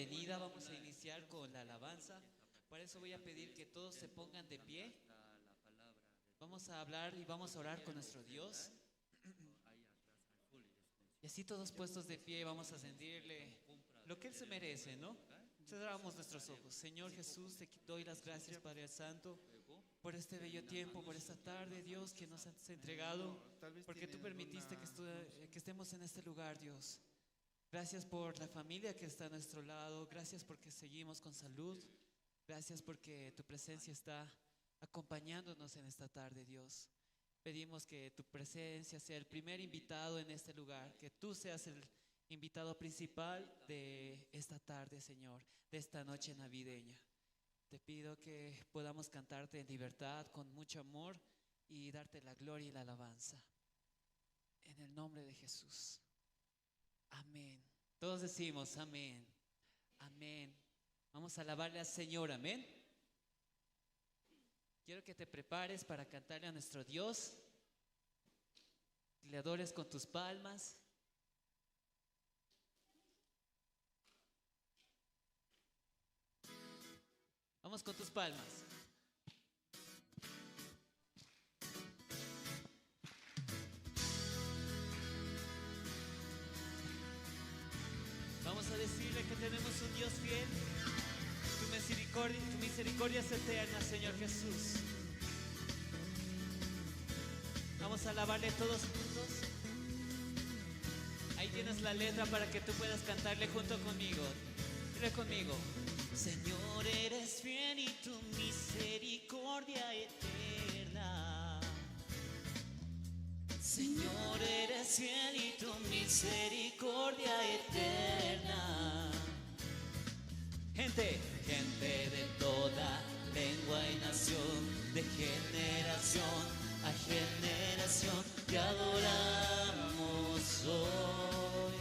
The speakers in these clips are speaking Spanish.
bienvenida. Vamos a iniciar con la alabanza. Para eso voy a pedir que todos se pongan de pie. Vamos a hablar y vamos a orar con nuestro Dios. Y así todos puestos de pie vamos a sentirle lo que Él se merece, ¿no? Cerramos nuestros ojos. Señor Jesús, te doy las gracias, Padre Santo, por este bello tiempo, por esta tarde, Dios, que nos has entregado, porque tú permitiste que estemos en este lugar, Dios. Gracias por la familia que está a nuestro lado. Gracias porque seguimos con salud. Gracias porque tu presencia está acompañándonos en esta tarde, Dios. Pedimos que tu presencia sea el primer invitado en este lugar, que tú seas el invitado principal de esta tarde, Señor, de esta noche navideña. Te pido que podamos cantarte en libertad, con mucho amor y darte la gloria y la alabanza. En el nombre de Jesús. Amén. Todos decimos amén. Amén. Vamos a alabarle al Señor, amén. Quiero que te prepares para cantarle a nuestro Dios. Le adores con tus palmas. Vamos con tus palmas. Vamos a decirle que tenemos un Dios fiel. Tu misericordia es eterna, Señor Jesús. Vamos a alabarle todos juntos. Ahí tienes la letra para que tú puedas cantarle junto conmigo. Dile conmigo. Señor, eres fiel y tu misericordia eterna. Señor, eres fiel y tu misericordia eterna. Gente de toda lengua y nación, de generación a generación, te adoramos hoy.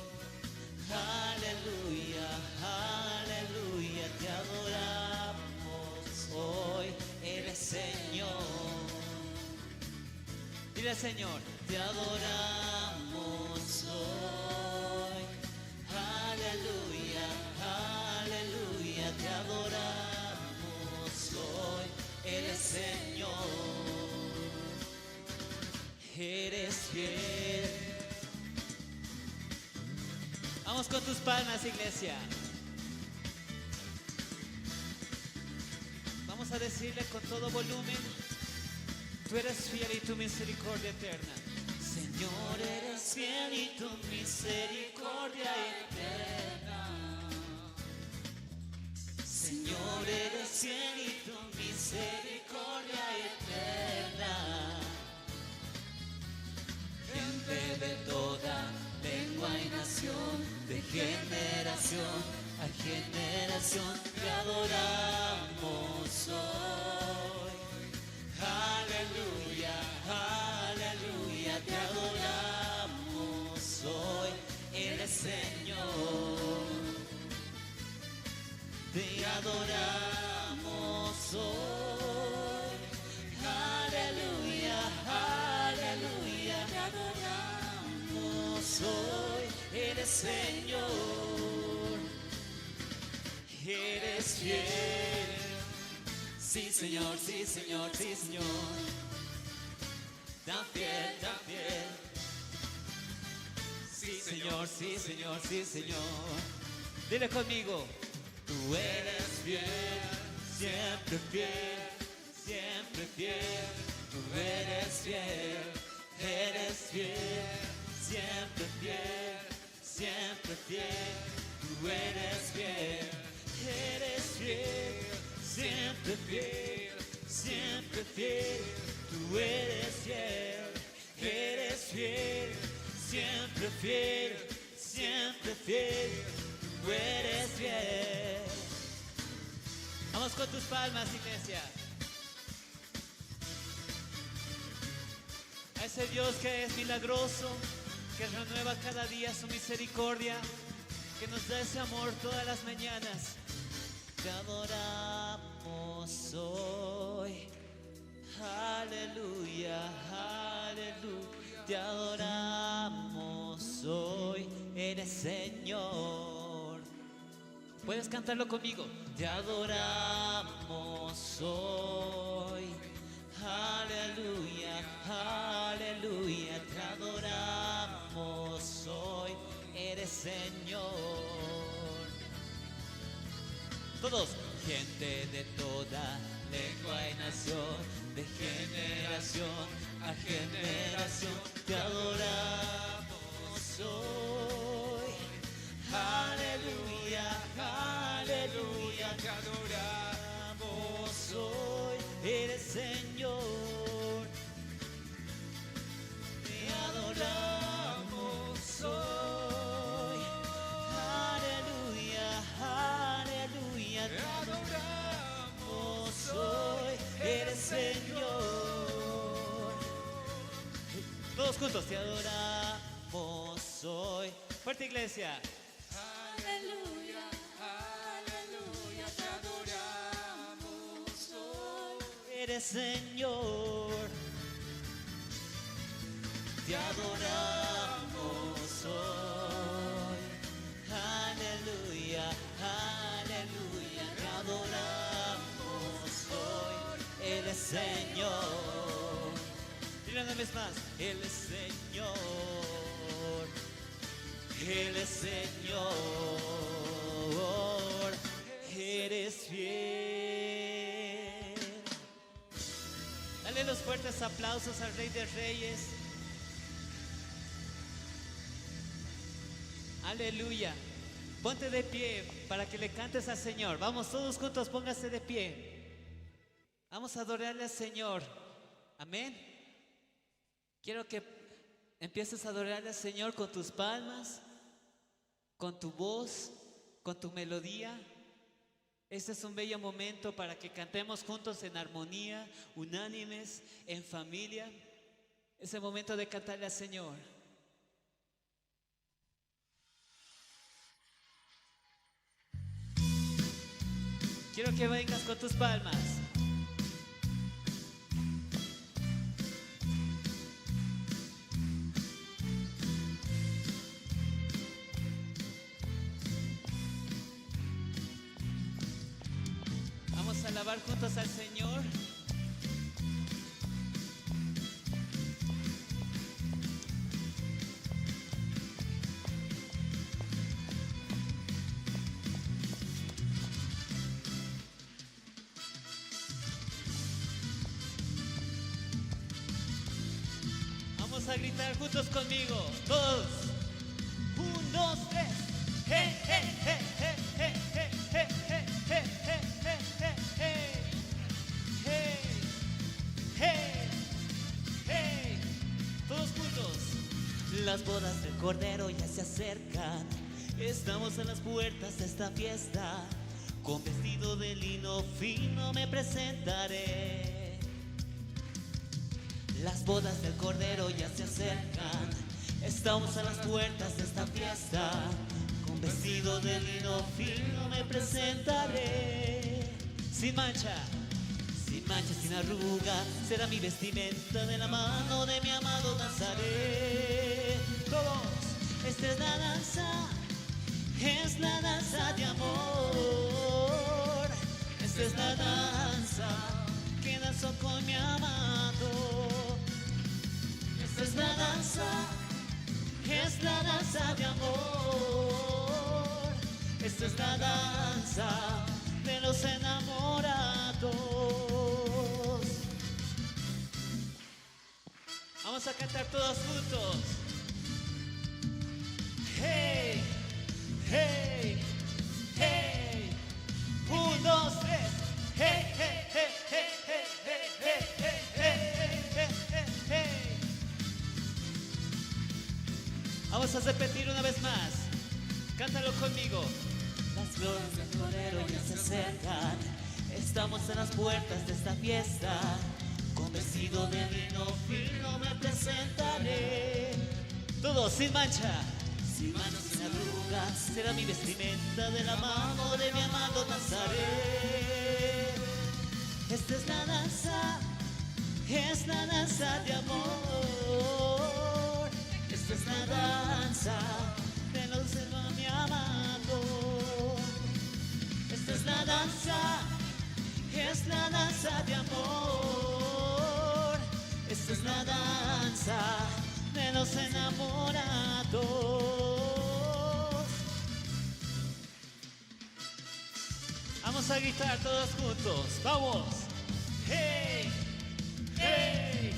Aleluya, aleluya, te adoramos hoy. Eres Señor. Dile al Señor, te adoramos hoy. Aleluya, aleluya, te adoramos hoy. Eres Señor. Eres fiel. Vamos con tus palmas, iglesia. Vamos a decirle con todo volumen: tú eres fiel y tu misericordia eterna. Señor, eres fiel y tu misericordia eterna. Señor, eres fiel y tu misericordia eterna. Gente de toda lengua y nación, de generación a generación, te adoramos hoy. Aleluya, aleluya, te adoramos hoy. Eres Señor. Te adoramos hoy. Aleluya, aleluya, te adoramos hoy. Eres Señor. Eres fiel. Sí, Señor, sí, Señor, sí, Señor. Tan fiel, tan fiel. Sí, Señor, sí, Señor, sí, Señor. Dile conmigo. Tú eres fiel, siempre fiel, siempre fiel. Tú eres fiel, siempre fiel, siempre fiel. Tú eres fiel, siempre fiel, siempre fiel. Tú eres fiel, siempre fiel, siempre fiel. Tú eres fiel. Vamos con tus palmas, iglesia. A ese Dios que es milagroso, que renueva cada día su misericordia, que nos da ese amor todas las mañanas. Te adoramos hoy. Aleluya, aleluya. Te adoramos hoy. Eres Señor. Puedes cantarlo conmigo. Te adoramos hoy. Aleluya, aleluya. Te adoramos hoy. Eres Señor. Todos. Gente de toda lengua y nación, de generación a generación, te adoramos hoy. Aleluya, aleluya, te adoramos hoy. Eres Señor, te adoramos hoy. Aleluya, aleluya, te adoramos hoy. Eres Señor. Todos juntos, te adoramos hoy. Fuerte, iglesia. Aleluya, aleluya, te adoramos hoy. Eres Señor. Te adoramos hoy. Aleluya, aleluya, te adoramos hoy. Él es Señor. Dile una vez más. Él es Señor. Él es Señor. Eres fiel. Dale los fuertes aplausos al Rey de Reyes. Aleluya. Ponte de pie para que le cantes al Señor. Vamos todos juntos, póngase de pie. Vamos a adorarle al Señor. Amén. Quiero que empieces a adorarle al Señor con tus palmas, con tu voz, con tu melodía. Este es un bello momento para que cantemos juntos en armonía, unánimes, en familia. Es el momento de cantarle al Señor. Quiero que vengas con tus palmas. Vamos a alabar juntos al Señor. Vamos a gritar juntos conmigo, todos. 1, 2, 3. Hey, hey, hey, hey, hey, hey, hey, hey, hey, hey, hey, hey, hey, hey. Todos juntos. Las bodas del Cordero ya se acercan. Estamos a las puertas de esta fiesta. Con vestido de lino fino me presentaré. Las bodas del Cordero ya se acercan. Estamos a las puertas de esta fiesta. Con vestido de lino fino me presentaré. Sin mancha, sin arruga, será mi vestimenta, de la mano de mi amado danzaré. Todos, esta es la danza de amor. Esta es la danza que danzo con mi amado. Esta es la danza de amor. Esta es la danza de los enamorados. Vamos a cantar todos juntos. Hey, hey, hey. 1, 2, 3. Hey, hey, hey, hey, hey, hey, hey, hey, hey, hey, hey, hey. Vamos a repetir una vez más. Cántalo conmigo. Las glorias del Cordero ya se acercan. Estamos en las puertas de esta fiesta. Con vestido de lino fino me presentaré. Todos sin mancha, sin arrugas, será mi vestimenta, de la mano de mi amado danzaré. Esta es la danza de amor. Esta es la danza de los de mi amado. una danza de los enamorados. Vamos a gritar todos juntos. Vamos. Hey, hey,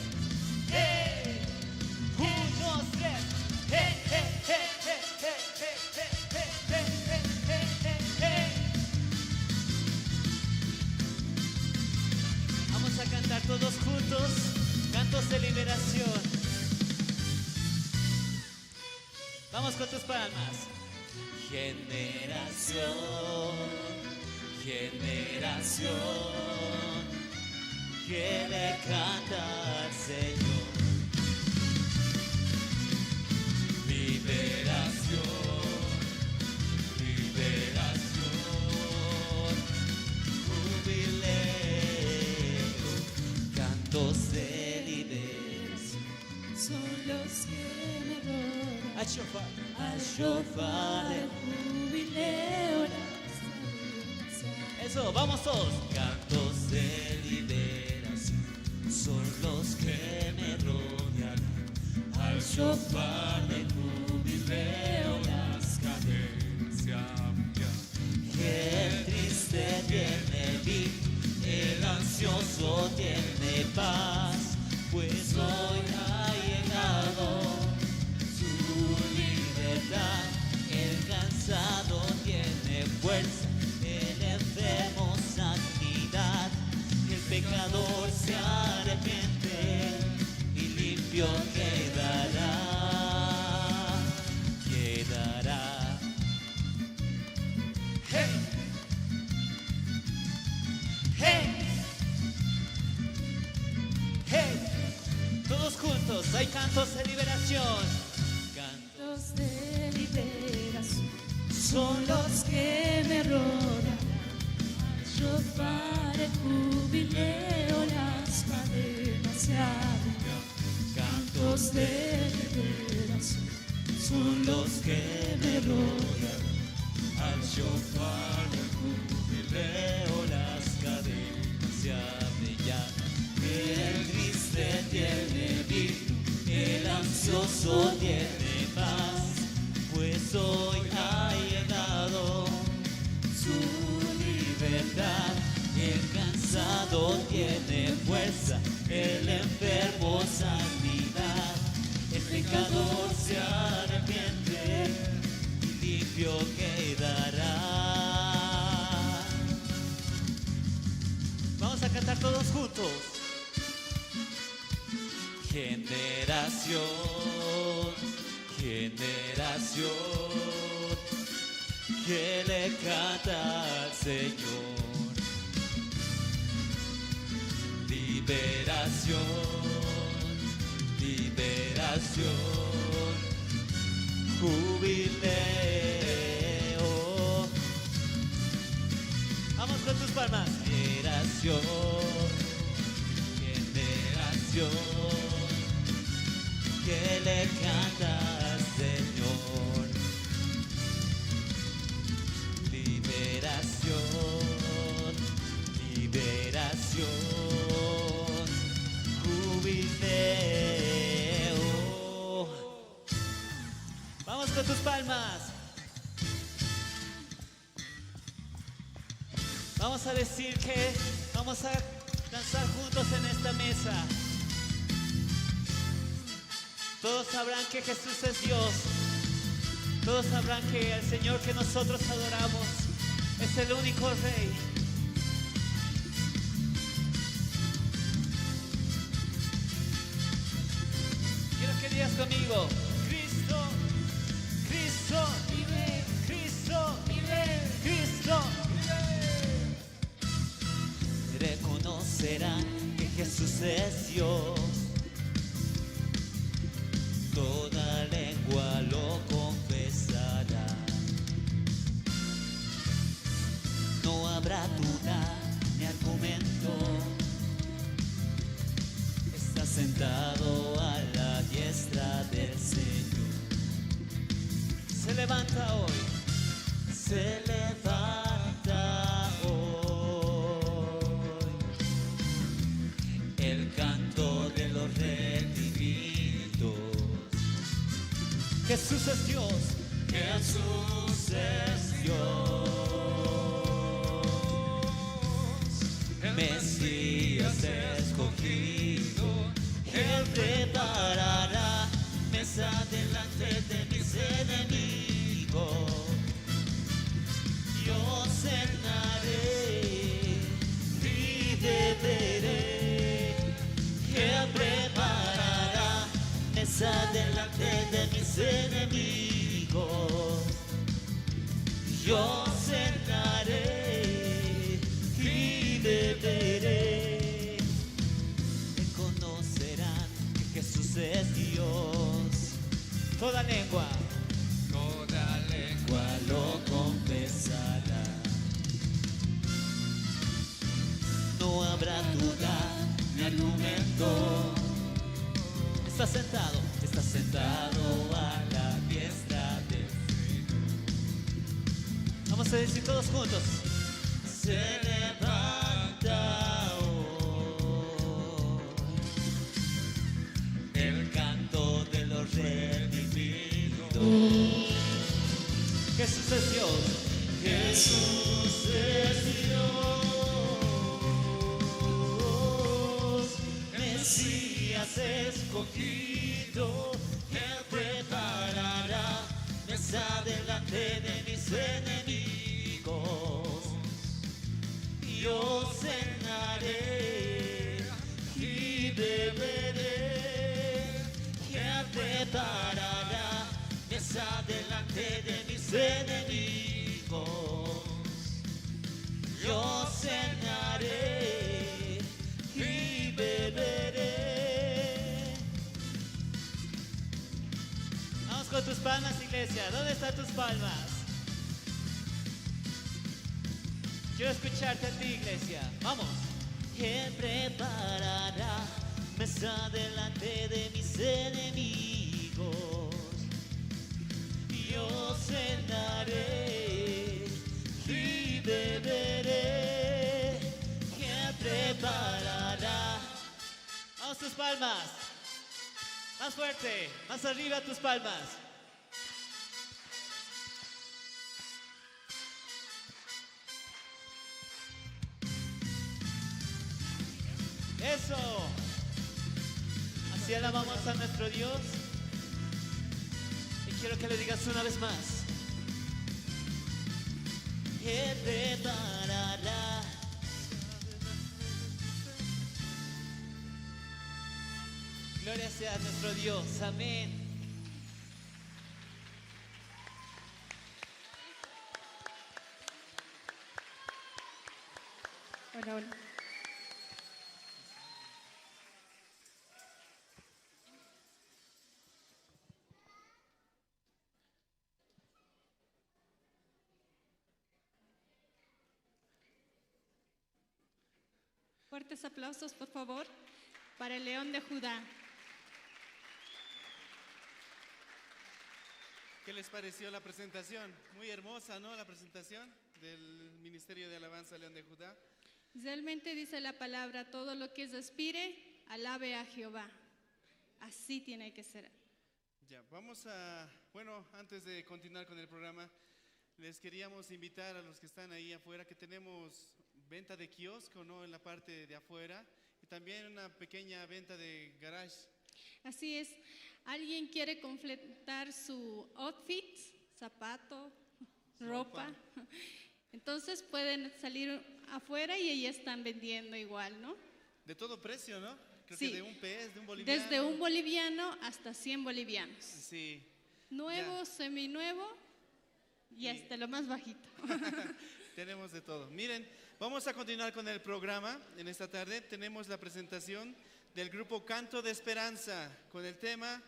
hey. 1, 2, 3. Hey, hey, hey, hey, hey, hey, hey, hey, hey, hey, hey, hey. Vamos a cantar todos juntos cantos de liberación. Vamos con tus palmas. Generación, generación que le canta al Señor. Liberación, liberación, jubileo, cantos de liberación. Son los que me rodean. Al shofar, Al shofar del jubileo. Eso, vamos todos. Cantos de liberación son los que me rodean. Al shofar del jubileo las cadenas se abrirán. Que el triste tiene vida, el ansioso tiene paz, pues hoy ha llegado su libertad. El cansado tiene fuerza, el enfermo sanidad, el pecador se arrepiente y limpio quedará, quedará. Hey, hey, hey, todos juntos, hay cantos de liberación. Cantos de liberación son los que me rodean. Al shofar el jubileo las cadenas se abrirán. Cantos de liberación Son los que me rodean. Al shofar del jubileo las cadenas se abrirán. El triste tiene vida, el ansioso tiene paz, pues hoy ha llegado su libertad. El cansado tiene fuerza, el enfermo sanidad, el pecador se arrepiente y limpio quedará. Vamos a cantar todos juntos. Generación, generación que le canta al Señor. Liberación, liberación, jubileo. Vamos con tus palmas. Generación, generación que le canta al Señor. Liberación, liberación, jubileo. Vamos con tus palmas. Vamos a decir que vamos a danzar juntos en esta mesa. Todos sabrán que Jesús es Dios. Todos sabrán que el Señor que nosotros adoramos es el único Rey. Quiero que digas conmigo: Cristo, Cristo, vive, Cristo, vive, Cristo, vive. Reconocerán que Jesús es Dios. Toda lengua lo confesará. No habrá duda ni argumento. Está sentado a la diestra del Señor. Se levanta hoy. Se levanta hoy. El canto de los reyes Jesús es Dios. Jesús es Dios. Mesías escogido, Él preparará mesa delante de mis enemigos. Yo cenaré y beberé. Él preparará mesa delante de mis enemigos. Yo cenaré y beberé. Reconocerán que Jesús es Dios. Toda lengua lo confesará. No habrá duda ni argumento. Está sentado a la diestra del Señor. Vamos a decir todos juntos. Se levanta hoy el canto de los redimidos. Jesús es Dios. Jesús es Dios. Mesías escogido. Él preparará mesa delante de mis enemigos. Yo cenaré y beberé. Él preparará mesa delante de mis enemigos. Yo cenaré y beberé. Vamos con tus palmas, iglesia. ¿Dónde están tus palmas? Quiero escucharte a ti, iglesia. Vamos. Él preparará mesa delante de mis enemigos. Yo cenaré y beberé. Él preparará. Vamos tus palmas. Más fuerte. Más arriba tus palmas. Eso. Así alabamos a nuestro Dios. Y quiero que le digas una vez más. Él preparará. Gloria sea a nuestro Dios. Amén. Hola, hola. Fuertes aplausos, por favor, para el León de Judá. ¿Qué les pareció la presentación? Muy hermosa, ¿no? La presentación del Ministerio de Alabanza León de Judá. Realmente dice la palabra, todo lo que respire, alabe a Jehová. Así tiene que ser. Ya, vamos a, bueno, antes de continuar con el programa, les queríamos invitar a los que están ahí afuera que tenemos venta de kiosco, ¿no? En la parte de afuera y también una pequeña venta de garage. Así es, alguien quiere completar su outfit, zapato, ropa. Entonces pueden salir afuera y ahí están vendiendo igual, ¿no? De todo precio, ¿no? Creo Sí. que de un pez, de un boliviano. Desde un boliviano hasta 100 bolivianos. Sí. Nuevo, Ya. seminuevo y hasta lo más bajito. Tenemos de todo. Miren, vamos a continuar con el programa. En esta tarde tenemos la presentación del grupo Canto de Esperanza con el tema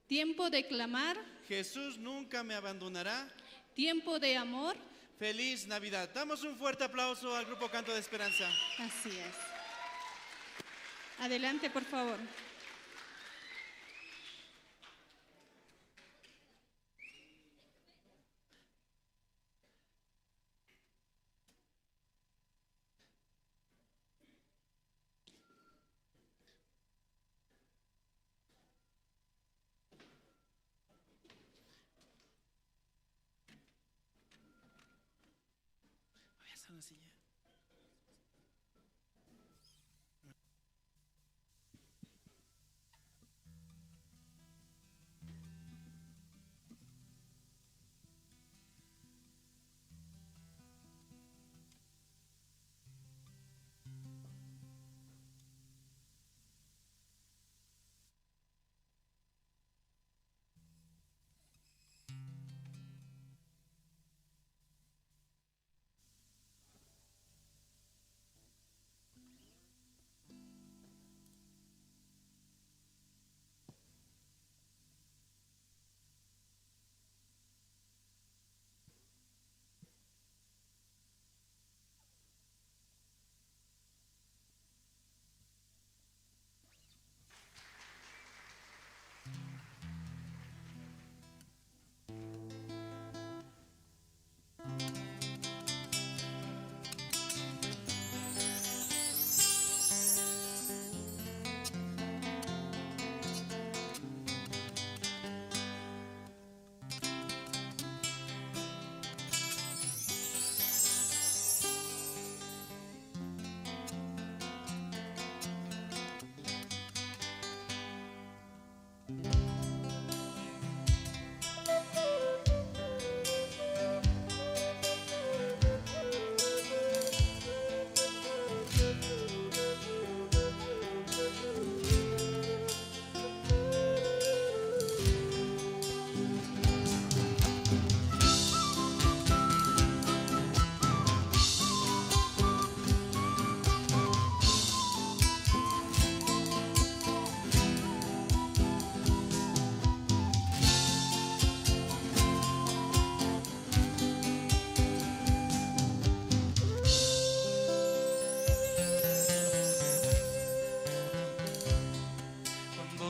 Tiempo de clamar, Jesús nunca me abandonará. tiempo de amor. Feliz Navidad. Damos un fuerte aplauso al grupo Canto de Esperanza. Así es. Adelante, por favor. la silla.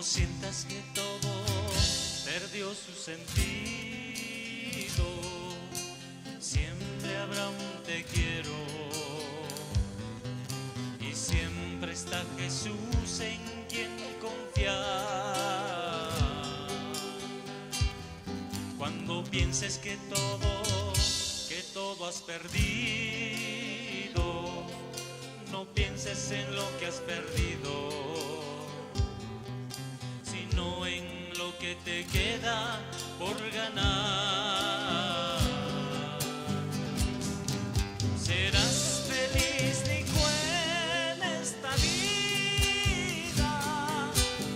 Sientas que todo perdió su sentido, siempre habrá un te quiero y siempre está Jesús en quien confiar. Cuando pienses que todo has perdido, no pienses en lo que has perdido, en lo que te queda por ganar. Serás feliz, Nico, en esta vida,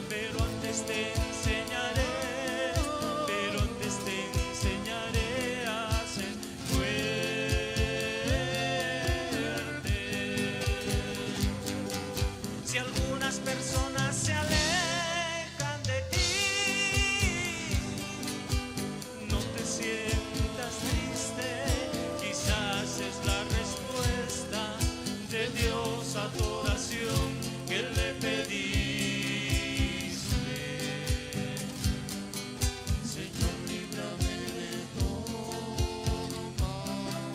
pero antes te enseñaré a ser fuerte. Si algunas personas se alejan de ti, no te sientas triste, quizás es la respuesta de Dios a tu oración que le pediste. Señor, líbrame de todo mal.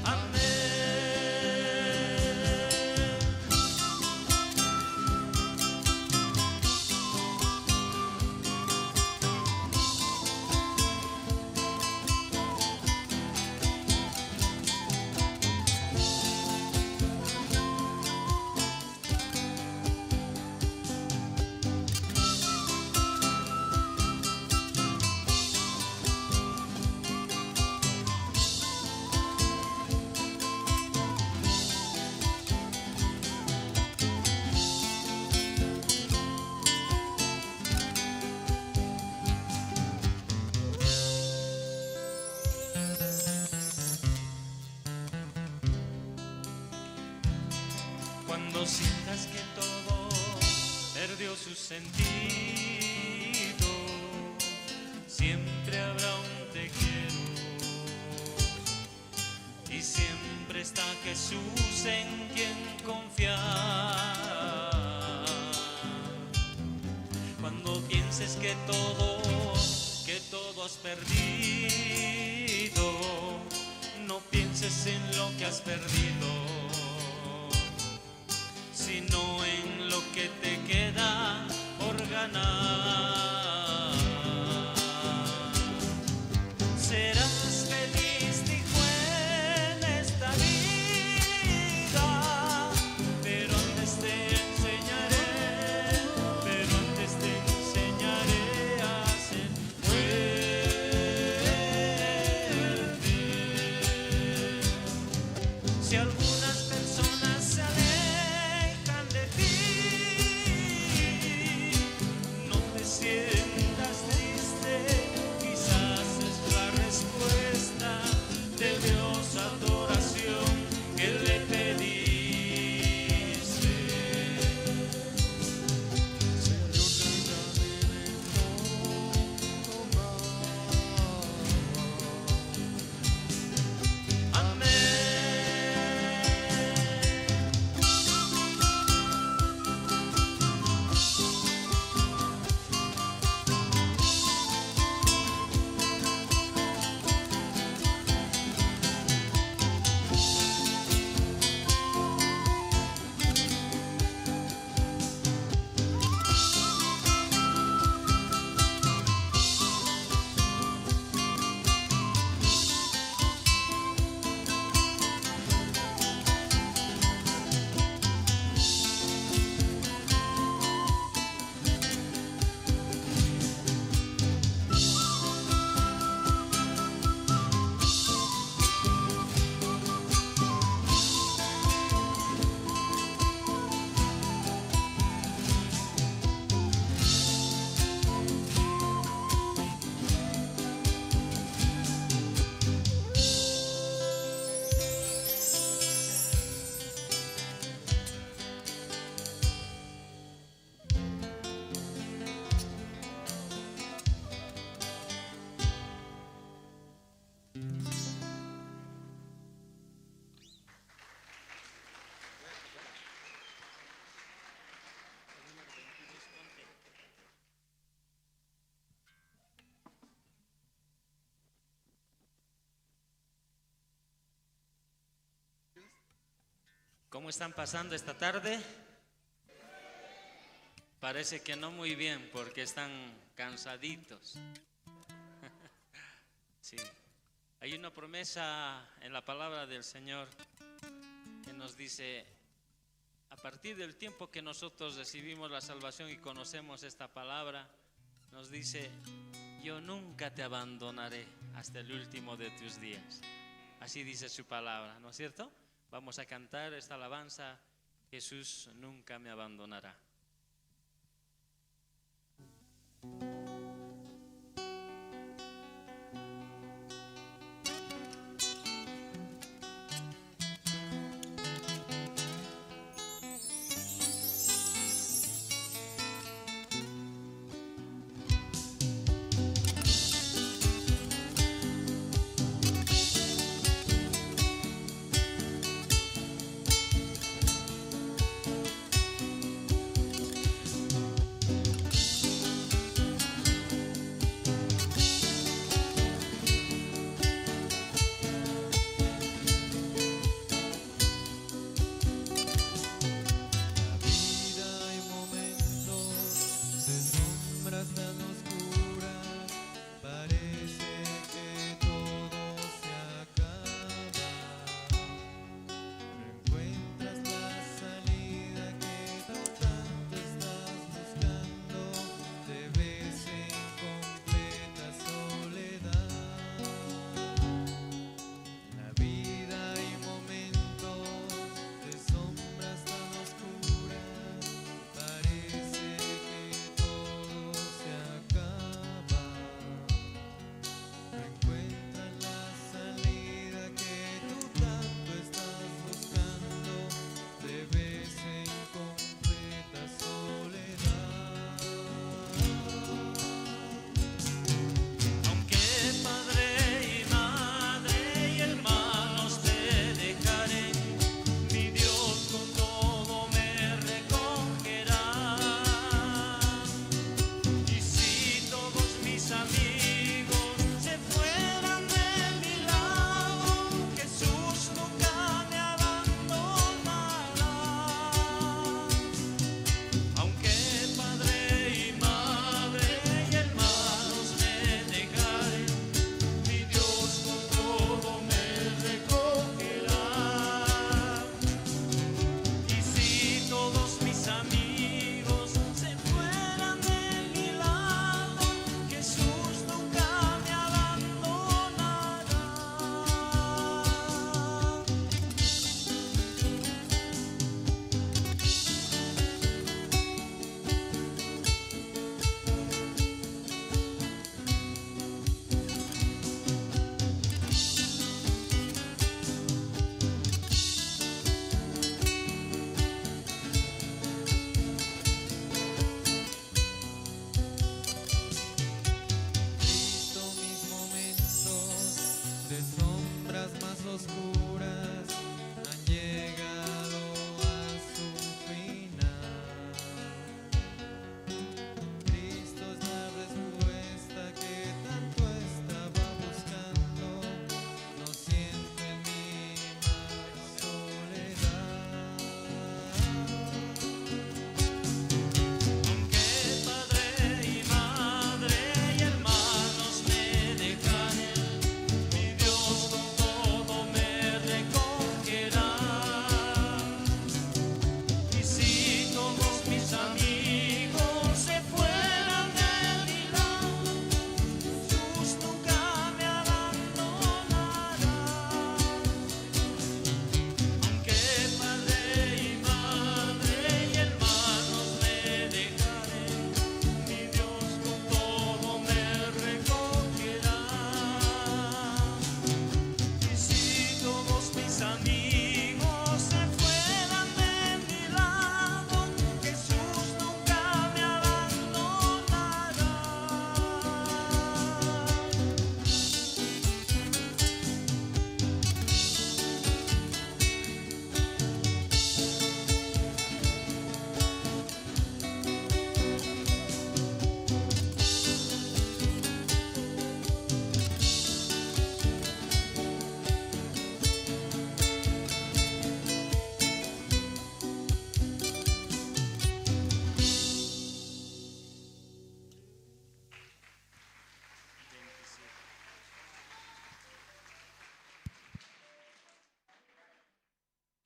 Amén. Cuando sientas que todo perdió su sentido, siempre habrá un te quiero y siempre está Jesús en quien confiar. Cuando pienses que todo has perdido, no pienses en lo que has perdido, sino en lo que te queda por ganar. Serás feliz. ¿Cómo están pasando esta tarde? Parece que no muy bien porque están cansaditos. Sí. Hay una promesa en la palabra del Señor que nos dice, a partir del tiempo que nosotros recibimos la salvación y conocemos esta palabra, nos dice, yo nunca te abandonaré hasta el último de tus días. Así dice su palabra, ¿no es cierto? Vamos a cantar esta alabanza, Jesús nunca me abandonará.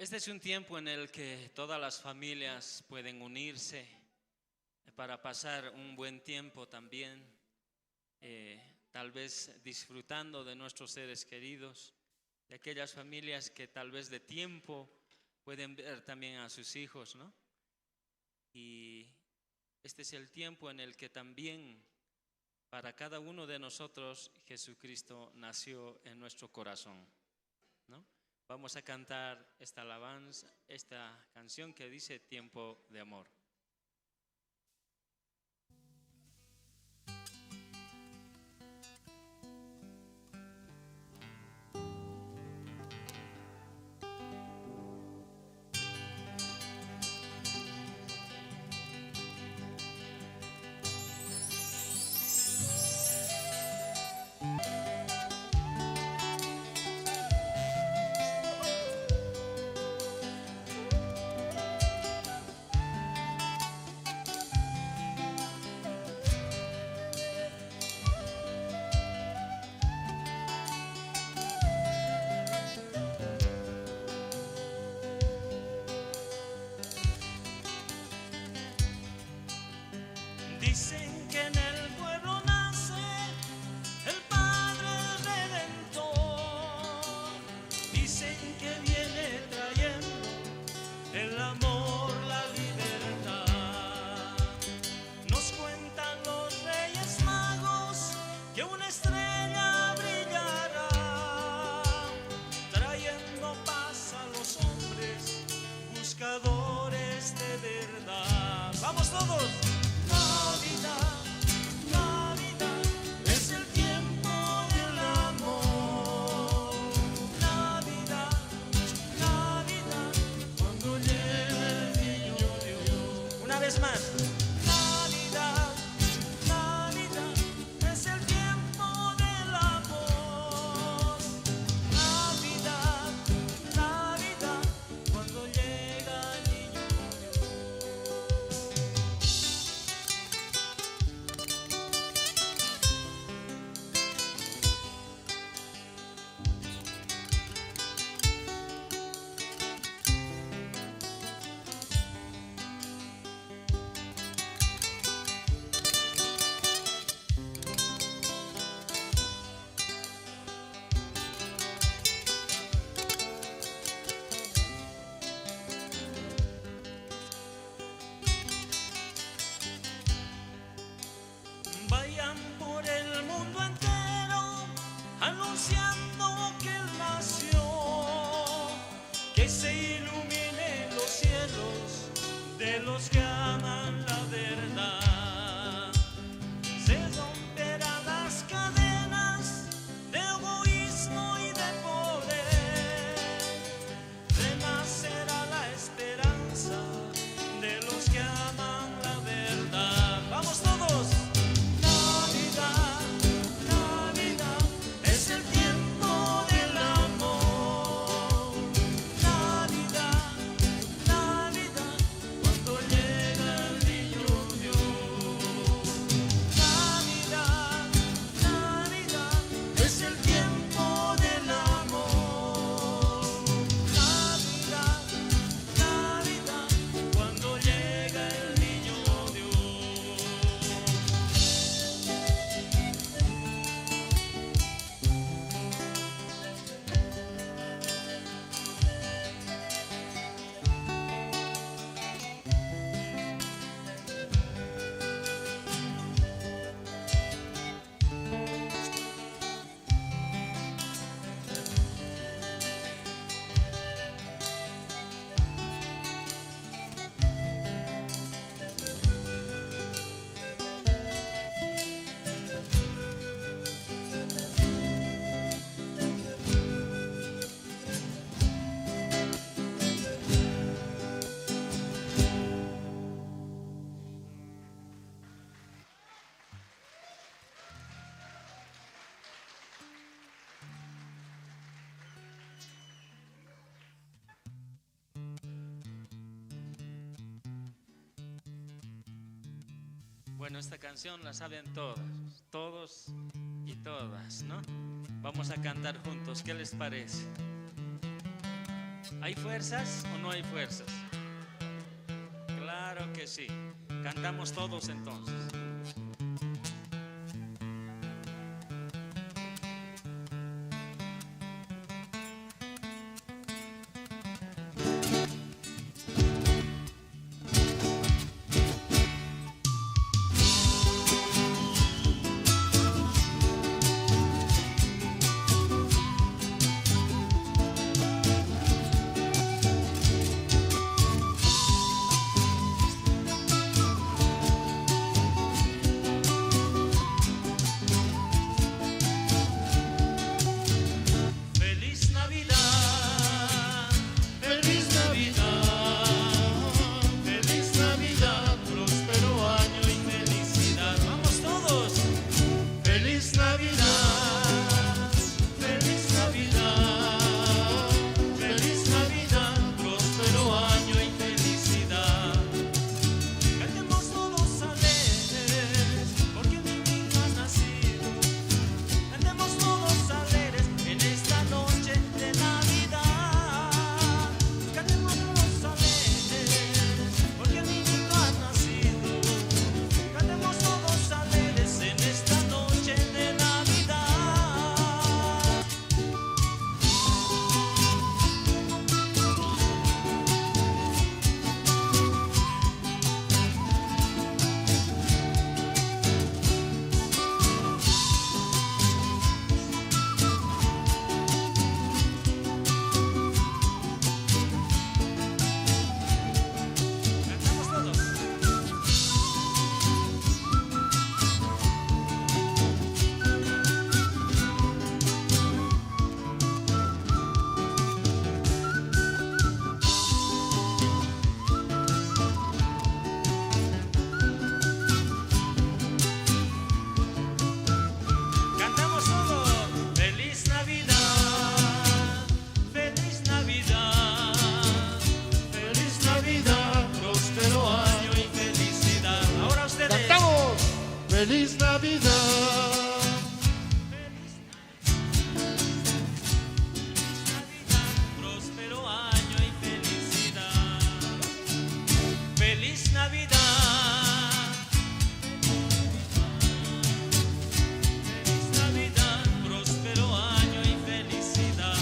Este es un tiempo en el que todas las familias pueden unirse para pasar un buen tiempo también, tal vez disfrutando de nuestros seres queridos, de aquellas familias que tal vez de tiempo pueden ver también a sus hijos, ¿no? Y este es el tiempo en el que también para cada uno de nosotros Jesucristo nació en nuestro corazón, ¿no? Vamos a cantar esta alabanza, esta canción que dice Tiempo de Amor. Dicen que en el pueblo nace el Padre Redentor. Dicen que viene trayendo el amor, la libertad. Nos cuentan los Reyes Magos que una estrella brillará, trayendo paz a los hombres, buscadores de verdad. ¡Vamos todos! Navidad, Navidad, es el tiempo del amor. Navidad, Navidad, cuando llegue el niño Dios. Una vez más. Navidad, Navidad, es el tiempo del amor. Navidad, Navidad, cuando llega el niño Dios. Vayan por el mundo entero anunciando que Él nació, que se iluminen los cielos de los que aman la verdad. Se romperán las cadenas de egoísmo y de poder, renacerá la esperanza de los que aman la verdad. ¡Vamos todos! Navidad, Navidad, es el tiempo del amor. Navidad, Navidad, cuando llega el niño Dios. Navidad, Navidad, es el tiempo del amor. Navidad, Navidad, cuando llega el niño Dios. Bueno, esta canción la saben todos y todas, ¿no? Vamos a cantar juntos, ¿qué les parece? ¿Hay fuerzas o no hay fuerzas? Claro que sí. Cantamos todos entonces. Feliz Navidad, feliz Navidad, feliz Navidad, próspero año y felicidad. Vamos todos. Feliz Navidad, feliz Navidad, feliz Navidad, próspero año y felicidad. Cantemos todos alegres, porque mi niño ha nacido. Cantemos todos alegres en esta noche de Navidad. Cantemos todos alegres, porque mi niño ha nacido. Cantemos todos alegres en esta noche de Navidad. Cantamos todos. Cantamos todos. Feliz Navidad, feliz Navidad, feliz Navidad, próspero año y felicidad. Ahora ustedes. ¡Cantamos! Feliz Navidad. Próspero año y felicidad. Feliz Navidad. Feliz Navidad, próspero año y felicidad.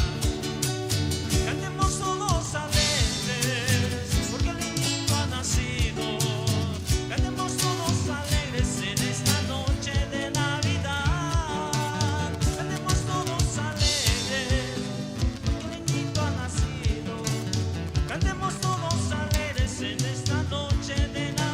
Cantemos todos alegres, porque el niño ha nacido. Cantemos todos alegres en esta noche de Navidad. Cantemos todos alegres, porque el niño ha nacido. Cantemos todos alegres en esta noche de Navidad.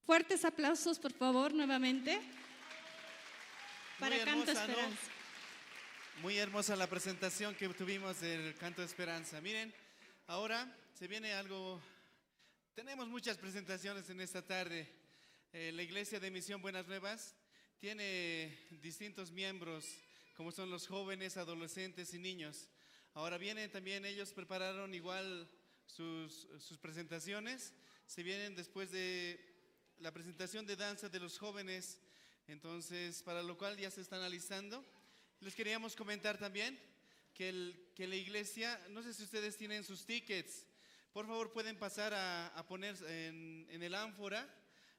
Fuertes aplausos, por favor, nuevamente. Para Canto hermosa, ¿no? Esperanza. Muy hermosa la presentación que tuvimos del Canto de Esperanza. Miren, ahora se viene algo. Tenemos muchas presentaciones en esta tarde. La Iglesia de Misión Buenas Nuevas tiene distintos miembros, como son los jóvenes, adolescentes y niños. Ahora vienen también, ellos prepararon igual sus presentaciones. Se vienen después de la presentación de danza de los jóvenes, entonces para lo cual ya se están alistando. Les queríamos comentar también que la iglesia, no sé si ustedes tienen sus tickets, por favor pueden pasar a poner en el ánfora,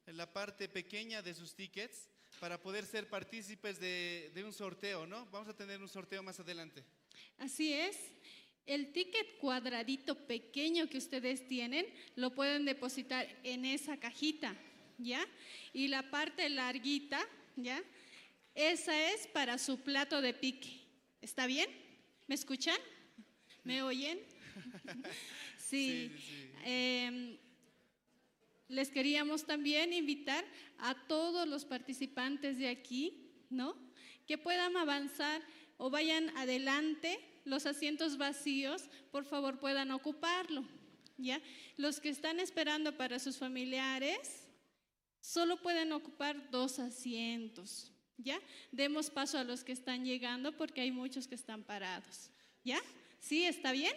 en la parte pequeña de sus tickets, para poder ser partícipes de un sorteo, ¿no? Vamos a tener un sorteo más adelante. Así es. El ticket cuadradito pequeño que ustedes tienen lo pueden depositar en esa cajita, ¿ya? Y la parte larguita, ¿ya? Esa es para su plato de pique. ¿Está bien? ¿Me escuchan? ¿Me oyen? Sí. Les queríamos también invitar a todos los participantes de aquí, ¿no? Que puedan avanzar o vayan adelante. Los asientos vacíos, por favor, puedan ocuparlo, ¿ya? Los que están esperando para sus familiares, solo pueden ocupar 2 asientos, ¿ya? Demos paso a los que están llegando porque hay muchos que están parados, ¿ya? ¿Sí? ¿Está bien?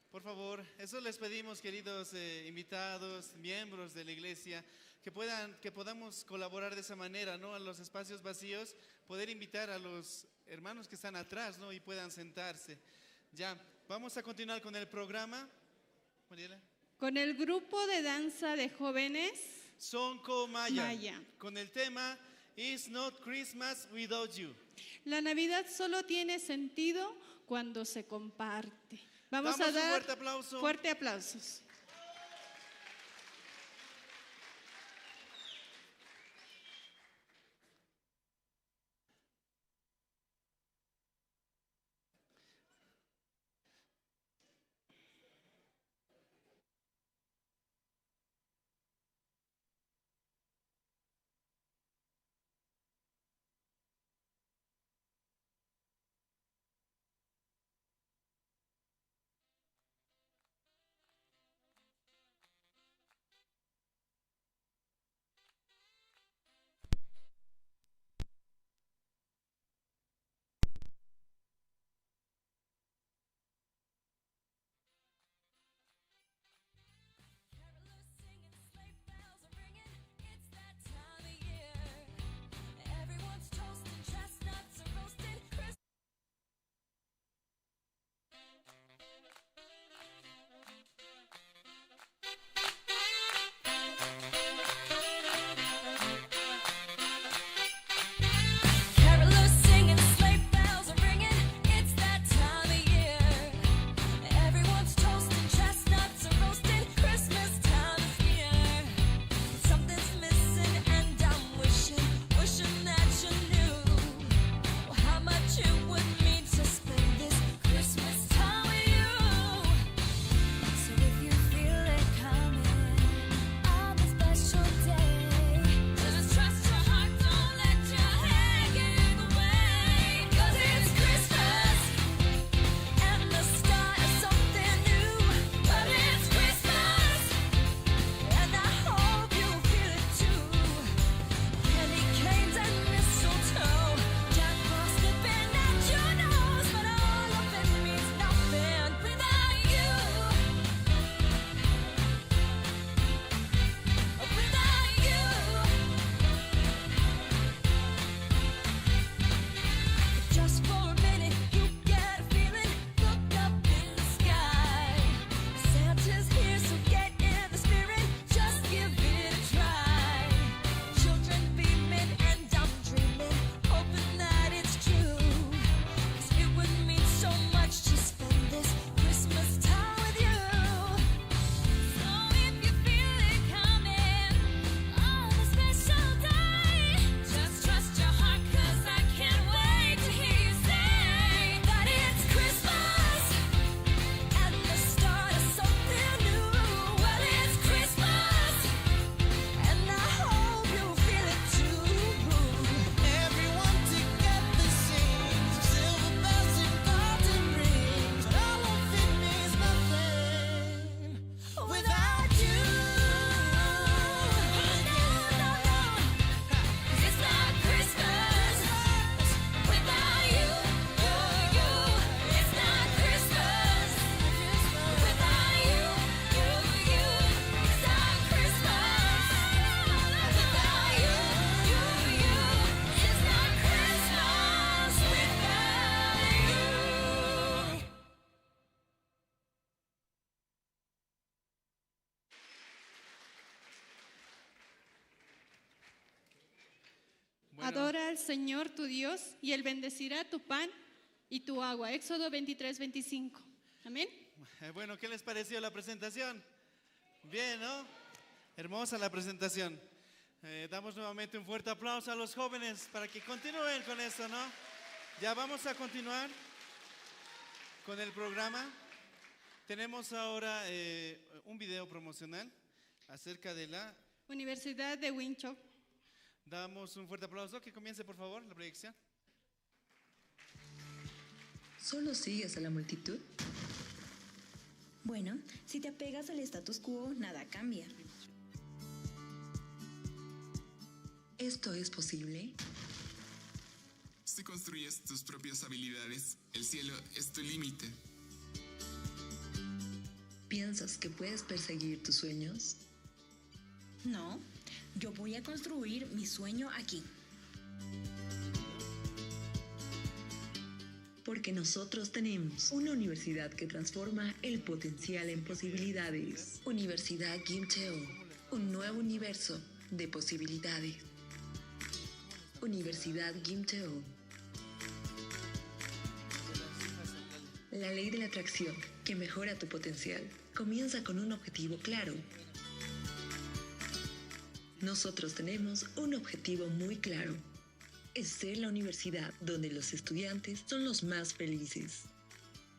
Por favor, eso les pedimos, queridos invitados, miembros de la iglesia, que podamos colaborar de esa manera, ¿no? A los espacios vacíos, poder invitar a los hermanos que están atrás, ¿no? Y puedan sentarse. Ya, vamos a continuar con el programa. Mariela. Con el grupo de danza de jóvenes Sonco Maya, Maya. con el tema It's Not Christmas Without You. La Navidad solo tiene sentido cuando se comparte. Vamos a un dar fuerte aplauso. Fuerte aplausos. Adora al Señor tu Dios y Él bendecirá tu pan y tu agua. Éxodo 23:25. Amén. Bueno, ¿qué les pareció la presentación? Bien, ¿no? Hermosa la presentación. Damos nuevamente un fuerte aplauso a los jóvenes para que continúen con eso, ¿no? Ya vamos a continuar con el programa. Tenemos ahora un video promocional acerca de la Universidad de Winchok. Damos un fuerte aplauso. Que comience, por favor, la proyección. ¿Solo sigues a la multitud? Bueno, si te apegas al status quo, nada cambia. ¿Esto es posible? Si construyes tus propias habilidades, el cielo es tu límite. ¿Piensas que puedes perseguir tus sueños? No, yo voy a construir mi sueño aquí. Porque nosotros tenemos una universidad que transforma el potencial en posibilidades. Universidad Gimcheo, un nuevo universo de posibilidades. Universidad Gimcheo. La ley de la atracción que mejora tu potencial comienza con un objetivo claro. Nosotros tenemos un objetivo muy claro. Es ser la universidad donde los estudiantes son los más felices.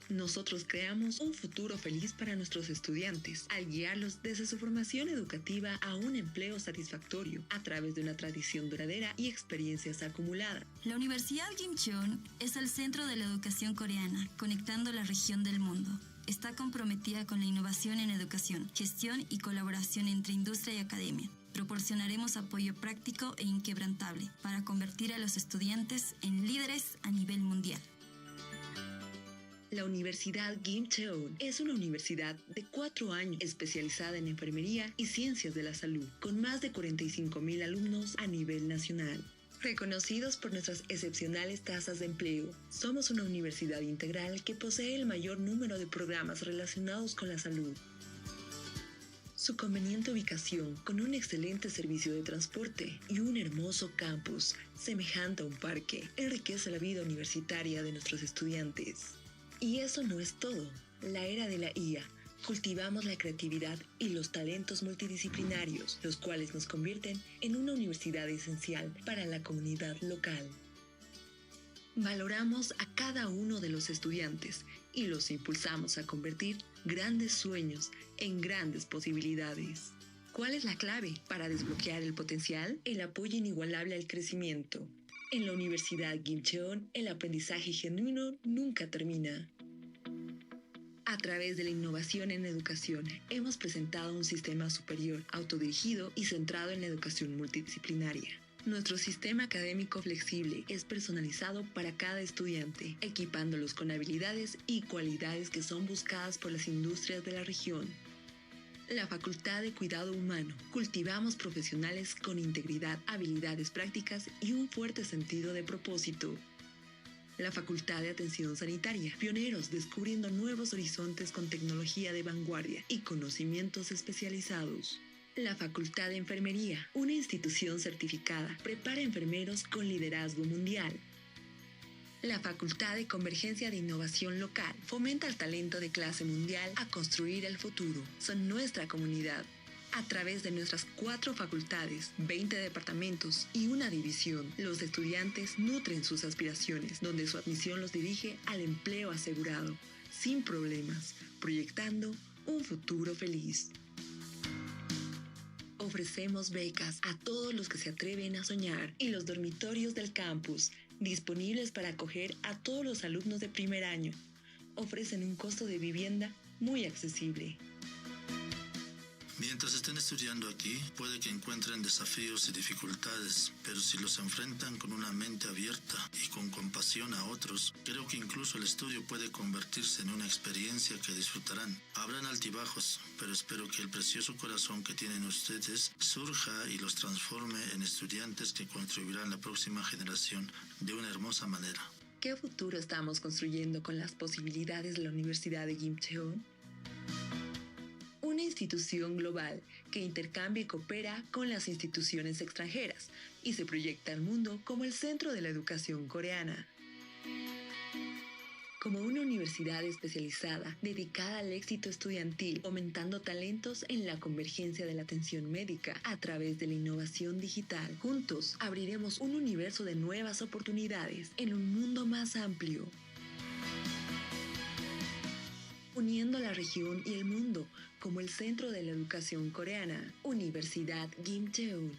Nosotros creamos un futuro feliz para nuestros estudiantes al guiarlos desde su formación educativa a un empleo satisfactorio a través de una tradición duradera y experiencias acumuladas. La Universidad Gimcheon es el centro de la educación coreana, conectando la región del mundo. Está comprometida con la innovación en educación, gestión y colaboración entre industria y academia. Proporcionaremos apoyo práctico e inquebrantable para convertir a los estudiantes en líderes a nivel mundial. La Universidad Gimcheon es una universidad de 4 años especializada en enfermería y ciencias de la salud, con más de 45,000 alumnos a nivel nacional. Reconocidos por nuestras excepcionales tasas de empleo, somos una universidad integral que posee el mayor número de programas relacionados con la salud. Su conveniente ubicación, con un excelente servicio de transporte y un hermoso campus, semejante a un parque, enriquece la vida universitaria de nuestros estudiantes. Y eso no es todo. La era de la IA. Cultivamos la creatividad y los talentos multidisciplinarios, los cuales nos convierten en una universidad esencial para la comunidad local. Valoramos a cada uno de los estudiantes y los impulsamos a convertir grandes sueños en grandes posibilidades. ¿Cuál es la clave para desbloquear el potencial? El apoyo inigualable al crecimiento. En la Universidad Gimcheon, el aprendizaje genuino nunca termina. A través de la innovación en educación, hemos presentado un sistema superior, autodirigido y centrado en la educación multidisciplinaria. Nuestro sistema académico flexible es personalizado para cada estudiante, equipándolos con habilidades y cualidades que son buscadas por las industrias de la región. La Facultad de Cuidado Humano. Cultivamos profesionales con integridad, habilidades prácticas y un fuerte sentido de propósito. La Facultad de Atención Sanitaria. Pioneros descubriendo nuevos horizontes con tecnología de vanguardia y conocimientos especializados. La Facultad de Enfermería. Una institución certificada. Prepara enfermeros con liderazgo mundial. La Facultad de Convergencia de Innovación Local fomenta el talento de clase mundial a construir el futuro. Son nuestra comunidad. A través de nuestras 4 facultades, 20 departamentos y una división, los estudiantes nutren sus aspiraciones, donde su admisión los dirige al empleo asegurado, sin problemas, proyectando un futuro feliz. Ofrecemos becas a todos los que se atreven a soñar y los dormitorios del campus, disponibles para acoger a todos los alumnos de primer año. Ofrecen un costo de vivienda muy accesible. Mientras estén estudiando aquí, puede que encuentren desafíos y dificultades, pero si los enfrentan con una mente abierta y con compasión a otros, creo que incluso el estudio puede convertirse en una experiencia que disfrutarán. Habrán altibajos, pero espero que el precioso corazón que tienen ustedes surja y los transforme en estudiantes que contribuirán a la próxima generación de una hermosa manera. ¿Qué futuro estamos construyendo con las posibilidades de la Universidad de Gimcheon? Una institución global que intercambia y coopera con las instituciones extranjeras y se proyecta al mundo como el centro de la educación coreana. Como una universidad especializada dedicada al éxito estudiantil, fomentando talentos en la convergencia de la atención médica a través de la innovación digital. Juntos abriremos un universo de nuevas oportunidades en un mundo más amplio, uniendo la región y el mundo como el centro de la educación coreana. Universidad Gimcheon.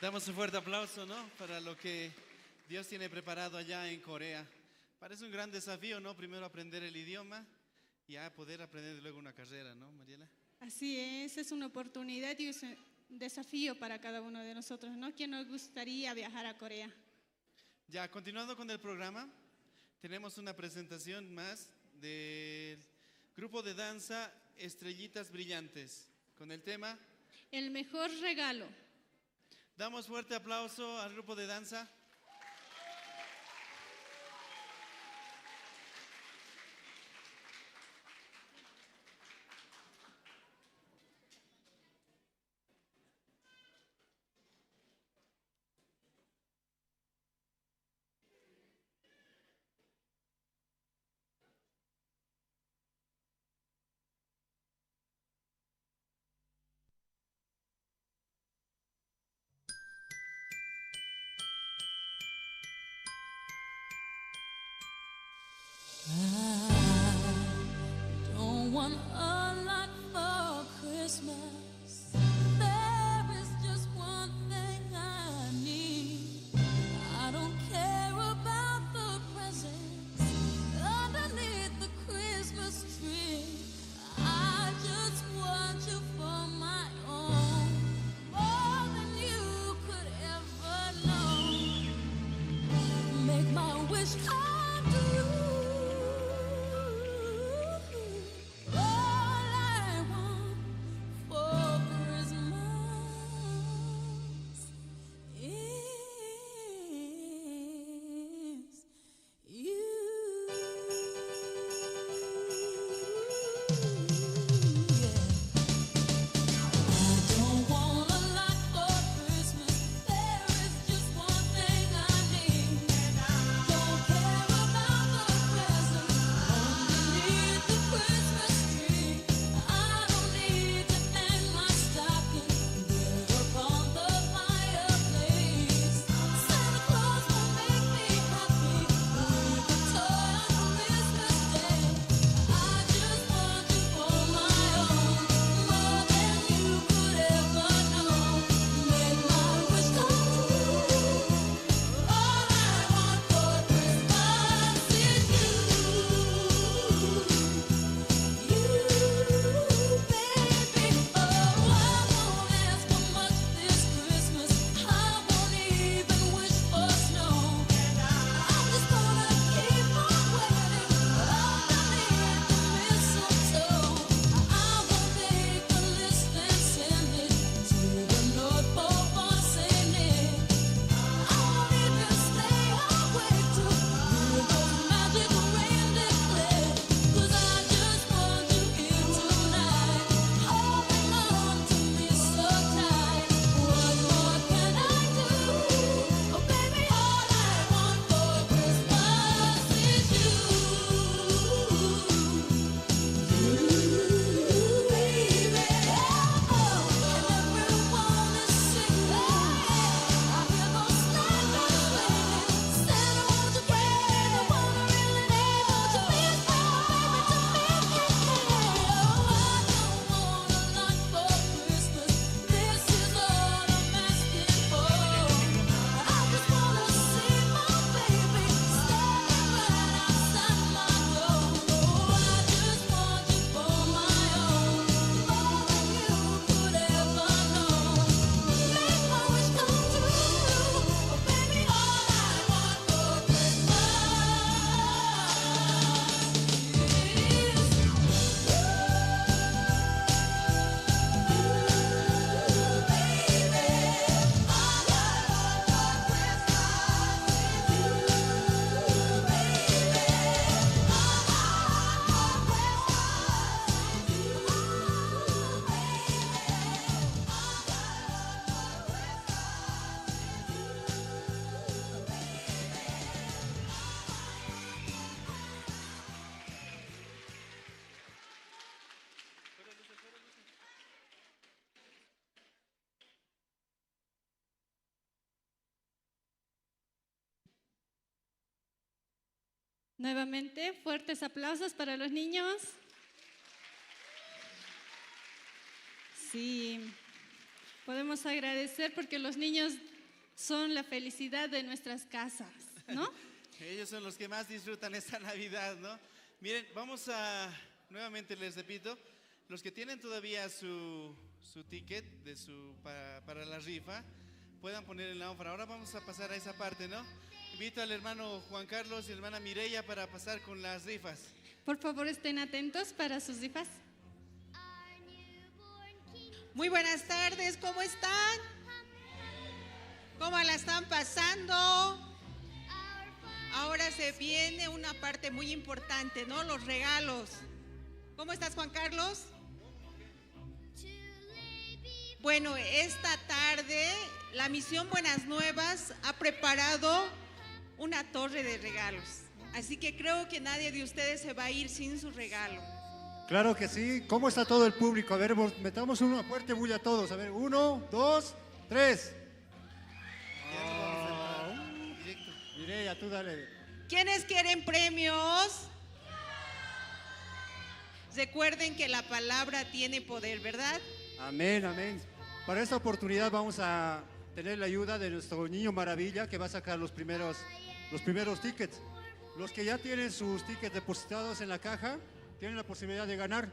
Damos un fuerte aplauso, ¿no? Para lo que Dios tiene preparado allá en Corea. Parece un gran desafío, ¿no? Primero aprender el idioma y ya poder aprender luego una carrera, ¿no, Mariela? Así es una oportunidad y es un desafío para cada uno de nosotros, ¿no? ¿Quién nos gustaría viajar a Corea? Ya, continuando con el programa, tenemos una presentación más del grupo de danza Estrellitas Brillantes, con el tema El mejor regalo. Damos fuerte aplauso al grupo de danza. Don't want a lot for Christmas. There is just one thing I need. I don't care about the presents underneath the Christmas tree. I just want you for my own, more than you could ever know. Make my wish come true. Care Nuevamente, fuertes aplausos para los niños. Sí, podemos agradecer porque los niños son la felicidad de nuestras casas, ¿no? Ellos son los que más disfrutan esta Navidad, ¿no? Miren, vamos a, nuevamente les repito, los que tienen todavía su ticket para la rifa, puedan poner en la lámpara. Ahora vamos a pasar a esa parte, ¿no? Invito al hermano Juan Carlos y hermana Mireya para pasar con las rifas. Por favor, estén atentos para sus rifas. Muy buenas tardes, ¿cómo están? ¿Cómo la están pasando? Ahora se viene una parte muy importante, ¿no? Los regalos. ¿Cómo estás, Juan Carlos? Bueno, esta tarde la Misión Buenas Nuevas ha preparado una torre de regalos. Así que creo que nadie de ustedes se va a ir sin su regalo. Claro que sí. ¿Cómo está todo el público? A ver, metamos una fuerte bulla a todos. A ver, 1, 2, 3. Mireya, tú dale. ¿Quiénes quieren premios? Recuerden que la palabra tiene poder, ¿verdad? Amén, amén. Para esta oportunidad vamos a tener la ayuda de nuestro niño maravilla que va a sacar los primeros tickets. Los que ya tienen sus tickets depositados en la caja tienen la posibilidad de ganar.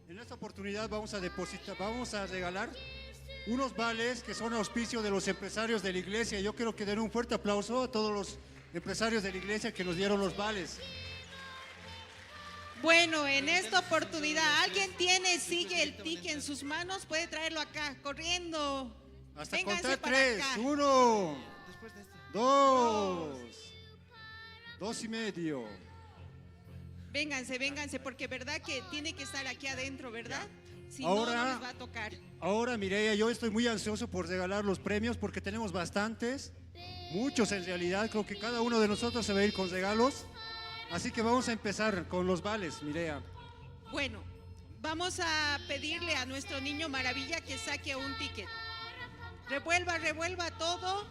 En esta oportunidad vamos a regalar unos vales que son auspicio de los empresarios de la iglesia. Yo quiero que den un fuerte aplauso a todos los empresarios de la iglesia que nos dieron los vales. Bueno, en esta oportunidad, ¿alguien sigue el ticket en sus manos? Puede traerlo acá, corriendo. Hasta Vénganse contar para 3, acá. 1, 2, 2 y medio. Vénganse, porque verdad que tiene que estar aquí adentro, ¿verdad? Si Ahora- no, no les va a tocar. Ahora, Mireya, yo estoy muy ansioso por regalar los premios porque tenemos bastantes, muchos en realidad. Creo que cada uno de nosotros se va a ir con regalos. Así que vamos a empezar con los vales, Mireya. Bueno, vamos a pedirle a nuestro niño maravilla que saque un ticket. Revuelva todo,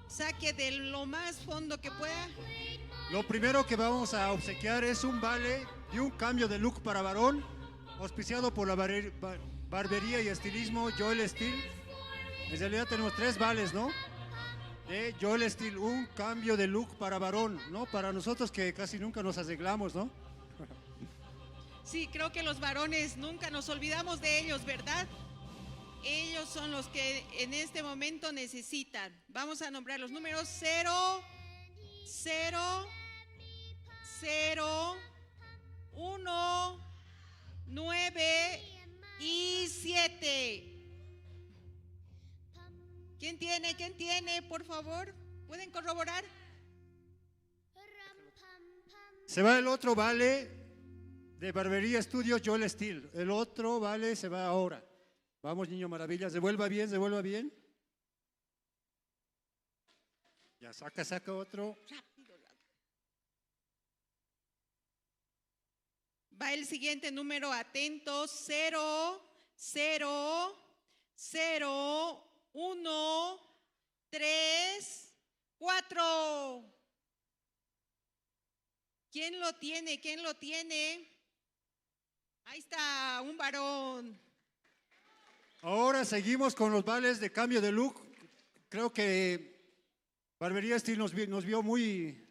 saque de lo más fondo que pueda. Lo primero que vamos a obsequiar es un vale de un cambio de look para varón, auspiciado por la barbería y estilismo Joel Steel. En realidad tenemos 3 vales, ¿no? De Joel Steel, un cambio de look para varón, ¿no? Para nosotros que casi nunca nos arreglamos, ¿no? Sí, creo que los varones nunca nos olvidamos de ellos, ¿verdad? Ellos son los que en este momento necesitan. Vamos a nombrar los números 0, 0, 0, 1, 9 y 7. ¿Quién tiene, por favor? ¿Pueden corroborar? Se va el otro vale de Barbería Estudios Joel Steel. El otro vale se va ahora. Vamos, niño maravilla, devuelva bien. Ya saca otro. Va el siguiente número, atentos, 0, 0, 0, 1, 3, 4. ¿Quién lo tiene? Ahí está, un varón. Ahora seguimos con los vales de cambio de look. Creo que Barbería Steel nos vio muy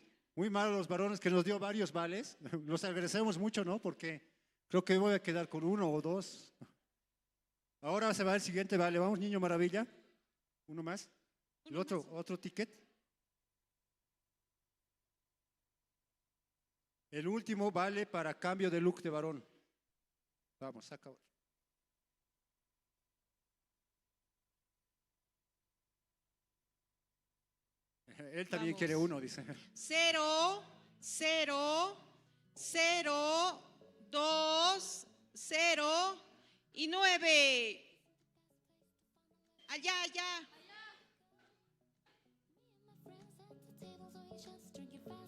mal a los varones, que nos dio varios vales. Los agradecemos mucho, ¿no? Porque creo que voy a quedar con 1 o 2. Ahora se va el siguiente vale. Vamos, niño maravilla. Uno más. El otro ticket. El último vale para cambio de look de varón. Vamos, saca otro. Él también quiere uno, dice. 0, 0, 0, 2, 0 y 9. Allá.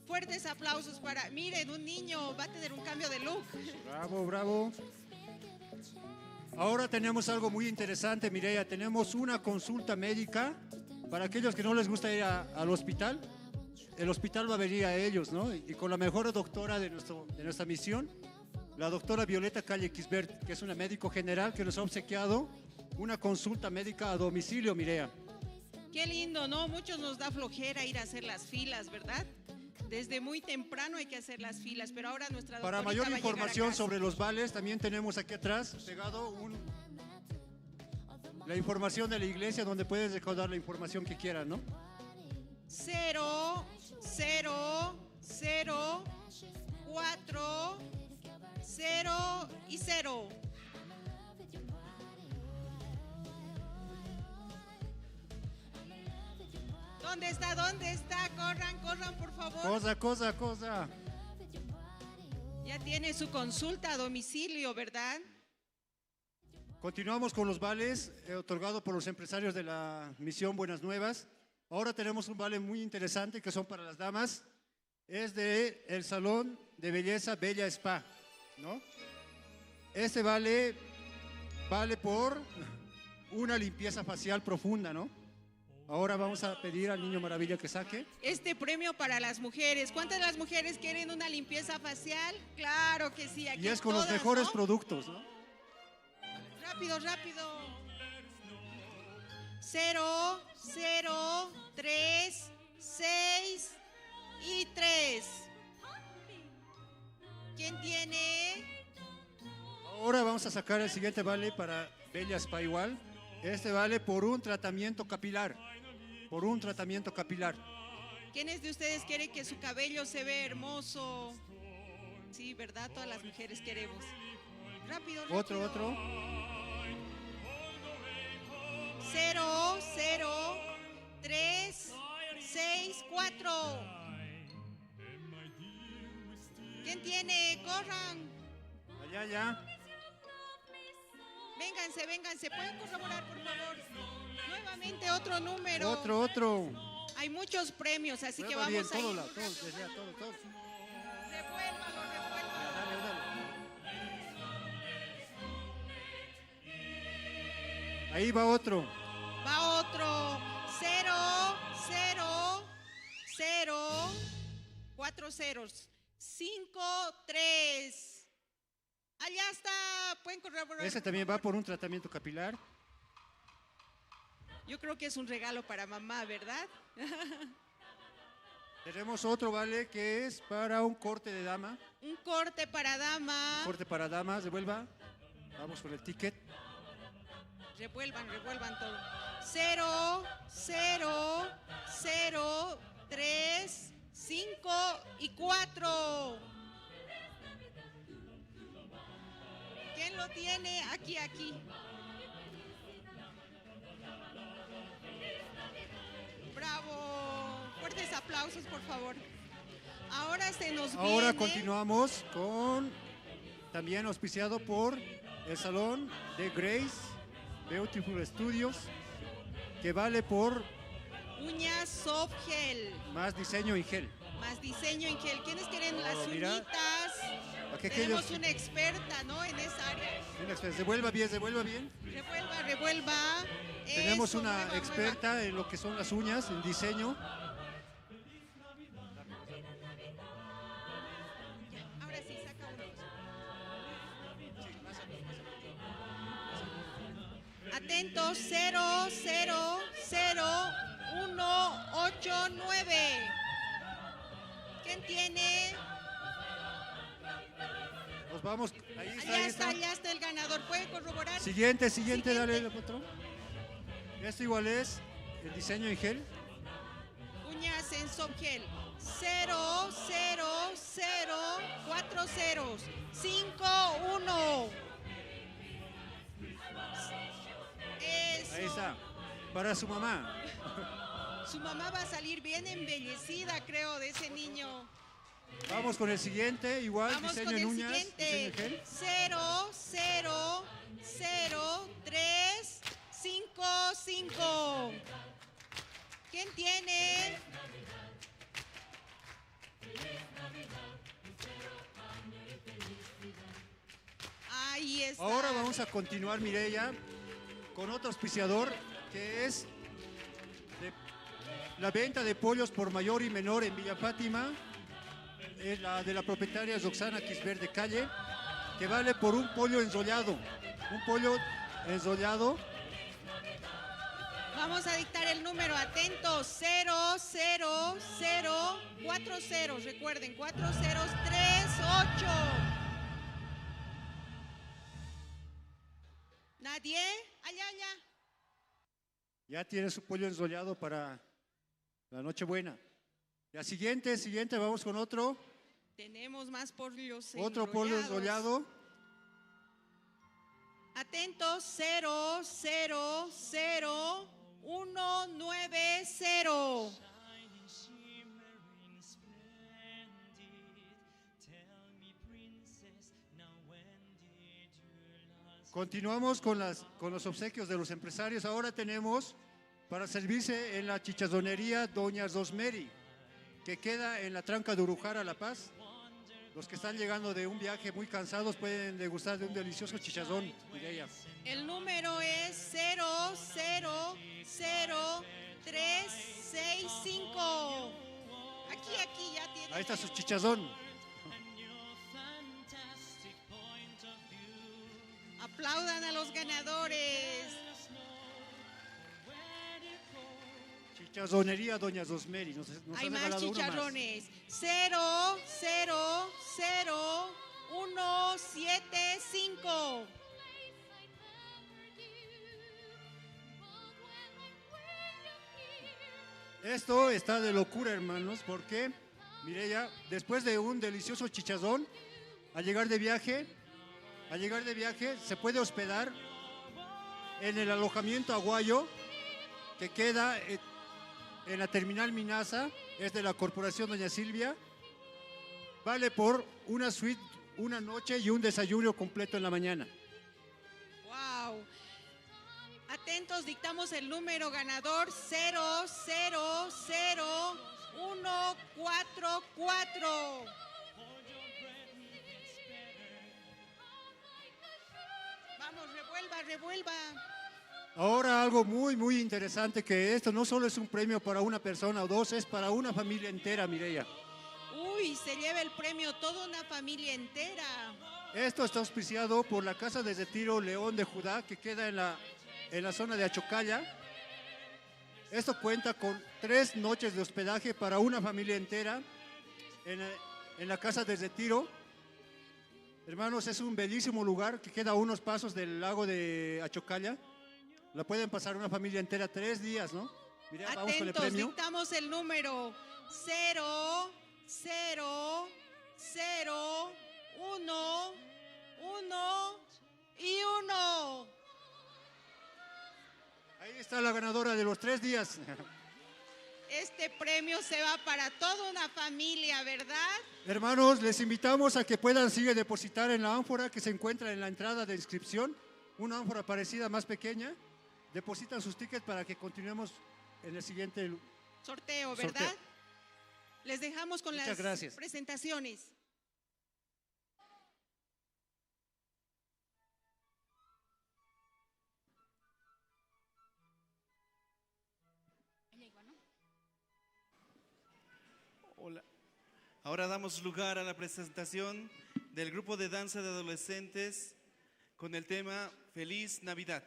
Fuertes aplausos para, miren, un niño va a tener un cambio de look. Bravo. Ahora tenemos algo muy interesante, Mireya. Tenemos una consulta médica para aquellos que no les gusta ir al hospital. el hospital va a venir a ellos, ¿no? Y con la mejor doctora de nuestra misión, la doctora Violeta Calle Quisbert, que es una médico general que nos ha obsequiado una consulta médica a domicilio, Mireya. Qué lindo, ¿no? Muchos nos da flojera ir a hacer las filas, ¿verdad? Desde muy temprano hay que hacer las filas, pero ahora nuestra doctora Para mayor va a llegar a información casa. sobre los vales, también tenemos aquí atrás pegado la información de la iglesia, donde puedes recaudar la información que quieras, ¿no? 0, 0, 0, 4, 0 y 0. ¿Dónde está? ¿Dónde está? Corran, corran, por favor. Cosa. Ya tiene su consulta a domicilio, ¿verdad? Continuamos con los vales otorgados por los empresarios de la misión Buenas Nuevas. Ahora tenemos un vale muy interesante que son para las damas. Es de el Salón de Belleza Bella Spa, ¿no? Este vale por una limpieza facial profunda, ¿no? Ahora vamos a pedir al Niño Maravilla que saque. Este premio para las mujeres. ¿Cuántas de las mujeres quieren una limpieza facial? Claro que sí. Aquí Y es con todas, los mejores ¿no? productos, ¿no? Rápido, rápido. 0, 0, 3, 6 y 3. ¿Quién tiene? Ahora vamos a sacar el siguiente vale para Bella Spa igual. Este vale por un tratamiento capilar. Por un tratamiento capilar. ¿Quiénes de ustedes quieren que su cabello se vea hermoso? Sí, ¿verdad? Todas las mujeres queremos. Rápido, rápido. Otro. 0, 0, 3, 6, 4. ¿Quién tiene? Corran. Allá. Vénganse. ¿Pueden corroborar, por favor? Nuevamente otro número. Otro. Hay muchos premios, así que Prueba vamos bien, a ir. todo. Revuélvalo. Ahí va otro. 0, 0, 0, 4 ceros. 5, 3. Allá está. Pueden corroborar. Ese también va por un tratamiento capilar. Yo creo que es un regalo para mamá, ¿verdad? Tenemos otro vale que es para un corte de dama. Un corte para dama. Corte para damas, devuelva. Vamos con el ticket. Revuelvan todo. 0, 0, 0, 3, 5 y 4. ¿Quién lo tiene? Aquí. Bravo. Fuertes aplausos, por favor. Ahora se nos viene. Ahora continuamos con, también auspiciado por el Salón de Grace Beautiful Studios, que vale por uñas soft gel. más diseño en gel. Más diseño en gel. ¿Quiénes quieren las mira. uñitas? Tenemos una experta, ¿no? En esa área. Devuelva bien. Revuelva. Tenemos Eso, una mueva. experta en lo que son las uñas, en diseño. Ahora sí, saca uno. Atentos, 0, 0, 0, 1, 8, 9. ¿Quién tiene? Nos vamos. Allá está el ganador. ¿Puede corroborar? Siguiente, dale otro. Esto igual es el diseño en gel. Uñas en soft gel. 0, 0, 0, 4 ceros. 5, 1. Eso. Ahí está. Para su mamá. Su mamá va a salir bien embellecida, creo, de ese niño. Vamos con el siguiente, igual, Vamos diseño con en el uñas, siguiente. diseño en gel. 0, 0, 0, 3, 5, 5. ¿Quién tiene? Ahí está. Ahora vamos a continuar, Mireya, con otro auspiciador que es de la venta de pollos por mayor y menor en Villa Fátima. Es la de la propietaria Roxana Quisber de Calle, que vale por un pollo ensollado. Un pollo ensollado. Vamos a dictar el número, atentos, 00040, recuerden, 4038. ¿Nadie? Allá. Ya tiene su pollo ensollado para la Nochebuena. La siguiente, vamos con otro. Tenemos más pollos Otro pollo ensollado. Atentos, 000190. Continuamos con los obsequios de los empresarios. Ahora tenemos para servirse en la chichazonería Doña Rosemary, que queda en la tranca de Urujara, La Paz. Los que están llegando de un viaje muy cansados pueden degustar de un delicioso chichazón, Mireya. El número es 000365. Aquí, ya tiene. Ahí está su chichazón. Aplaudan a los ganadores. Chichazonería Doña Rosemary. Nos Hay ha más regalado uno chicharrones. 000175. Esto está de locura, hermanos, porque, Mireya, después de un delicioso chichazón, al llegar de viaje, se puede hospedar en el alojamiento Aguayo, que queda en la terminal Minasa, es de la Corporación Doña Silvia. Vale por una suite, una noche y un desayuno completo en la mañana. Wow. Atentos, dictamos el número ganador 000144. Vamos, revuelva. Ahora algo muy, muy interesante, que esto no solo es un premio para una persona o dos, es para una familia entera, Mireya. Uy, se lleva el premio toda una familia entera. Esto está auspiciado por la Casa de Retiro León de Judá, que queda en la zona de Achocalla. Esto cuenta con 3 noches de hospedaje para una familia entera en la Casa de Retiro. Hermanos, es un bellísimo lugar que queda a unos pasos del lago de Achocalla. La pueden pasar una familia entera 3 días, ¿no? Mira, atentos, vamos con el premio. Dictamos el número 00011 Ahí está la ganadora de los 3 días. Este premio se va para toda una familia, ¿verdad? Hermanos, les invitamos a que puedan depositar en la ánfora que se encuentra en la entrada de inscripción, una ánfora parecida, más pequeña. Depositan sus tickets para que continuemos en el siguiente sorteo, ¿verdad? Les dejamos con Muchas las gracias. presentaciones. Hola. Ahora damos lugar a la presentación del grupo de danza de adolescentes con el tema Feliz Navidad.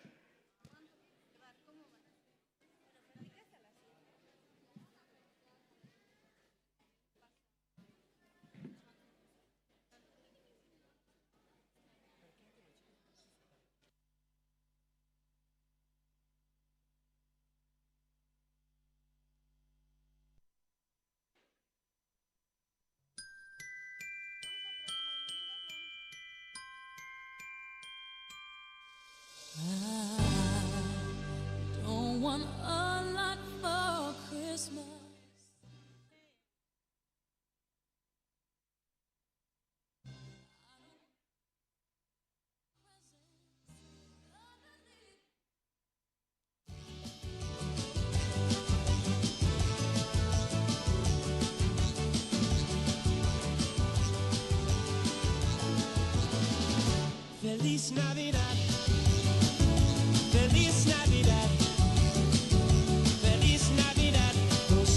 Don't want a lot for Christmas. Feliz Navidad. Feliz Navidad, feliz Navidad, 2020.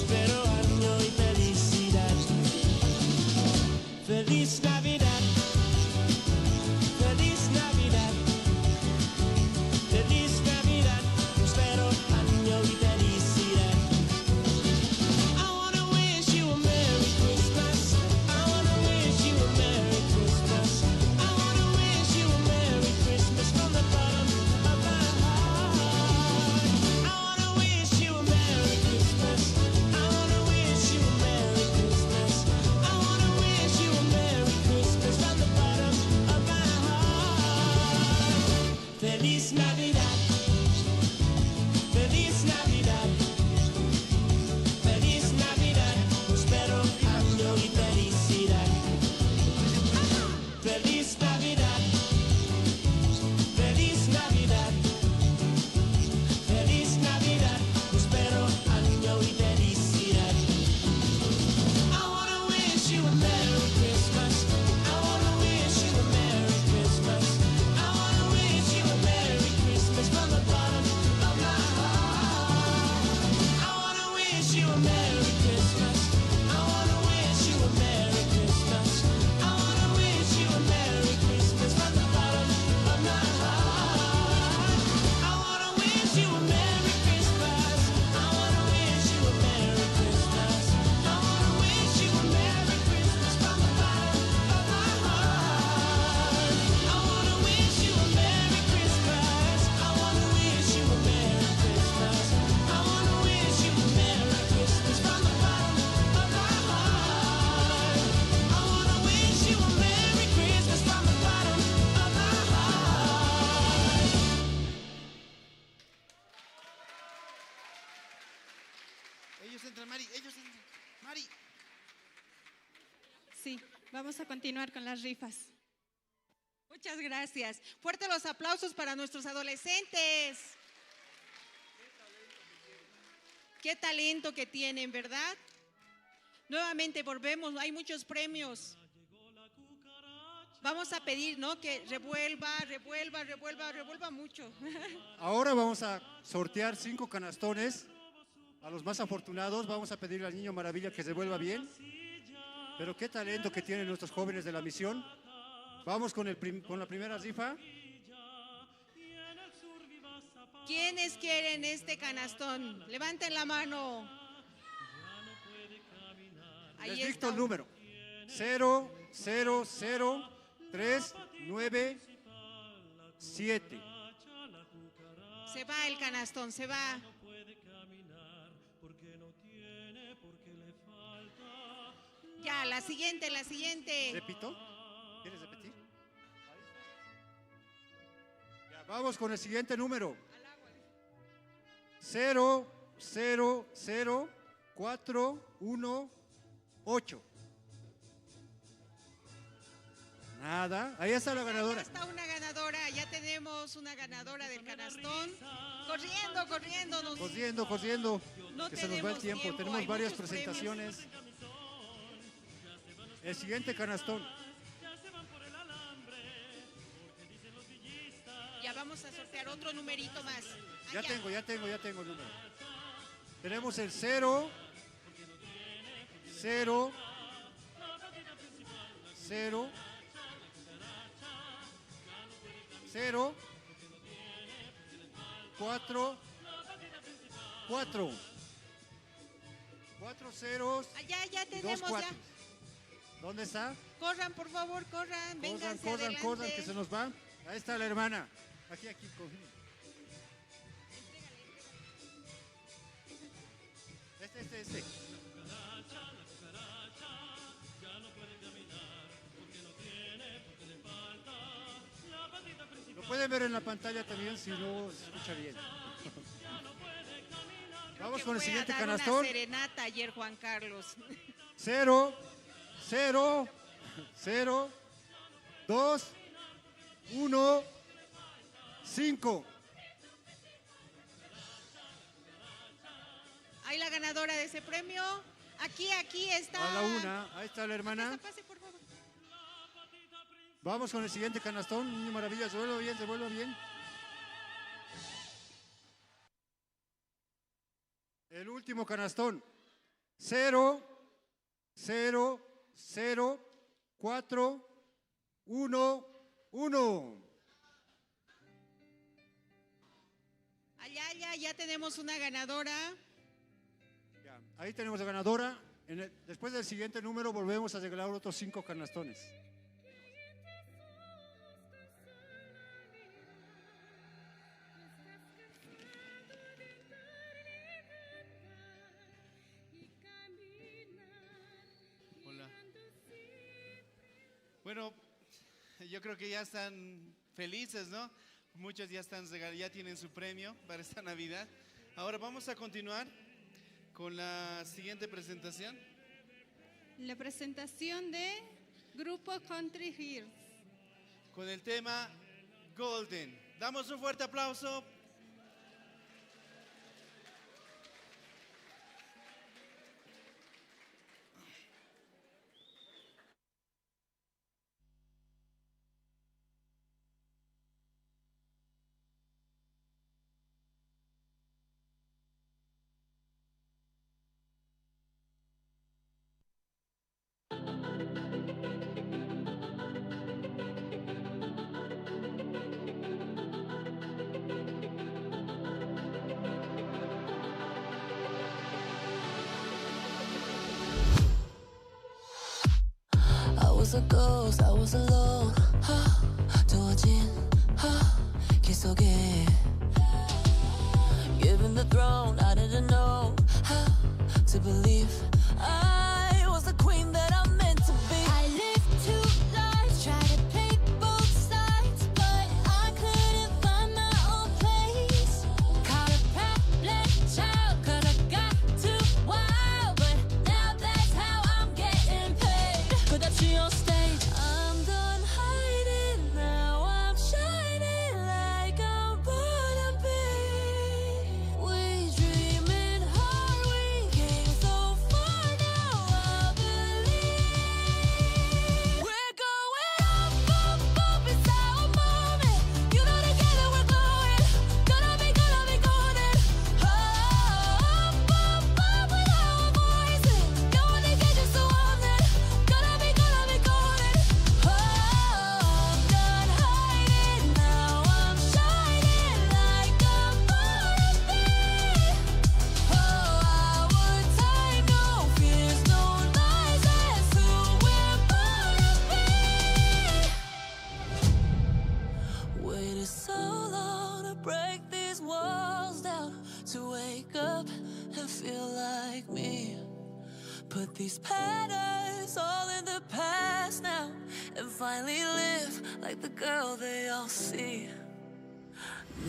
sí, vamos a continuar con las rifas. Muchas gracias. Fuertes los aplausos para nuestros adolescentes. Qué talento que tienen, ¿verdad? Nuevamente volvemos, hay muchos premios. Vamos a pedir, ¿no? Que revuelva mucho. Ahora vamos a sortear 5 canastones a los más afortunados. Vamos a pedirle al Niño Maravilla que se vuelva bien. Pero qué talento que tienen nuestros jóvenes de la misión. Vamos con la primera rifa. ¿Quiénes quieren este canastón? Levanten la mano. Ahí les dicto el número. 000397. Se va el canastón, se va. Ya, la siguiente. ¿Repito? ¿Quieres repetir? Ya, vamos con el siguiente número. 000418. Nada, ahí está la ganadora. Ya está una ganadora, ya tenemos una ganadora del canastón. Corriendo. No que se nos va el tiempo. Tenemos varias presentaciones. El siguiente canastón. Ya vamos a sortear otro numerito más. Ya tengo el número. Tenemos el 0 4 4 ceros. Ya tenemos ya. ¿Dónde está? Corran, por favor, corran. Vénganse adelante. Corran, que se nos va. Ahí está la hermana. Aquí. Este. Lo pueden ver en la pantalla también si no se escucha bien. Vamos con el siguiente canastón. Una serenata ayer, Juan Carlos. 0 2 1 5. ¿Hay la ganadora de ese premio? Aquí está. A la una, ahí está la hermana. Pase, por favor. Vamos con el siguiente canastón. Niño Maravilla, se vuelva bien. El último canastón. 0 4 1 1. Ya tenemos una ganadora. Ya, ahí tenemos la ganadora. Después del siguiente número volvemos a regalar otros 5 canastones. Hola. Bueno, yo creo que ya están felices, ¿no? Muchos ya tienen su premio para esta Navidad. Ahora vamos a continuar con la siguiente presentación. La presentación de Grupo Country Hills. Con el tema Golden. Damos un fuerte aplauso. I was a ghost, I was alone. 두어진 길 속에 given the throne, I didn't know how to believe I was the queen that I'm meant to be. I lived 2 lives, tried to play both sides, but I couldn't find my own place. Caught a problem child, could've got too wild, but now that's how I'm getting paid. But that's these patterns all in the past now, and finally live like the girl they all see.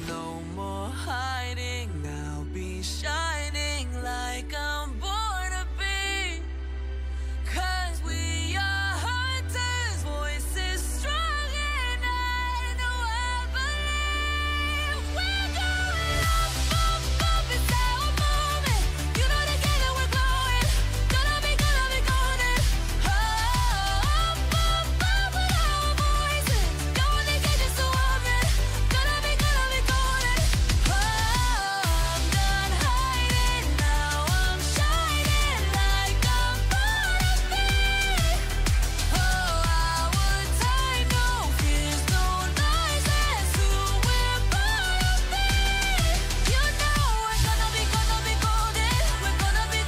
No more hiding, I'll be shining like I'm born to be. 'Cause we are hunters, voices strong, and I know I believe we're going up, up, up, it's our moment. You know together we're glowing, gonna be golden. Up, up, up with our voices, going to get you so often, gonna be golden. I'm done hiding, now I'm shining like I'm born to be. Oh, our time, no fears, no lies, that's who we're born to be. You know we're gonna be golden, we're gonna be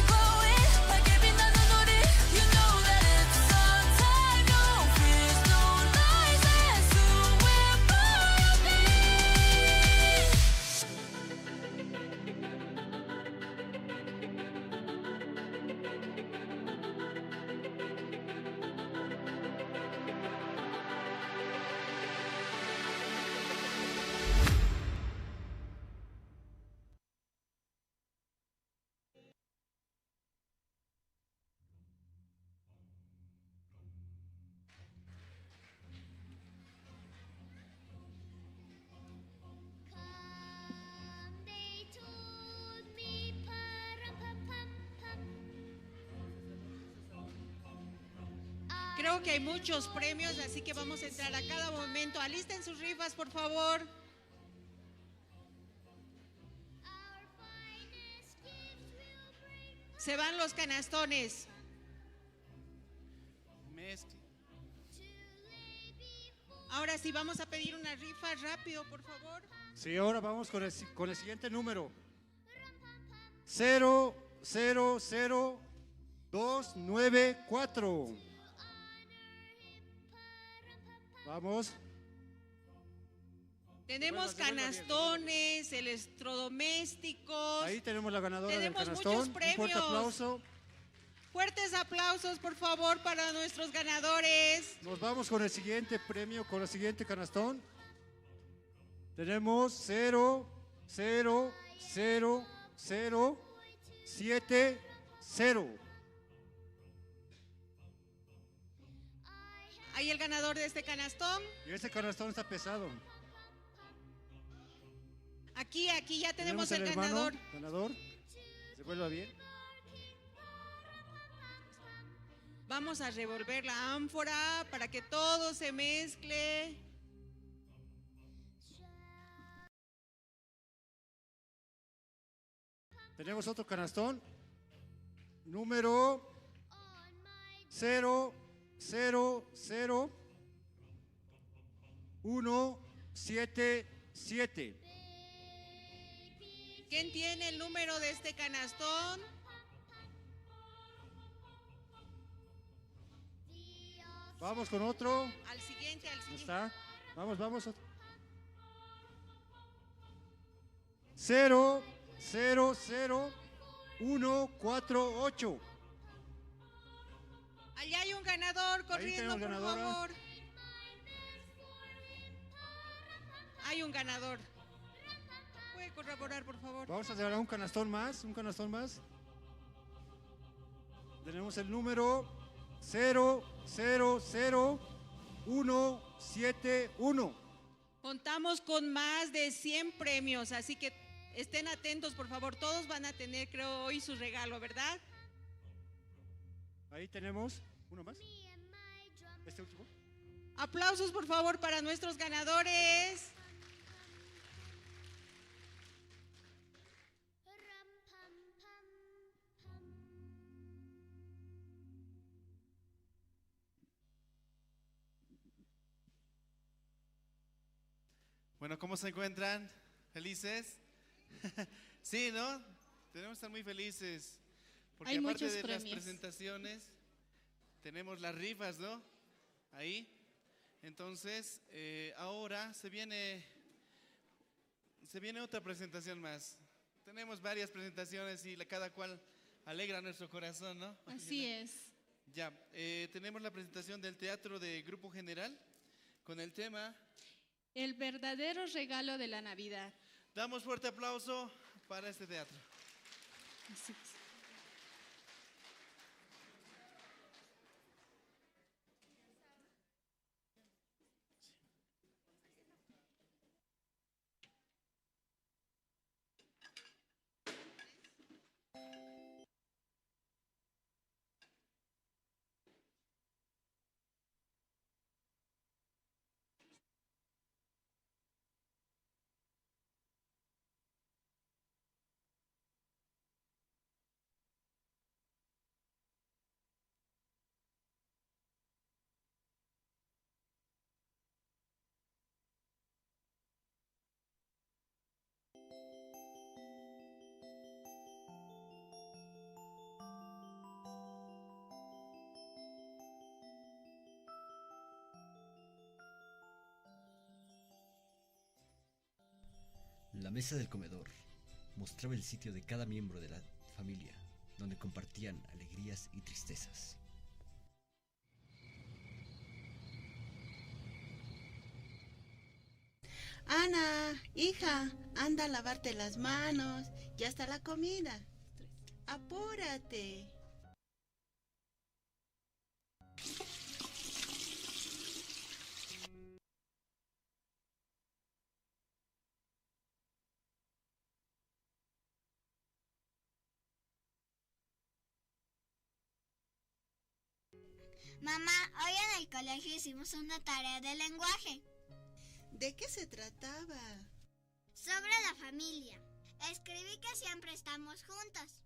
glowing, like every melody. You know that it's our time, no fears, no lies, that's who we're born to be. Creo que hay muchos premios, así que vamos a entrar a cada momento. Alisten sus rifas, por favor. Se van los canastones. Ahora sí, vamos a pedir una rifa rápido, por favor. Sí, ahora vamos con el siguiente número. 000294. Vamos. Tenemos canastones, electrodomésticos. Ahí tenemos la ganadora Tenemos del canastón. muchos Un premios. fuerte aplauso. Fuertes aplausos, por favor, para nuestros ganadores. Nos vamos con el siguiente premio, con el siguiente canastón. Tenemos 0000070. Ahí el ganador de este canastón. Y ese canastón está pesado. Aquí ya tenemos el hermano ganador. ganador. Se vuelva bien. Vamos a revolver la ánfora para que todo se mezcle. Tenemos otro canastón. Número 000177. ¿Quién tiene el número de este canastón? Vamos con otro. Al siguiente. ¿Dónde está? Vamos. 000148. Allá hay un ganador corriendo, por ganadora. favor. Hay un ganador. ¿Puede corroborar, por favor? Vamos a regalar un canastón más. Tenemos el número 000171. Contamos con más de 100 premios, así que estén atentos, por favor. Todos van a tener, creo, hoy su regalo, ¿verdad? Ahí tenemos uno más. Este último. Aplausos, por favor, para nuestros ganadores. Bueno, ¿cómo se encuentran? ¿Felices? Sí, ¿no? Tenemos que estar muy felices. Porque Hay aparte muchos de las premios. presentaciones, tenemos las rifas, ¿no? Ahí. Entonces, ahora se viene otra presentación más. Tenemos varias presentaciones y cada cual alegra nuestro corazón, ¿no? Así es. Ya, tenemos la presentación del teatro de Grupo General con el tema El verdadero regalo de la Navidad. Damos fuerte aplauso para este teatro. Así es. La mesa del comedor mostraba el sitio de cada miembro de la familia, donde compartían alegrías y tristezas. Ana, hija, anda a lavarte las manos. Ya está la comida. Apúrate. Mamá, hoy en el colegio hicimos una tarea de lenguaje. ¿De qué se trataba? Sobre la familia. Escribí que siempre estamos juntos,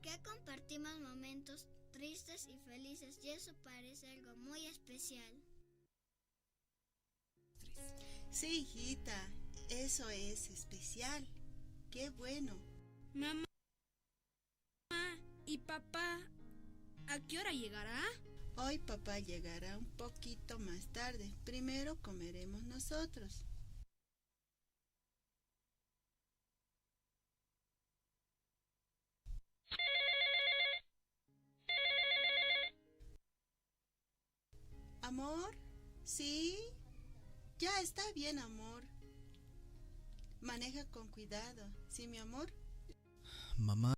que compartimos momentos tristes y felices, y eso parece algo muy especial. Sí, hijita, eso es especial. Qué bueno. Mamá, ¿y papá a qué hora llegará? Hoy papá llegará un poquito más tarde. Primero comeremos nosotros. Amor, ¿sí? Ya está bien, amor. Maneja con cuidado, ¿sí, mi amor? Mamá.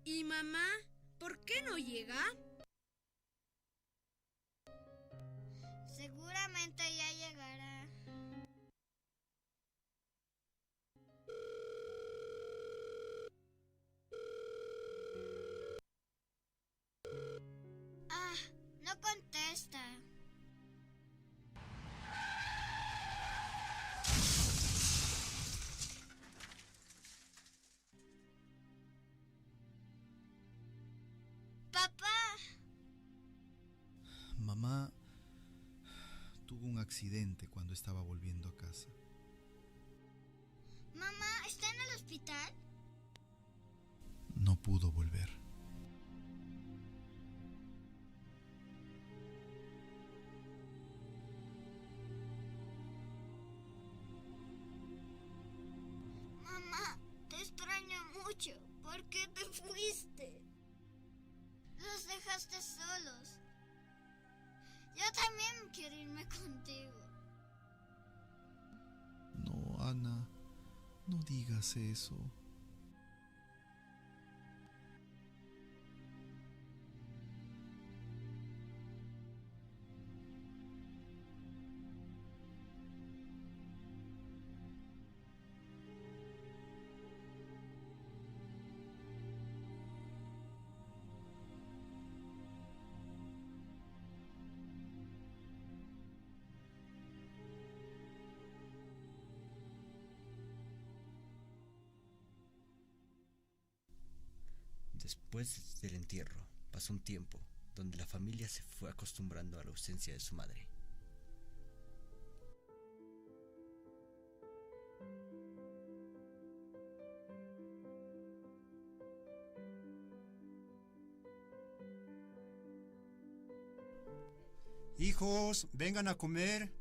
¿Y mamá, por qué no llega? Seguramente ya llegará. Ah, no contesta. Papá. Mamá tuvo un accidente cuando estaba volviendo a casa. Mamá, ¿está en el hospital? No pudo volver. Mamá, te extraño mucho. ¿Por qué te fuiste? Los dejaste solos. Yo también quiero irme contigo. No, Ana, no digas eso. Después del entierro, pasó un tiempo donde la familia se fue acostumbrando a la ausencia de su madre. Hijos, vengan a comer.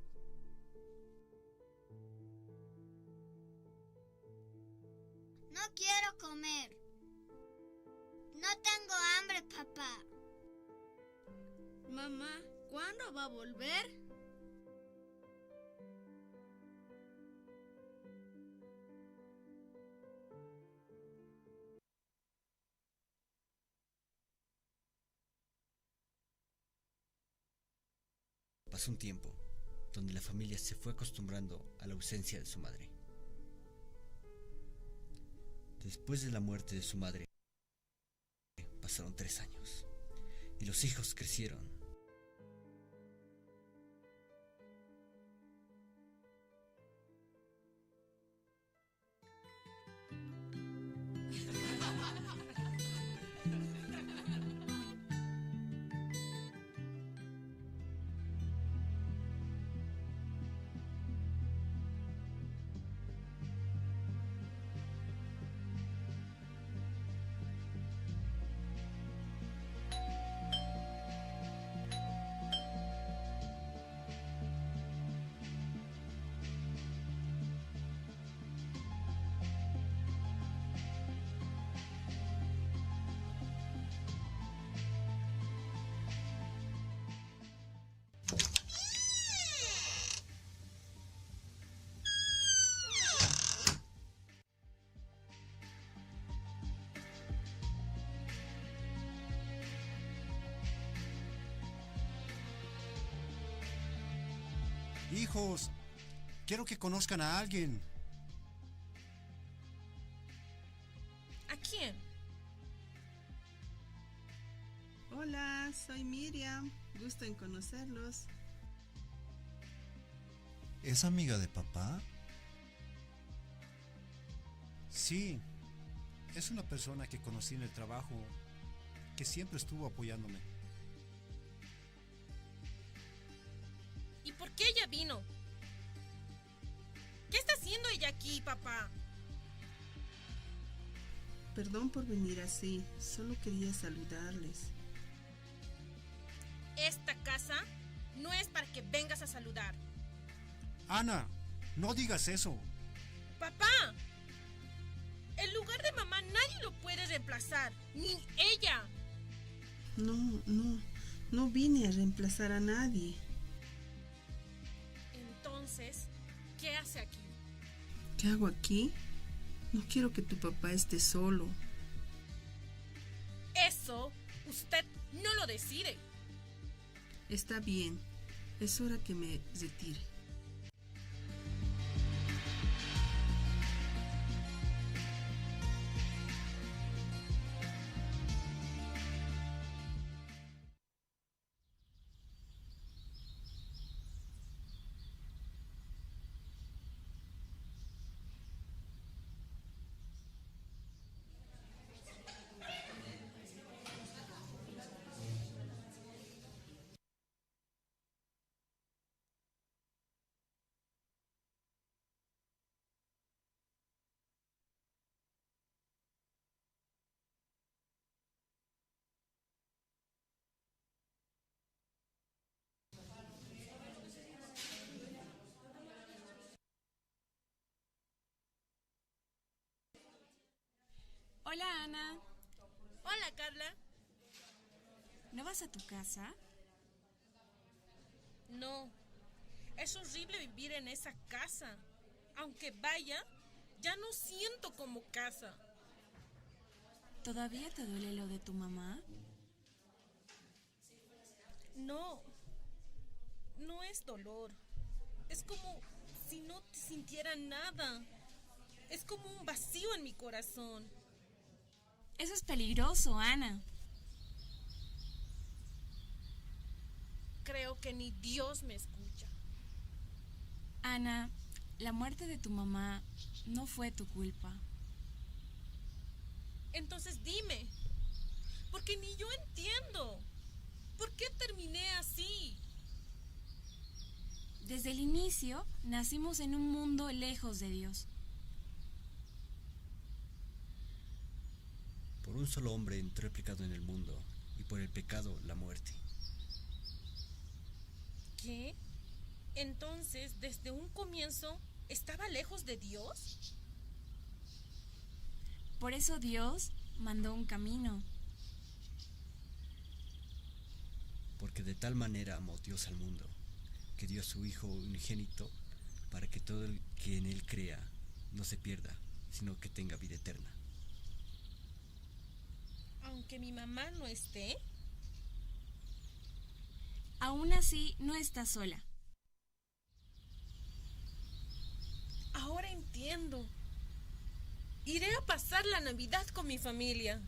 No quiero comer. No tengo hambre, papá. Mamá, ¿cuándo va a volver? Pasó un tiempo donde la familia se fue acostumbrando a la ausencia de su madre. Después de la muerte de su madre, pasaron 3 años y los hijos crecieron. Hijos, quiero que conozcan a alguien. ¿A quién? Hola, soy Miriam. Gusto en conocerlos. ¿Es amiga de papá? Sí, es una persona que conocí en el trabajo, que siempre estuvo apoyándome. ¿Y por qué ella vino? ¿Qué está haciendo ella aquí, papá? Perdón por venir así, solo quería saludarles. Esta casa no es para que vengas a saludar. Ana, no digas eso. ¡Papá! El lugar de mamá nadie lo puede reemplazar, ni ella. No vine a reemplazar a nadie. Entonces, ¿qué hace aquí? ¿Qué hago aquí? No quiero que tu papá esté solo. Eso usted no lo decide. Está bien, es hora que me retire. Hola, Ana. Hola, Carla. ¿No vas a tu casa? No, es horrible vivir en esa casa. Aunque vaya, ya no siento como casa. ¿Todavía te duele lo de tu mamá? No, no es dolor. Es como si no sintiera nada. Es como un vacío en mi corazón. Eso es peligroso, Ana. Creo que ni Dios me escucha. Ana, la muerte de tu mamá no fue tu culpa. Entonces dime, porque ni yo entiendo. ¿Por qué terminé así? Desde el inicio nacimos en un mundo lejos de Dios. Por un solo hombre entró el pecado en el mundo, y por el pecado la muerte. ¿Qué? Entonces, desde un comienzo, ¿estaba lejos de Dios? Por eso Dios mandó un camino. Porque de tal manera amó Dios al mundo, que dio a su Hijo unigénito, para que todo el que en Él crea no se pierda, sino que tenga vida eterna. Aunque mi mamá no esté. Aún así, no está sola. Ahora entiendo. Iré a pasar la Navidad con mi familia.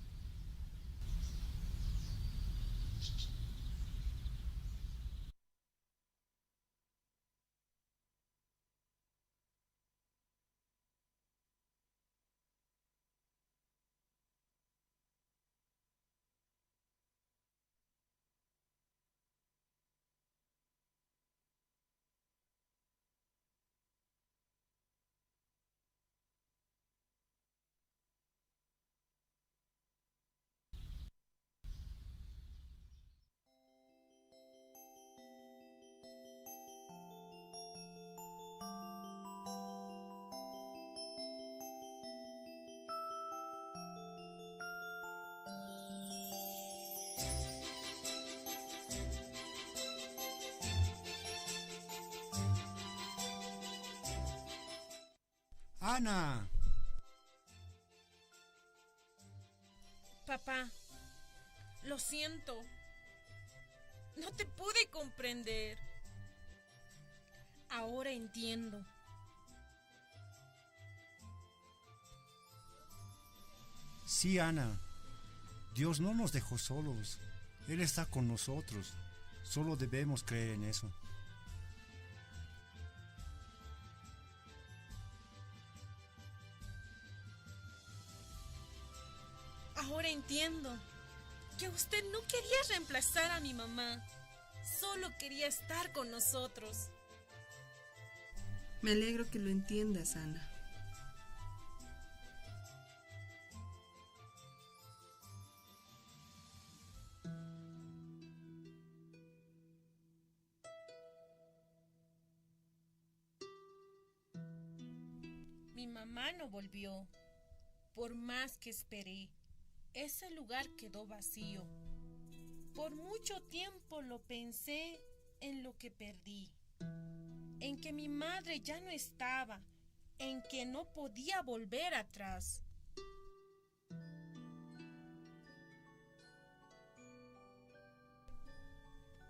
Ana. Papá, lo siento. No te pude comprender. Ahora entiendo. Sí, Ana. Dios no nos dejó solos. Él está con nosotros. Solo debemos creer en eso. Ahora entiendo que usted no quería reemplazar a mi mamá. Solo quería estar con nosotros. Me alegro que lo entiendas, Ana. Mi mamá no volvió. Por más que esperé, ese lugar quedó vacío. Por mucho tiempo lo pensé en lo que perdí, en que mi madre ya no estaba, en que no podía volver atrás.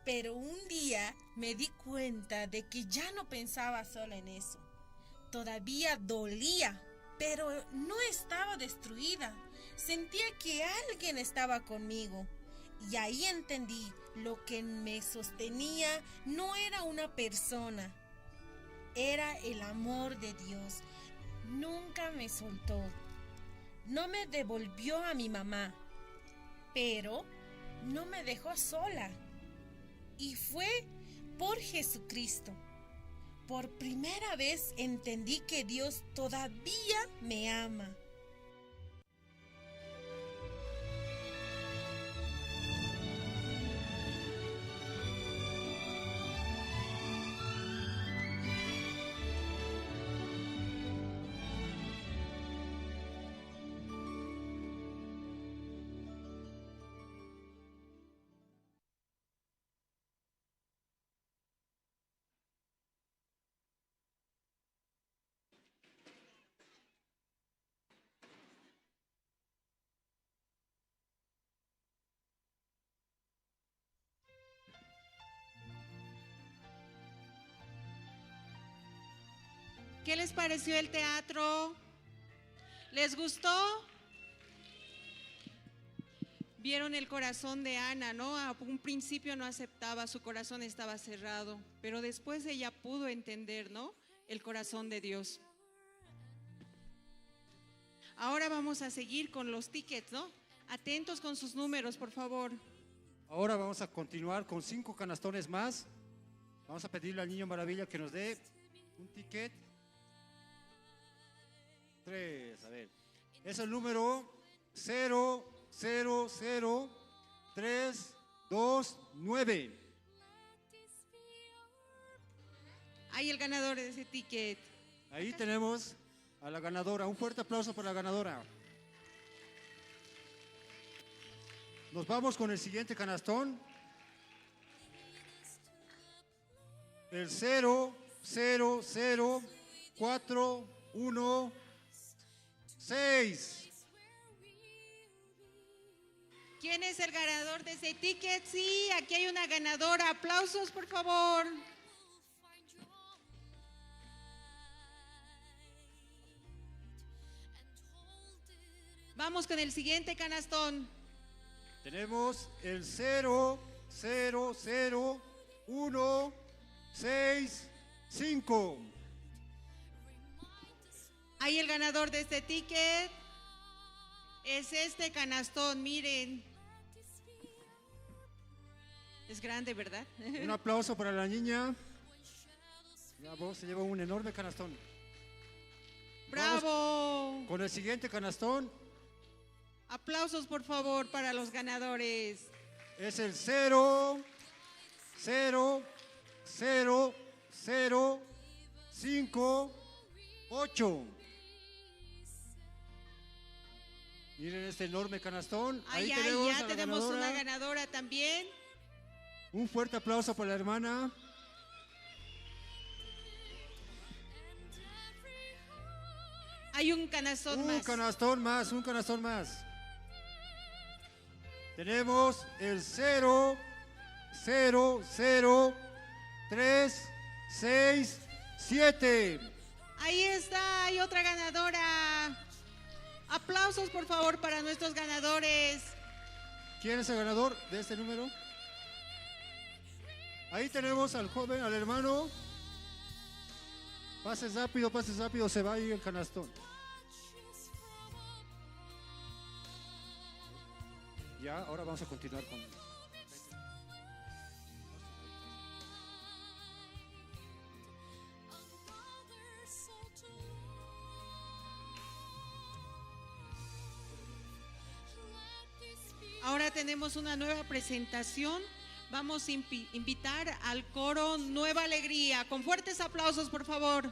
Pero un día me di cuenta de que ya no pensaba sola en eso. Todavía dolía, pero no estaba destruida. Sentía que alguien estaba conmigo. Y ahí entendí, lo que me sostenía no era una persona, era el amor de Dios. Nunca me soltó. No me devolvió a mi mamá, pero no me dejó sola. Y fue por Jesucristo. Por primera vez entendí que Dios todavía me ama. ¿Qué les pareció el teatro? ¿Les gustó? Vieron el corazón de Ana, ¿no? A un principio no aceptaba, su corazón estaba cerrado, pero después ella pudo entender, ¿no? El corazón de Dios. Ahora vamos a seguir con los tickets, ¿no? Atentos con sus números, por favor. Ahora vamos a continuar con 5 canastones más. Vamos a pedirle al Niño Maravilla que nos dé un ticket. 3, a ver. Es el número 000329. Hay el ganador de ese ticket. Ahí tenemos a la ganadora. Un fuerte aplauso para la ganadora. Nos vamos con el siguiente canastón. El 000416. ¿Quién es el ganador de ese ticket? Sí, aquí hay una ganadora. Aplausos, por favor. Vamos con el siguiente canastón. Tenemos el 000165. Ahí el ganador de este ticket es este canastón, miren. Es grande, ¿verdad? Un aplauso para la niña. Se lleva un enorme canastón. ¡Bravo! Vamos con el siguiente canastón. Aplausos, por favor, para los ganadores. Es el 000058. Miren este enorme canastón. Ahí tenemos ya a la tenemos ganadora. una ganadora también. Un fuerte aplauso para la hermana. Hay un canastón Un más. canastón más. Tenemos el 000367. Ahí está, hay otra ganadora. Aplausos, por favor, para nuestros ganadores. ¿Quién es el ganador de este número? Ahí tenemos al joven, al hermano. Pase rápido, se va a ir el canastón. Ya, ahora vamos a continuar con... Ahora tenemos una nueva presentación. Vamos a invitar al coro Nueva Alegría. Con fuertes aplausos, por favor.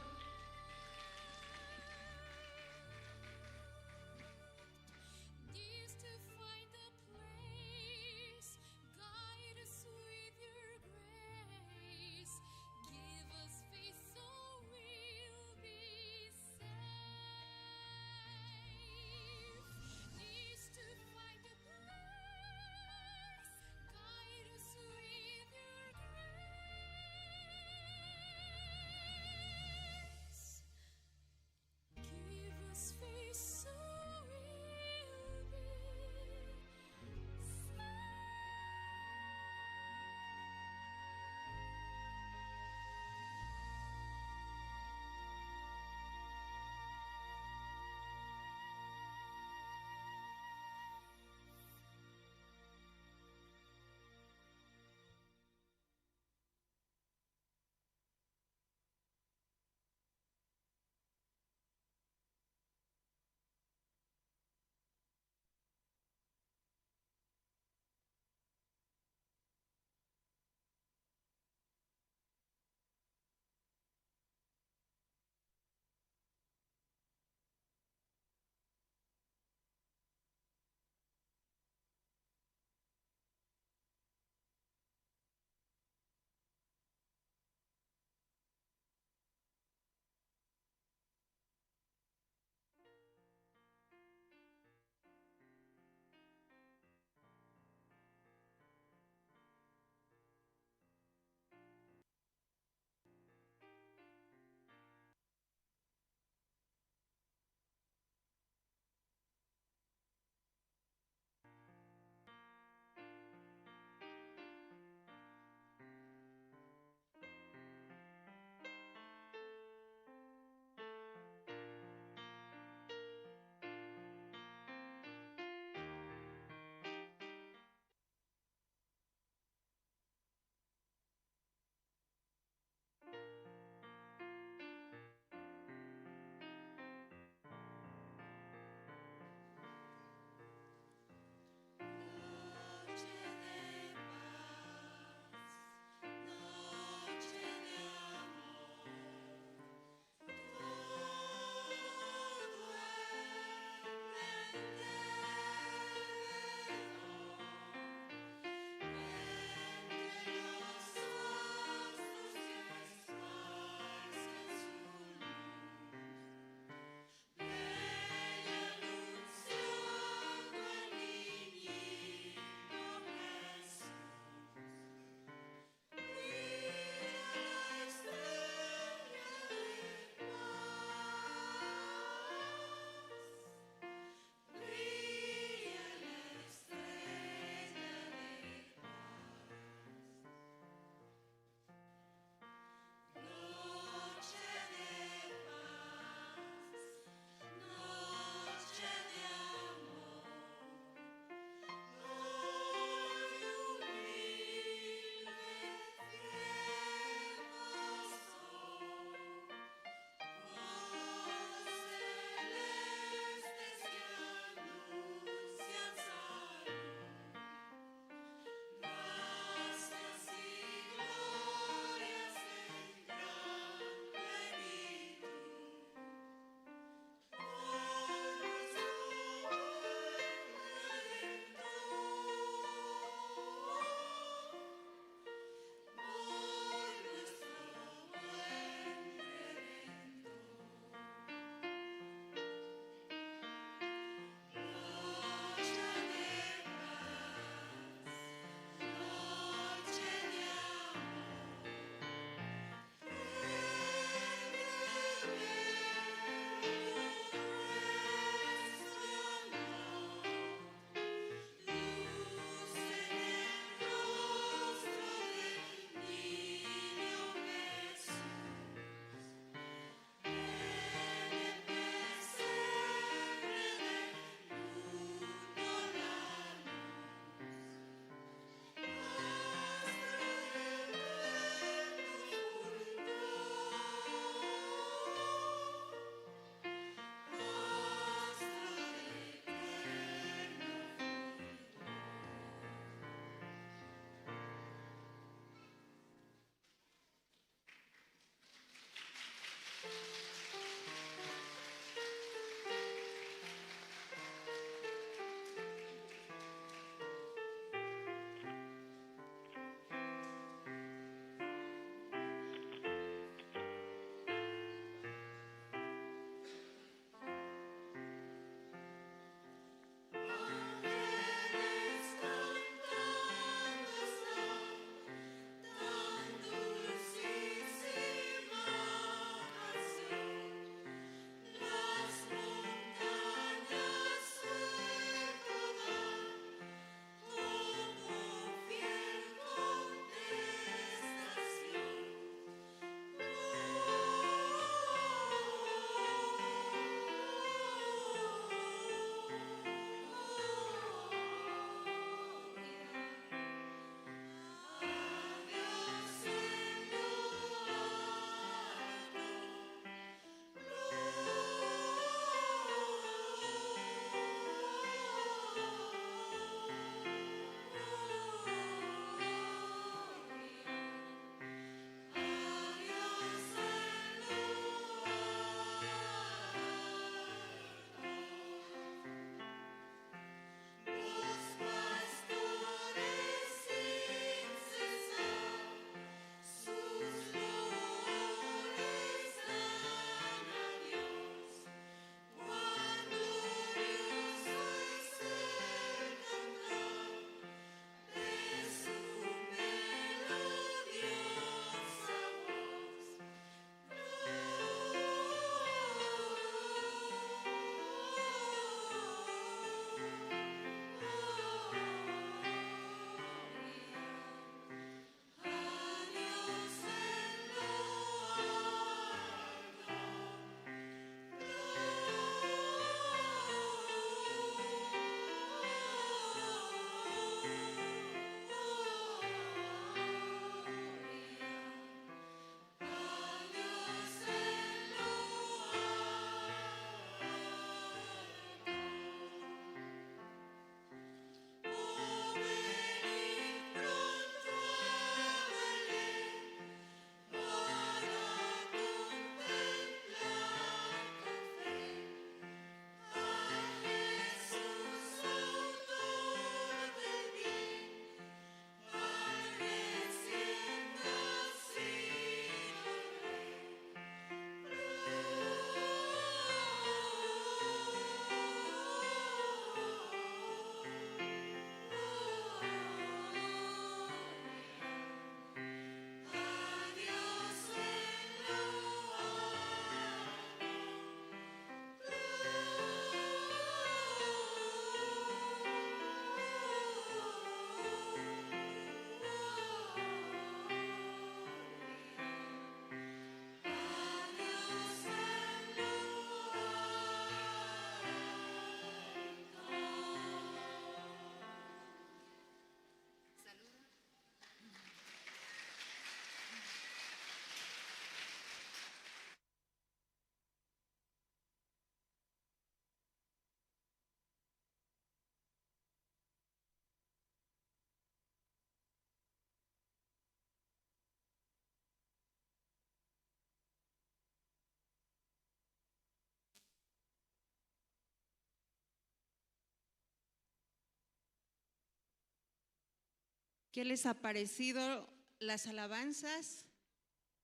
¿Qué les ha parecido las alabanzas?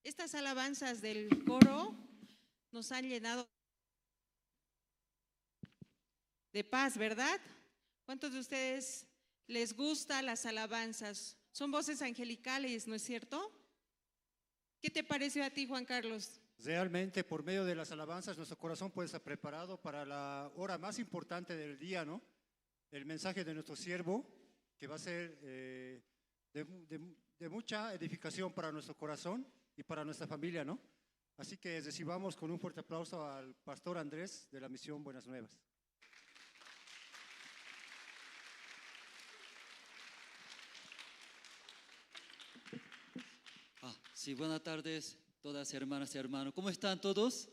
Estas alabanzas del coro nos han llenado de paz, ¿verdad? ¿Cuántos de ustedes les gustan las alabanzas? Son voces angelicales, ¿no es cierto? ¿Qué te pareció a ti, Juan Carlos? Realmente, por medio de las alabanzas, nuestro corazón puede estar preparado para la hora más importante del día, ¿no? El mensaje de nuestro siervo, que va a ser de mucha edificación para nuestro corazón y para nuestra familia, ¿no? Así que recibamos con un fuerte aplauso al pastor Andrés de la Misión Buenas Nuevas. Sí, buenas tardes, todas hermanas y hermanos. ¿Cómo están todos?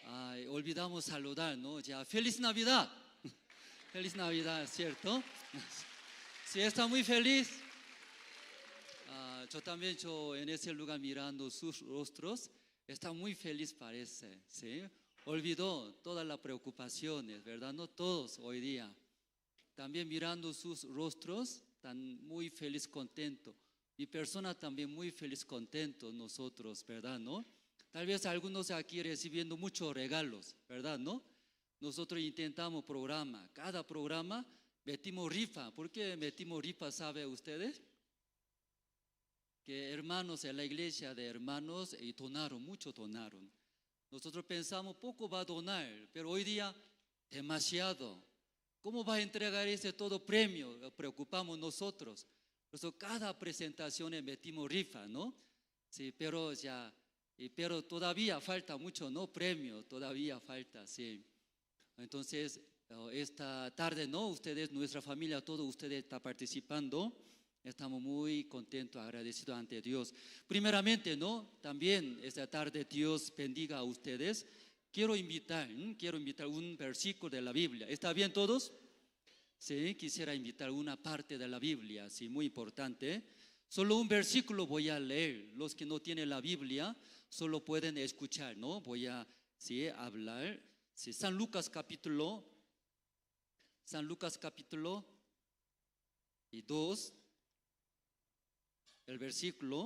Ay, olvidamos saludar, ¿no? Ya, ¡feliz Navidad! ¡Feliz Navidad!, ¿cierto? Sí, está muy feliz. Yo también, en ese lugar mirando sus rostros, está muy feliz parece, ¿sí? Olvidó todas las preocupaciones, ¿verdad? No todos hoy día. También mirando sus rostros, están muy feliz, contento. Mi persona también muy feliz, contento nosotros, ¿verdad? ¿No? Tal vez algunos aquí recibiendo muchos regalos, ¿verdad? ¿No? Nosotros intentamos cada programa metimos rifa. ¿Por qué metimos rifa, sabe ustedes? Que hermanos en la iglesia de hermanos donaron, mucho donaron. Nosotros pensamos poco va a donar, pero hoy día demasiado. ¿Cómo va a entregar ese todo premio? Preocupamos nosotros. Por eso cada presentación metimos rifa, ¿no? Sí, pero todavía falta mucho, ¿no? Premio, todavía falta, sí. Entonces, esta tarde, ¿no? Ustedes, nuestra familia, todos ustedes están participando. Estamos muy contentos, agradecidos ante Dios. Primeramente, ¿no? También esta tarde Dios bendiga a ustedes. Quiero invitar un versículo de la Biblia. ¿Está bien todos? Sí, quisiera invitar una parte de la Biblia, sí, muy importante. Solo un versículo voy a leer. Los que no tienen la Biblia solo pueden escuchar, ¿no? Voy a hablar. Sí, San Lucas capítulo 2, el versículo.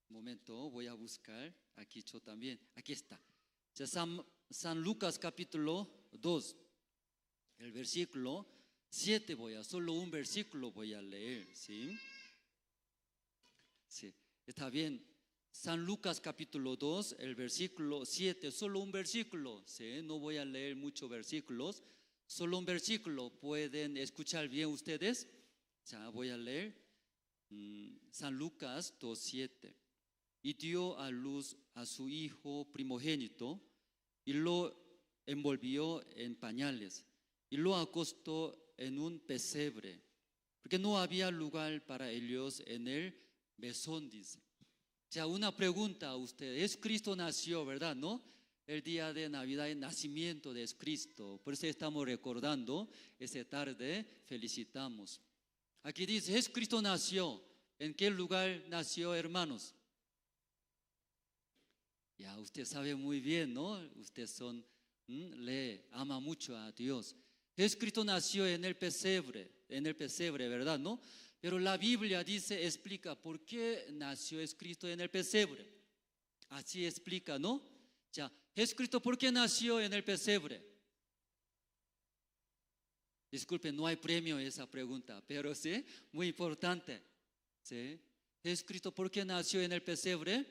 Un momento, voy a buscar. Aquí yo también. Aquí está. Ya San Lucas capítulo 2, el versículo 7 solo un versículo voy a leer, ¿sí? Sí, está bien. San Lucas capítulo 2, el versículo 7, solo un versículo, ¿sí? No voy a leer muchos versículos, solo un versículo. ¿Pueden escuchar bien ustedes? Ya voy a leer. San Lucas 2, 7. Y dio a luz a su hijo primogénito y lo envolvió en pañales y lo acostó en un pesebre, porque no había lugar para ellos en el mesón, dice. O sea, una pregunta a ustedes. Cristo nació, ¿verdad? ¿No? El día de Navidad, el nacimiento de Cristo. Por eso estamos recordando esta tarde, felicitamos. Aquí dice, Jesucristo nació. ¿En qué lugar nació, hermanos? Ya, usted sabe muy bien, ¿no? Ustedes le ama mucho a Dios. Jesucristo nació en el pesebre, ¿verdad? ¿No? Pero la Biblia explica por qué nació Jesucristo en el pesebre. Así explica, ¿no? Ya, Jesucristo, ¿por qué nació en el pesebre? Disculpen, no hay premio a esa pregunta, pero sí, muy importante. ¿Sí? Jesucristo, ¿por qué nació en el pesebre?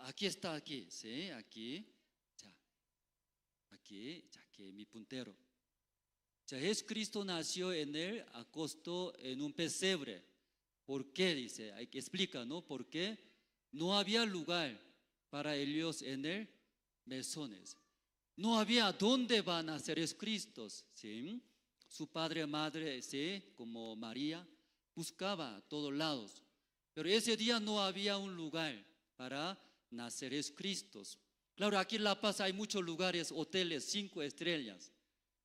Aquí está, aquí, ¿sí? Aquí, ya. Aquí mi puntero. Ya, Jesucristo nació acostó en un pesebre. ¿Por qué? Dice, hay que explicar, ¿no? ¿Por qué? No había lugar para ellos en el mesones. No había dónde van a nacer Jesucristo, ¿sí? Su padre, madre, ¿sí? Como María, buscaba a todos lados. Pero ese día no había un lugar para nacer Jesucristo. Claro, aquí en La Paz hay muchos lugares, hoteles, 5 estrellas.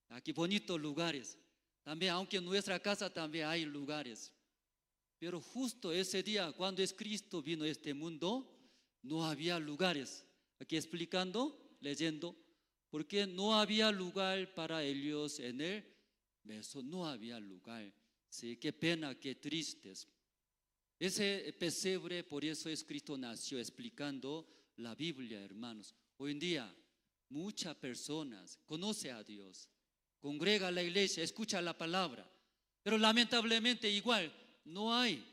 Aquí bonitos lugares. También, aunque en nuestra casa también hay lugares. Pero justo ese día, cuando Cristo vino a este mundo, no había lugares. Aquí explicando, leyendo, porque no había lugar para ellos en el beso, no había lugar. Sí, qué pena, qué tristes. Ese pesebre, por eso es Cristo nació, explicando la Biblia, hermanos. Hoy en día, muchas personas conocen a Dios, congrega a la iglesia, escucha la palabra, pero lamentablemente igual no hay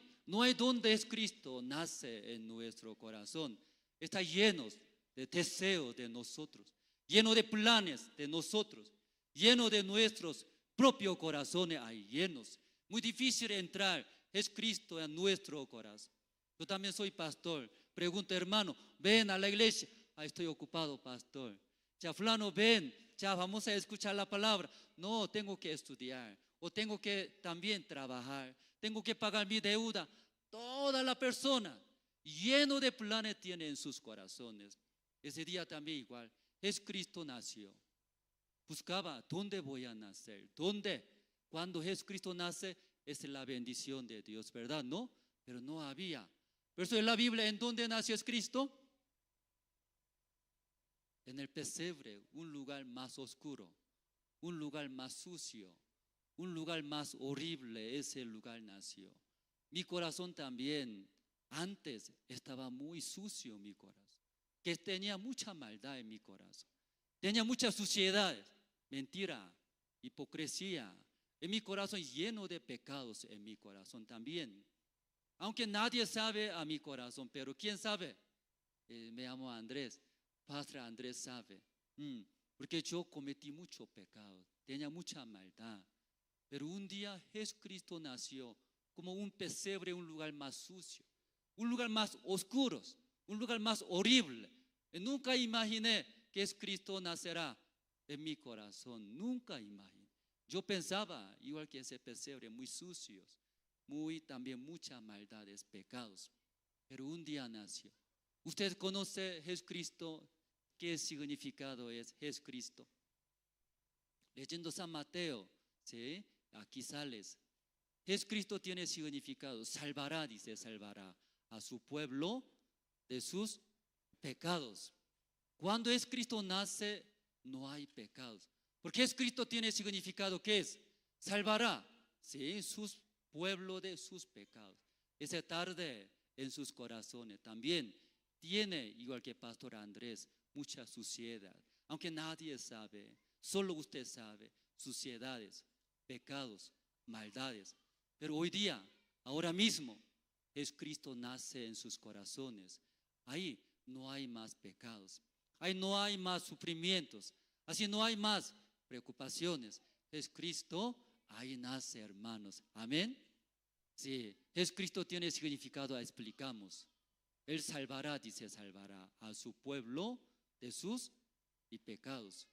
donde es Cristo nace en nuestro corazón. Está lleno de deseos de nosotros, lleno de planes de nosotros, lleno de nuestros propios corazones, hay llenos. Muy difícil entrar, es Cristo en nuestro corazón. Yo también soy pastor. Pregunta, hermano, ven a la iglesia. Estoy ocupado, pastor. Ya fulano, ven, ya vamos a escuchar la palabra. No, tengo que estudiar, o tengo que también trabajar, tengo que pagar mi deuda. Toda la persona lleno de planes tiene en sus corazones. Ese día también igual, Jesucristo nació. Buscaba, ¿dónde voy a nacer? ¿Dónde? Cuando Jesucristo nace, es la bendición de Dios, ¿verdad? ¿No? Pero no había. Por eso en la Biblia, ¿en dónde nació Cristo? En el pesebre, un lugar más oscuro, un lugar más sucio, un lugar más horrible, ese lugar nació. Mi corazón también, antes estaba muy sucio mi corazón, que tenía mucha maldad en mi corazón, tenía muchas suciedades, mentira, hipocresía, en mi corazón lleno de pecados en mi corazón también. Aunque nadie sabe a mi corazón, pero ¿quién sabe? Me llamo Andrés, Pastor Andrés sabe, porque yo cometí mucho pecado, tenía mucha maldad. Pero un día Jesucristo nació como un pesebre, un lugar más sucio, un lugar más oscuro, un lugar más horrible. Y nunca imaginé que Jesucristo nacerá en mi corazón, nunca imaginé. Yo pensaba, igual que ese pesebre, muy sucios, también muchas maldades, pecados. Pero un día nació. ¿Usted conoce Jesucristo? ¿Qué significado es Jesucristo? Leyendo San Mateo, ¿sí? Aquí sales. Jesucristo tiene significado. Salvará, dice, salvará a su pueblo de sus pecados. Cuando Jesucristo nace, no hay pecados. Porque Jesucristo tiene significado, ¿qué es? Salvará, ¿sí? Sus pueblo de sus pecados. Esa tarde en sus corazones también tiene, igual que Pastor Andrés, mucha suciedad. Aunque nadie sabe, solo usted sabe, suciedades, pecados, maldades. Pero hoy día, ahora mismo, Jesucristo nace en sus corazones. Ahí no hay más pecados, ahí no hay más sufrimientos, así no hay más preocupaciones. Jesucristo ahí nace, hermanos. Amén. Sí, Jesucristo tiene significado, explicamos. Él salvará, dice, salvará a su pueblo de sus pecados.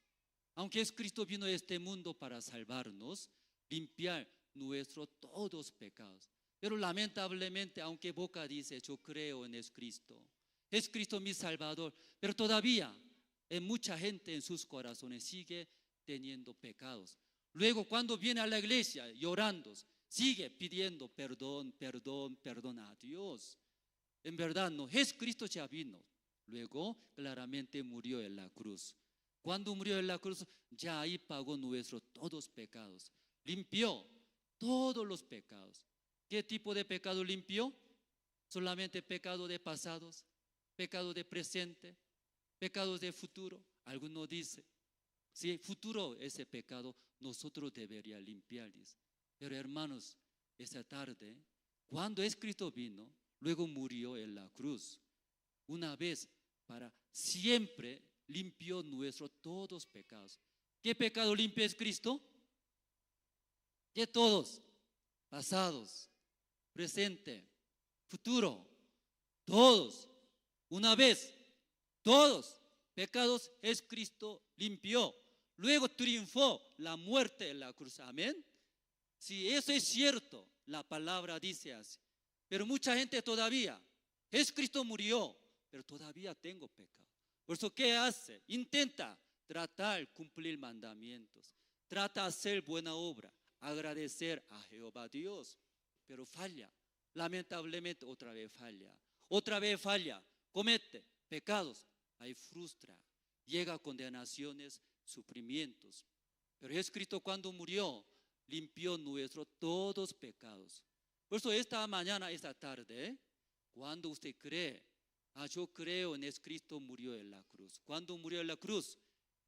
Aunque Jesucristo vino a este mundo para salvarnos, limpiar nuestros todos pecados. Pero lamentablemente, aunque boca dice, yo creo en Jesucristo, Jesucristo mi Salvador, pero todavía en mucha gente en sus corazones sigue teniendo pecados. Luego cuando viene a la iglesia llorando, sigue pidiendo perdón, perdón, perdón a Dios. En verdad no, Jesucristo ya vino. Luego claramente murió en la cruz. Cuando murió en la cruz, ya ahí pagó nuestros todos pecados. Limpió todos los pecados. ¿Qué tipo de pecado limpió? Solamente pecado de pasados, pecado de presente, pecados de futuro. Algunos dicen, si futuro ese pecado, nosotros deberíamos limpiar. Pero hermanos, esa tarde, cuando Cristo vino, luego murió en la cruz. Una vez para siempre limpió nuestros todos pecados. ¿Qué pecado limpia es Cristo? ¿Qué todos? Pasados, presente, futuro, todos. Una vez, todos pecados es Cristo limpió. Luego triunfó la muerte en la cruz. Amén. Si eso es cierto, la palabra dice así. Pero mucha gente todavía, Jesucristo murió, pero todavía tengo pecado. Por eso, ¿qué hace? Intenta tratar cumplir mandamientos, trata hacer buena obra, agradecer a Jehová Dios, pero falla. Lamentablemente otra vez falla, comete pecados, ahí frustra, llega a condenaciones sufrimientos. Pero Jesucristo cuando murió, limpió nuestros todos pecados. Por eso esta mañana, esta tarde, cuando usted cree, yo creo en Jesucristo murió en la cruz. Cuando murió en la cruz,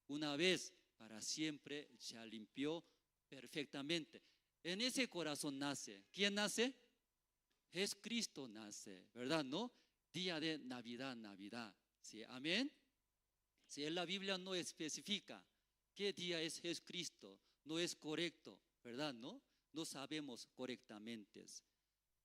una vez para siempre ya limpió perfectamente. En ese corazón nace. ¿Quién nace? Jesucristo nace, ¿verdad? ¿No? Día de Navidad, Navidad. ¿Sí? Amén. Si en la Biblia no especifica qué día es Jesucristo, no es correcto, ¿verdad? ¿No? No sabemos correctamente.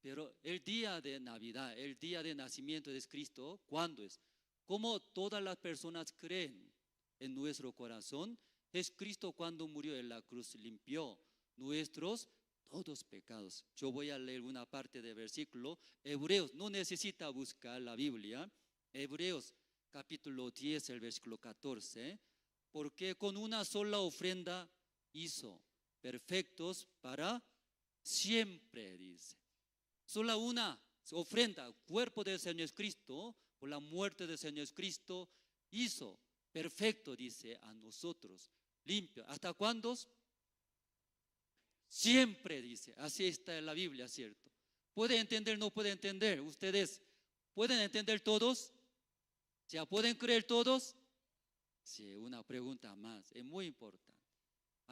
Pero el día de Navidad, el día de nacimiento de Cristo, ¿cuándo es? Como todas las personas creen en nuestro corazón, Jesucristo cuando murió en la cruz limpió nuestros todos pecados. Yo voy a leer una parte del versículo. Hebreos, no necesita buscar la Biblia. Hebreos capítulo 10, el versículo 14. Porque con una sola ofrenda hizo perfectos para siempre, dice. Solo una ofrenda, cuerpo del Señor Cristo, por la muerte del Señor Cristo, hizo perfecto, dice, a nosotros, limpio. ¿Hasta cuándo? Siempre, dice. Así está en la Biblia, ¿cierto? ¿Puede entender, no puede entender? ¿Ustedes pueden entender todos? ¿Ya pueden creer todos? Sí, una pregunta más, es muy importante.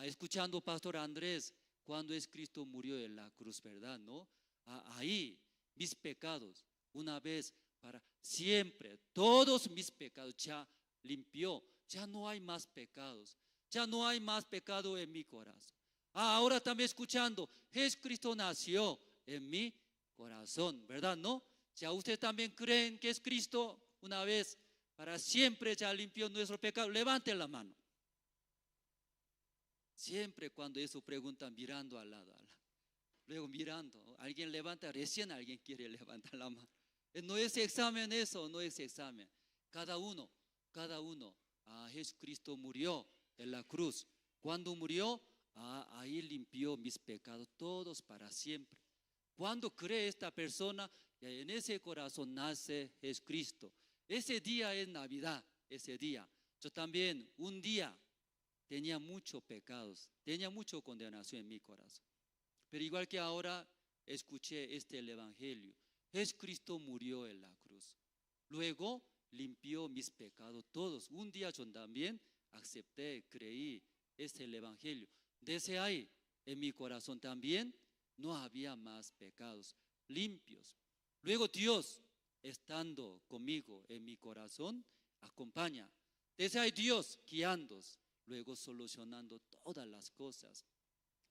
Escuchando Pastor Andrés, cuando es Cristo murió en la cruz, ¿verdad? ¿No? Ahí mis pecados, una vez para siempre, todos mis pecados ya limpió, ya no hay más pecados, ya no hay más pecado en mi corazón. Ahora también escuchando, Jesucristo nació en mi corazón, ¿verdad? ¿No? Ya ustedes también creen que es Cristo una vez para siempre ya limpió nuestro pecado. Levanten la mano. Siempre cuando eso preguntan mirando al lado. Luego mirando, alguien levanta, recién alguien quiere levantar la mano. No es examen eso, no es examen. Cada uno, Jesucristo murió en la cruz. Cuando murió, ahí limpió mis pecados todos para siempre. Cuando cree esta persona, en ese corazón nace Jesucristo. Ese día es Navidad, ese día. Yo también un día tenía muchos pecados, tenía mucha condenación en mi corazón. Pero igual que ahora escuché el evangelio, Jesucristo murió en la cruz. Luego limpió mis pecados todos. Un día yo también acepté, creí el evangelio. Desde ahí, en mi corazón también no había más pecados limpios. Luego Dios, estando conmigo en mi corazón, acompaña. Desde ahí Dios guiando, luego solucionando todas las cosas.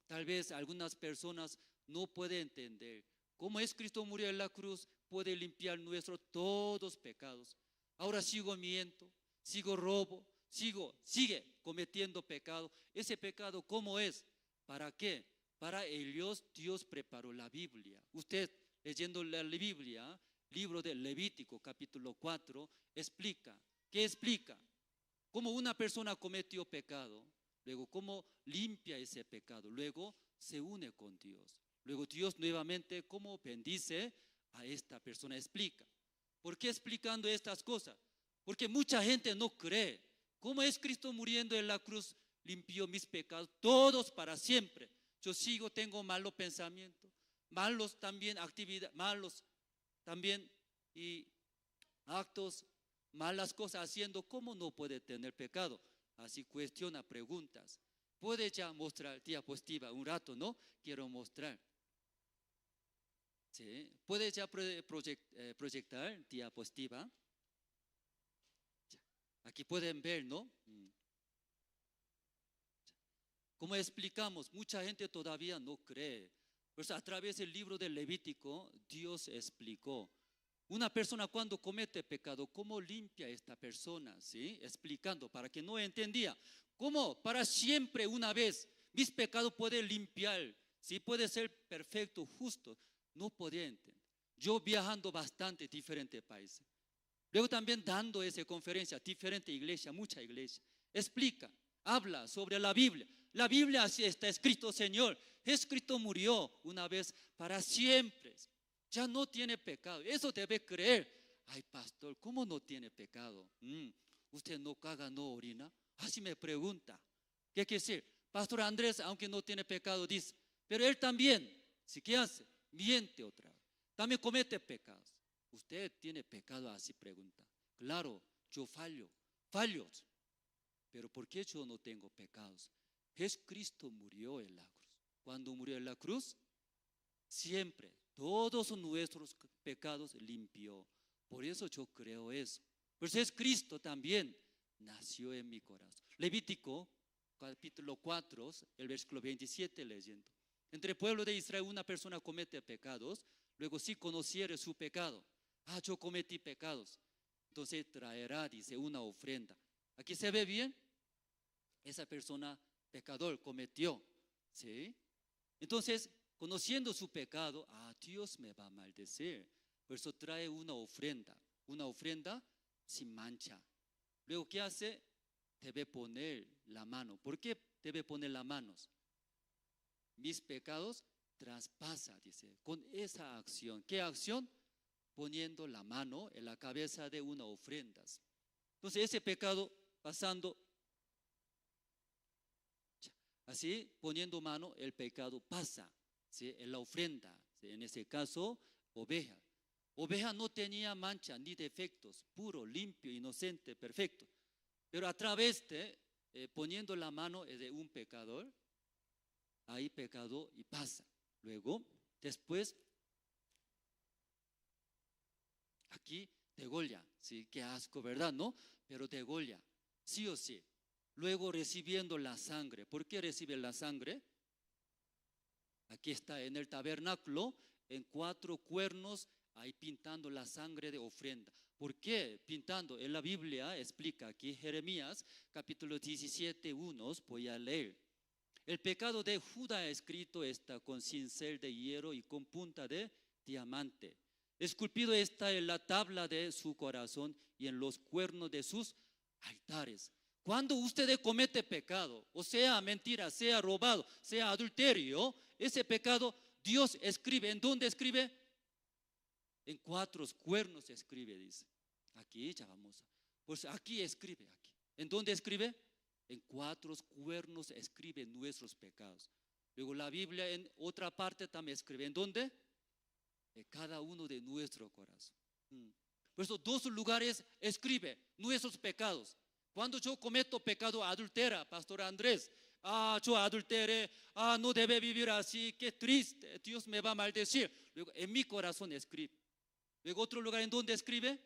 Tal vez algunas personas no pueden entender cómo es Cristo murió en la cruz, puede limpiar nuestros todos pecados. Ahora sigo miento, sigo robo, sigue cometiendo pecado. Ese pecado, ¿cómo es? ¿Para qué? Para ellos Dios preparó la Biblia. Usted leyendo la Biblia, libro de Levítico capítulo 4, explica. ¿Qué explica? Cómo una persona cometió pecado. Luego, ¿cómo limpia ese pecado? Luego, se une con Dios. Luego, Dios nuevamente, ¿cómo bendice a esta persona? Explica. ¿Por qué explicando estas cosas? Porque mucha gente no cree. ¿Cómo es Cristo muriendo en la cruz? Limpió mis pecados, todos para siempre. Yo tengo malos pensamientos, malos también actividades, malos también y actos, malas cosas haciendo. ¿Cómo no puede tener pecado? Así cuestiona, preguntas. Puede ya mostrar diapositiva un rato, ¿no? Quiero mostrar. ¿Sí? Puede ya proyectar diapositiva. Aquí pueden ver, ¿no? Como explicamos, mucha gente todavía no cree. Pues a través del libro del Levítico, Dios explicó. Una persona cuando comete pecado, ¿cómo limpia esta persona? ¿Sí? Explicando, para que no entendía. ¿Cómo? Para siempre una vez, mis pecados pueden limpiar. ¿Sí? Puede ser perfecto, justo. No podía entender. Yo viajando bastante diferentes países. Luego también dando esa conferencia, diferente iglesia, mucha iglesia. Explica, habla sobre la Biblia. La Biblia así está escrito, Señor. Jesucristo murió una vez para siempre. Ya no tiene pecado. Eso debe creer. Ay, pastor, ¿cómo no tiene pecado? ¿Usted no caga, no orina? Así me pregunta. ¿Qué quiere decir? Pastor Andrés, aunque no tiene pecado, dice, pero él también, ¿sí qué hace? Miente otra vez. También comete pecados. ¿Usted tiene pecado? Así pregunta. Claro, yo fallo. Pero ¿por qué yo no tengo pecados? Jesucristo murió en la cruz. Cuando murió en la cruz, siempre todos nuestros pecados limpió. Por eso yo creo eso. Pues Jesucristo también nació en mi corazón. Levítico capítulo 4, el versículo 27 leyendo. Entre el pueblo de Israel una persona comete pecados, luego si conociere su pecado, yo cometí pecados, entonces traerá, dice, una ofrenda. Aquí se ve bien, esa persona pecador cometió, ¿sí? Entonces, conociendo su pecado, Dios me va a maldecir, por eso trae una ofrenda sin mancha. Luego, ¿qué hace? Debe poner la mano. ¿Por qué debe poner las manos? Mis pecados traspasa, dice, con esa acción. ¿Qué acción? Poniendo la mano en la cabeza de una ofrenda. Entonces ese pecado pasando, así poniendo mano, el pecado pasa, ¿sí? En la ofrenda, ¿sí? En ese caso, oveja. Oveja no tenía mancha ni defectos, puro, limpio, inocente, perfecto. Pero a través de poniendo la mano de un pecador, hay pecado y pasa. Luego, después, aquí degolla, ¿sí? Qué asco, ¿verdad? ¿No? Pero degolla, sí o sí. Luego recibiendo la sangre. ¿Por qué recibe la sangre? Aquí está en el tabernáculo, en 4 cuernos, ahí pintando la sangre de ofrenda. ¿Por qué pintando? En la Biblia explica aquí, Jeremías, capítulo 17, 1, voy a leer. El pecado de Judá escrito está con cincel de hierro y con punta de diamante. Esculpido está en la tabla de su corazón y en los cuernos de sus altares. Cuando usted comete pecado, o sea mentira, sea robado, sea adulterio, ese pecado Dios escribe. ¿En dónde escribe? En 4 cuernos escribe, dice. Aquí ya vamos. Pues aquí escribe, aquí. ¿En dónde escribe? En 4 cuernos escribe nuestros pecados. Luego la Biblia en otra parte también escribe. ¿En dónde? En cada uno de nuestro corazón. Por eso 2 lugares escribe nuestros pecados. Cuando yo cometo pecado, adultera, Pastor Andrés, yo adulteré, no debe vivir así, qué triste, Dios me va a maldecir. Luego en mi corazón escribe. Luego otro lugar, ¿en dónde escribe?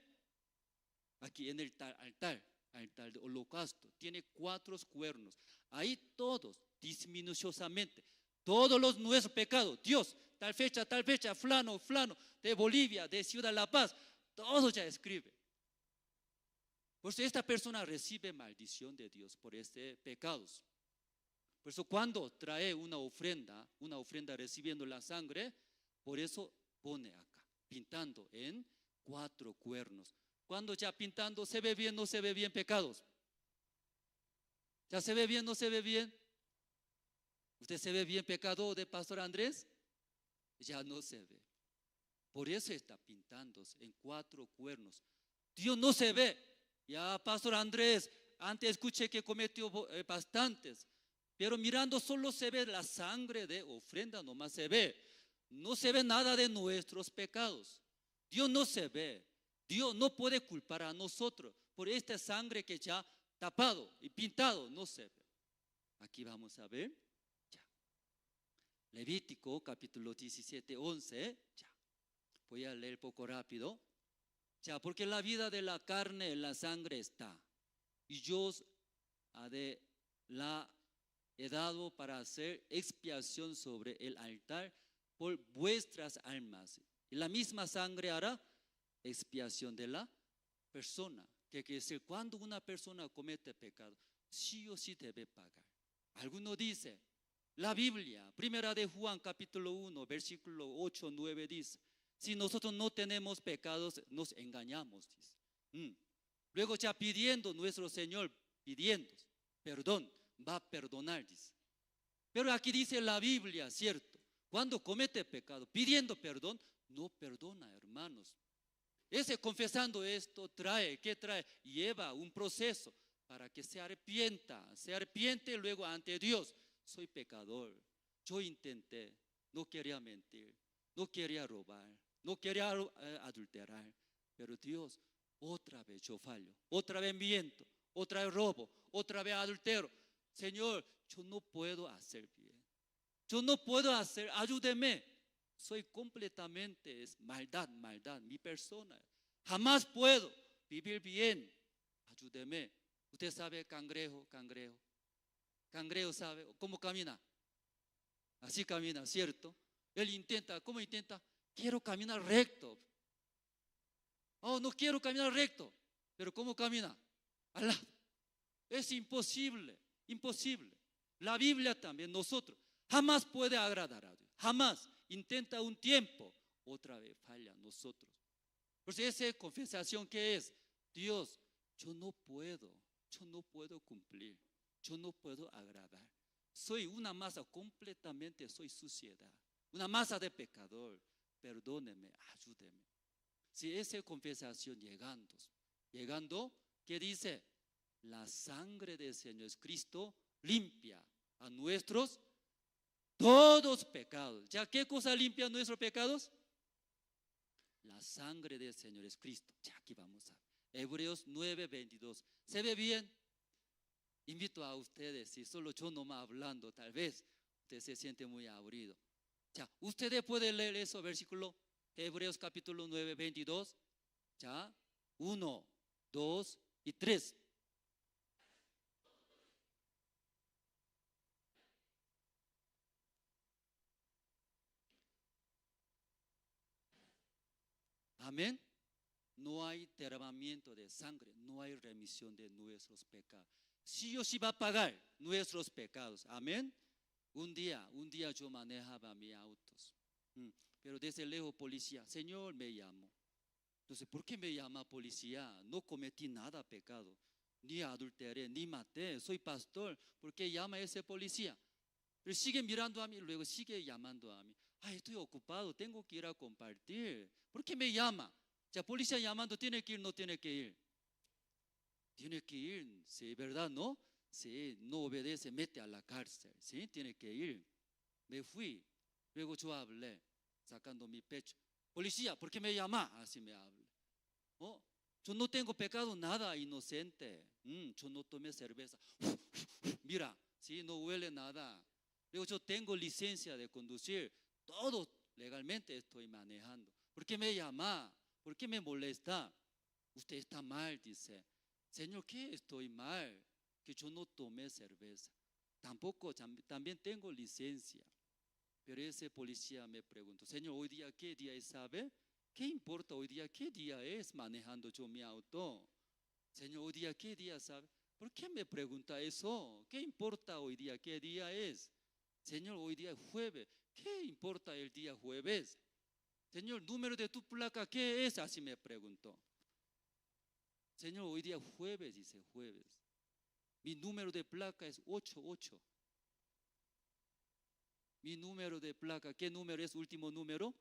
Aquí en el altar de holocausto, tiene 4 cuernos. Ahí todos, disminuciosamente, todos los nuestros pecados, Dios, tal fecha, fulano, de Bolivia, de Ciudad La Paz, todo ya escribe. Por eso esta persona recibe maldición de Dios por este pecados. Por eso cuando trae una ofrenda recibiendo la sangre, por eso pone acá, pintando en 4 cuernos. Cuando ya pintando, ¿se ve bien, no se ve bien pecados? ¿Ya se ve bien, no se ve bien? ¿Usted se ve bien pecado de Pastor Andrés? Ya no se ve. Por eso está pintándose en 4 cuernos. Dios no se ve. Ya Pastor Andrés, antes escuché que cometió bastantes, pero mirando solo se ve la sangre de ofrenda, nomás se ve. No se ve nada de nuestros pecados. Dios no se ve. Dios no puede culpar a nosotros por esta sangre que ya tapado y pintado, no se ve. Aquí vamos a ver. Ya. Levítico capítulo 17, 11. Ya. Voy a leer poco rápido. Ya, porque la vida de la carne en la sangre está. Y yo os la he dado para hacer expiación sobre el altar por vuestras almas. Y la misma sangre hará expiación de la persona. Que quiere decir, cuando una persona comete pecado, sí o sí debe pagar. Alguno dice, la Biblia, primera de Juan capítulo 1, versículo 8, 9 dice, si nosotros no tenemos pecados, nos engañamos, dice. Luego ya pidiendo nuestro Señor, pidiendo perdón, va a perdonar, dice. Pero aquí dice la Biblia, cierto, cuando comete pecado, pidiendo perdón, no perdona, hermanos. Ese confesando esto trae, ¿qué trae? Lleva un proceso para que se arrepiente luego ante Dios. Soy pecador, yo intenté, no quería mentir, no quería robar, no quería adulterar, pero Dios, otra vez yo fallo, otra vez miento, otra vez robo, otra vez adultero. Señor, yo no puedo hacer bien, yo no puedo hacer, ayúdeme. Soy completamente maldad, mi persona. Jamás puedo vivir bien. Ayúdeme. Usted sabe cangrejo sabe cómo camina. Así camina, ¿cierto? Él intenta, ¿cómo intenta? Quiero caminar recto. Oh, no quiero caminar recto. Pero ¿cómo camina? Al lado. Es imposible. La Biblia también, nosotros, jamás puede agradar a Dios. Jamás. Intenta un tiempo, otra vez falla nosotros. Pues esa confesación que es, Dios, yo no puedo cumplir, yo no puedo agradar. Soy una masa completamente, soy suciedad, una masa de pecador. Perdóneme, ayúdeme. Si esa confesación llegando, ¿qué dice? La sangre del Señor Cristo limpia a nuestros todos pecados. ¿Ya qué cosa limpia nuestros pecados? La sangre del Señor es Cristo. Ya aquí vamos a Hebreos 9:22. ¿Se ve bien? Invito a ustedes, si solo yo nomás hablando, tal vez usted se siente muy aburrido. Ya, ustedes pueden leer eso, versículo Hebreos capítulo 9:22. Ya, 1, 2 y 3. Amén. No hay derramamiento de sangre, no hay remisión de nuestros pecados. Sí o sí va a pagar nuestros pecados. Amén. Un día yo manejaba mis autos, pero desde lejos policía, Señor, me llamó. Entonces, ¿por qué me llama policía? No cometí nada pecado, ni adulteré, ni maté, soy pastor. ¿Por qué llama ese policía? Pero sigue mirando a mí, luego sigue llamando a mí. Ay, estoy ocupado, tengo que ir a compartir. ¿Por qué me llama? Ya, policía llamando, ¿tiene que ir? No tiene que ir. Tiene que ir, sí, ¿verdad? ¿No? Sí, no obedece, mete a la cárcel. Sí, tiene que ir. Me fui. Luego yo hablé, sacando mi pecho. Policía, ¿por qué me llama? Así me habla. Oh, yo no tengo pecado, nada, inocente. Yo no tomé cerveza. Mira, sí, no huele nada. Luego yo tengo licencia de conducir. Todo legalmente estoy manejando. ¿Por qué me llama? ¿Por qué me molesta? Usted está mal, dice. Señor, ¿qué estoy mal? Que yo no tomé cerveza. Tampoco, también tengo licencia. Pero ese policía me preguntó, Señor, ¿hoy día qué día es, sabe? ¿Qué importa hoy día qué día es manejando yo mi auto? Señor, ¿hoy día qué día, sabe? ¿Por qué me pregunta eso? ¿Qué importa hoy día qué día es? Señor, hoy día es jueves. ¿Qué importa el día jueves? Señor, número de tu placa, ¿qué es? Así me preguntó. Señor, hoy día jueves, dice jueves. Mi número de placa es 88. Mi número de placa, ¿qué número es? Último número.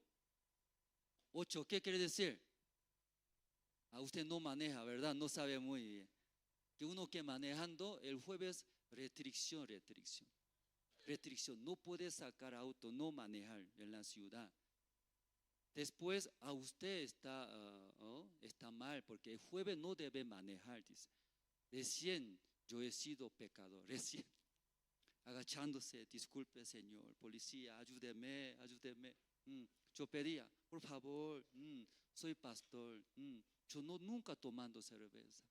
8, ¿qué quiere decir? Usted no maneja, ¿verdad? No sabe muy bien. Que uno que manejando el jueves, restricción. No puede sacar auto, no manejar en la ciudad. Después a usted está mal porque el jueves no debe manejar, dice. Recién yo he sido pecador, recién. Agachándose, disculpe Señor, policía, ayúdeme. Yo pedía, por favor, soy pastor, yo nunca tomando cerveza,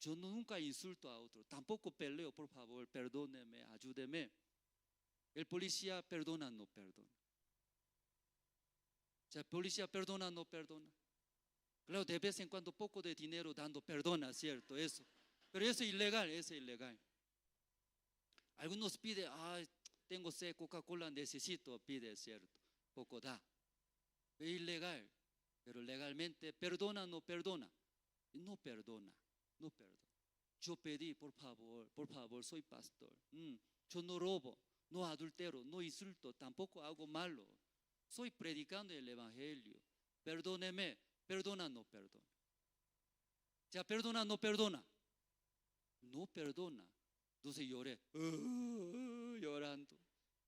yo nunca insulto a otro, tampoco peleo, por favor, perdóneme, ayúdeme. El policía perdona, no perdona. O sea, el policía perdona, no perdona. Claro, de vez en cuando poco de dinero dando perdona, ¿cierto? Eso. Pero eso es ilegal, Algunos piden, tengo sed, Coca-Cola necesito, pide, ¿cierto? Poco da. Es ilegal, pero legalmente perdona, no perdona. No perdona. Yo pedí, por favor, soy pastor. Yo no robo, no adultero, no insulto, tampoco hago malo. Soy predicando el evangelio. Perdóneme, perdona, no perdona. Ya perdona, no perdona. no perdona. Entonces lloré, llorando.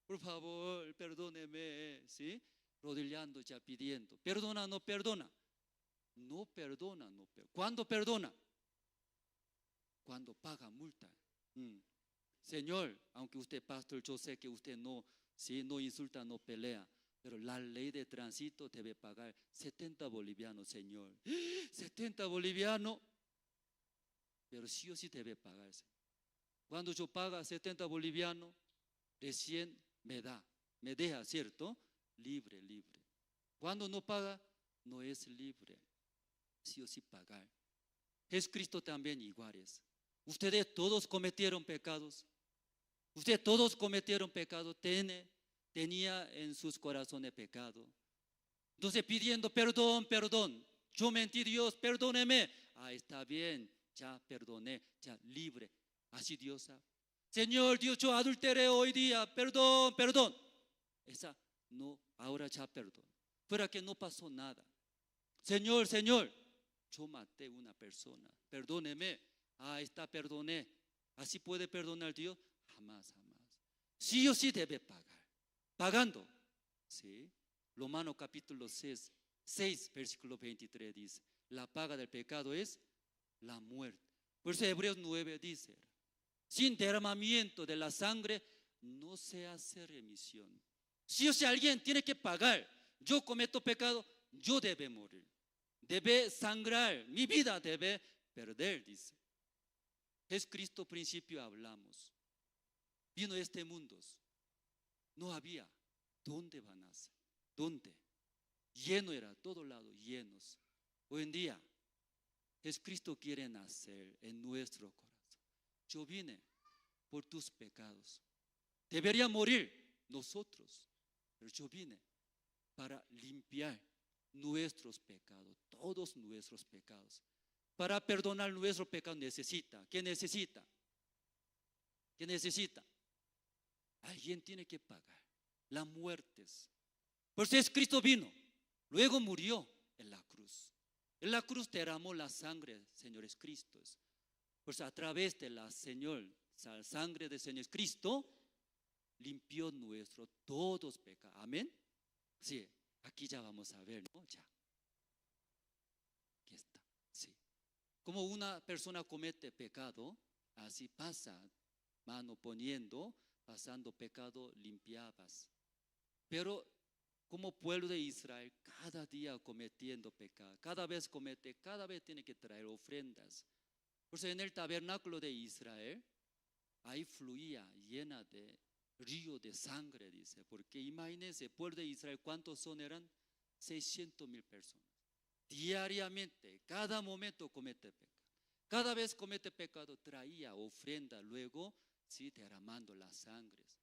Por favor, perdóneme, ¿sí? Rodillando, ya pidiendo. Perdona, no perdona. No perdona, no perdona. ¿Cuándo perdona? Cuando paga multa. Señor, aunque usted pastor, yo sé que usted no, ¿sí? No insulta, no pelea. Pero la ley de tránsito debe pagar 70 bolivianos, Señor. 70 bolivianos. Pero sí o sí debe pagarse. Cuando yo paga 70 bolivianos, recién me deja, ¿cierto? Libre, libre. Cuando no paga, no es libre. Sí o sí pagar. Jesucristo también iguales. Ustedes todos cometieron pecados. Ustedes todos cometieron pecado. Tenía en sus corazones pecado. Entonces pidiendo perdón, perdón. Yo mentí, Dios, perdóneme. Está bien, ya perdoné, ya libre. Así Dios sabe. Señor Dios, yo adulteré hoy día, perdón, perdón. Esa no, ahora ya perdón. Fuera que no pasó nada. Señor, Señor, yo maté a una persona, perdóneme. Está, perdoné. ¿Así puede perdonar Dios? Jamás, jamás. Sí o sí debe pagar. Pagando. ¿Sí? Romanos capítulo 6, versículo 23 dice, la paga del pecado es la muerte. Por eso Hebreos 9 dice, sin derramamiento de la sangre no se hace remisión. Si o sea, alguien tiene que pagar. Yo cometo pecado, yo debe morir. Debe sangrar, mi vida debe perder, dice. Jesucristo principio hablamos. Vino a este mundo. No había. ¿Dónde van a nacer? ¿Dónde? Lleno era, todo lado llenos. Hoy en día, Jesucristo quiere nacer en nuestro corazón. Yo vine por tus pecados. Debería morir nosotros, pero yo vine para limpiar nuestros pecados, todos nuestros pecados. Para perdonar nuestro pecado necesita. ¿Qué necesita? ¿Qué necesita? Alguien tiene que pagar las muertes. Por eso Cristo vino, luego murió en la cruz. En la cruz derramó la sangre, Señor Cristo. Por eso a través de la sangre del Señor Cristo, limpió nuestro todos pecados. Amén. Sí, aquí ya vamos a ver, ¿no? Ya. Aquí está. Sí. Como una persona comete pecado, así pasa, mano poniendo, pasando pecado, limpiabas. Pero como pueblo de Israel, cada día cometiendo pecado, cada vez comete, cada vez tiene que traer ofrendas. Por eso en el tabernáculo de Israel, ahí fluía llena de río de sangre, dice. Porque imagínense, el pueblo de Israel, ¿cuántos son? Eran 600,000 personas. Diariamente, cada momento comete pecado. Cada vez comete pecado, traía ofrenda, luego, sí, derramando las sangres.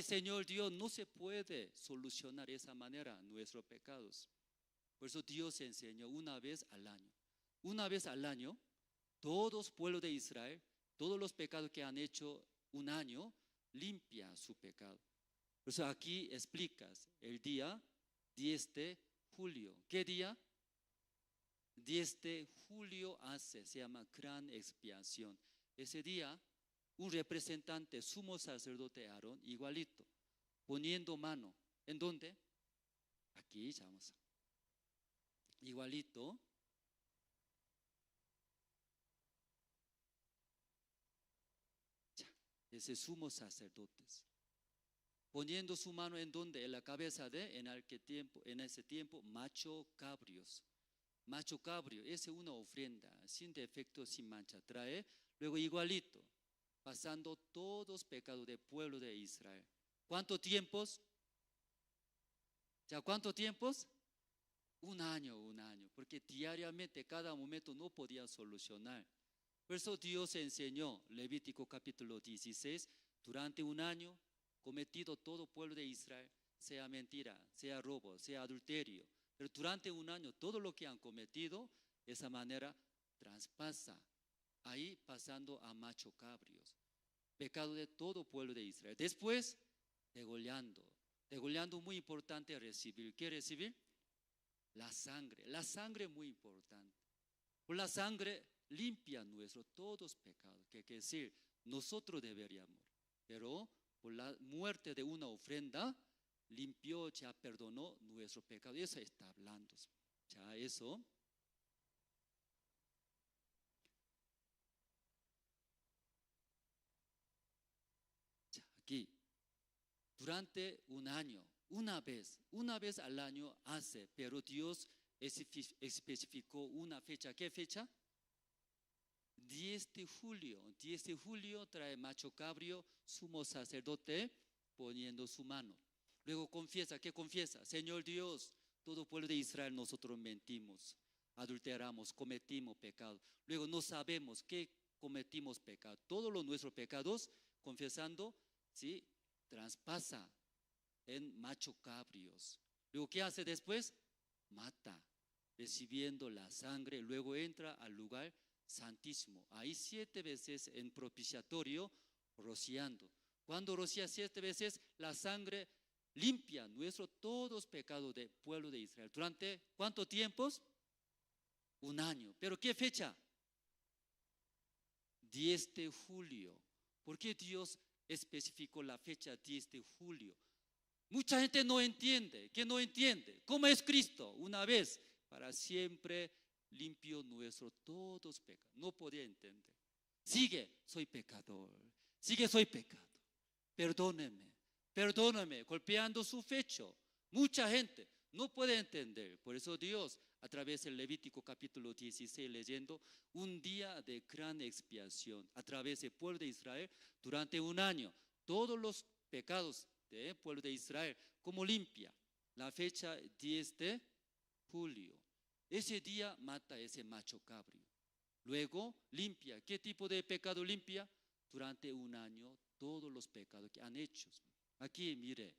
Señor Dios, no se puede solucionar de esa manera nuestros pecados. Por eso Dios enseñó una vez al año. Una vez al año, todos pueblos de Israel, todos los pecados que han hecho un año, limpia su pecado. Por eso aquí explicas el día 10 de julio. ¿Qué día? 10 de julio se llama gran expiación. Ese día, un representante, sumo sacerdote Aarón, igualito, poniendo mano. ¿En dónde? Aquí, ya vamos. Igualito. Ese sumo sacerdotes, poniendo su mano en donde, en la cabeza de, en ese tiempo, macho cabrios. Macho cabrio, esa es una ofrenda, sin defecto, sin mancha, trae, luego igualito, pasando todos los pecados del pueblo de Israel. ¿Cuántos tiempos? ¿Ya cuántos tiempos? Un año, porque diariamente, cada momento no podía solucionar. Por eso Dios enseñó, Levítico capítulo 16, durante un año, cometido todo pueblo de Israel, sea mentira, sea robo, sea adulterio, pero durante un año, todo lo que han cometido, de esa manera, traspasa, ahí pasando a macho cabrios, pecado de todo pueblo de Israel. Después, degollando muy importante recibir. ¿Qué recibir? La sangre muy importante. Por la sangre limpia nuestros todos pecados. Que quiere decir, nosotros deberíamos, pero por la muerte de una ofrenda, limpió, ya perdonó nuestro pecado. Eso está hablando. Ya eso. Ya, aquí. Durante un año, una vez al año hace, pero Dios especificó una fecha. ¿Qué fecha? 10 de julio. 10 de julio trae macho cabrío, sumo sacerdote, poniendo su mano. Luego confiesa, ¿qué confiesa? Señor Dios, todo pueblo de Israel nosotros mentimos, adulteramos, cometimos pecado. Luego no sabemos que cometimos pecado. Todos los nuestros pecados, confesando, ¿sí?, traspasa en macho cabrios. Luego, ¿qué hace después? Mata, recibiendo la sangre. Luego entra al lugar santísimo. Ahí 7 veces en propiciatorio, rociando. Cuando rocía 7 veces, la sangre limpia nuestros todos pecados del pueblo de Israel. ¿Durante cuántos tiempos? Un año. ¿Pero qué fecha? 10 de julio. ¿Por qué Dios especificó la fecha 10 de julio? Mucha gente no entiende. ¿Qué no entiende? ¿Cómo es Cristo? Una vez, para siempre, limpió nuestros todos pecados. No podía entender. Sigue, soy pecador. Sigue, soy pecado. Perdóneme. Perdóname, golpeando su pecho. Mucha gente no puede entender. Por eso Dios, a través del Levítico capítulo 16, leyendo, un día de gran expiación, a través del pueblo de Israel, durante un año, todos los pecados del pueblo de Israel, como limpia. La fecha 10 de julio. Ese día mata ese macho cabrío. Luego limpia. ¿Qué tipo de pecado limpia? Durante un año, todos los pecados que han hecho. Aquí, mire,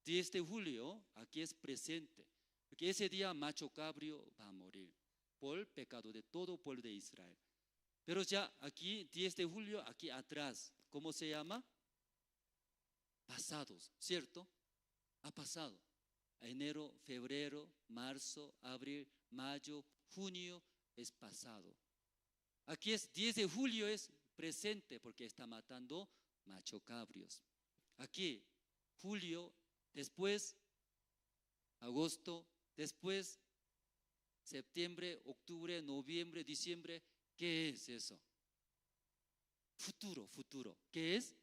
10 de julio, aquí es presente, porque ese día macho cabrío va a morir por pecado de todo el pueblo de Israel. Pero ya aquí, 10 de julio, aquí atrás, ¿cómo se llama? Pasados, ¿cierto? Ha pasado. Enero, febrero, marzo, abril, mayo, junio, es pasado. Aquí es 10 de julio, es presente, porque está matando macho cabrios. Aquí, julio, después agosto, después septiembre, octubre, noviembre, diciembre. ¿Qué es eso? Futuro, futuro. ¿Qué es?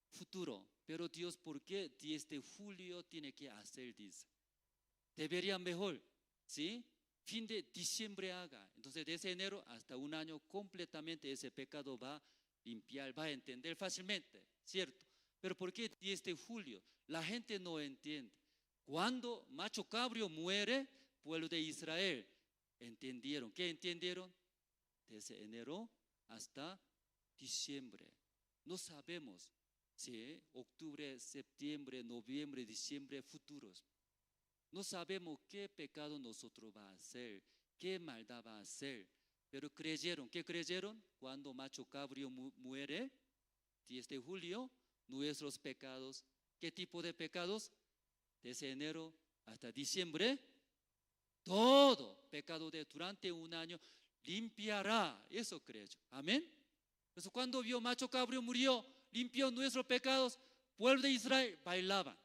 Futuro. Pero Dios, ¿por qué 10 de julio tiene que hacer? Dice, debería mejor, ¿sí? Fin de diciembre haga. Entonces, desde enero hasta un año, completamente ese pecado va a limpiar, va a entender fácilmente, ¿cierto? Pero ¿por qué 10 de julio? La gente no entiende. Cuando macho cabrío muere, pueblo de Israel, ¿entendieron? ¿Qué entendieron? Desde enero hasta diciembre. No sabemos si octubre, septiembre, noviembre, diciembre, futuros. No sabemos qué pecado nosotros va a hacer, qué maldad va a hacer. Pero creyeron. ¿Qué creyeron? Cuando macho cabrío muere, 10 de julio, nuestros pecados. ¿Qué tipo de pecados? Desde enero hasta diciembre, todo pecado de durante un año limpiará. Eso creo. Amén. Entonces, cuando vio macho cabrío murió, limpió nuestros pecados, pueblo de Israel bailaban.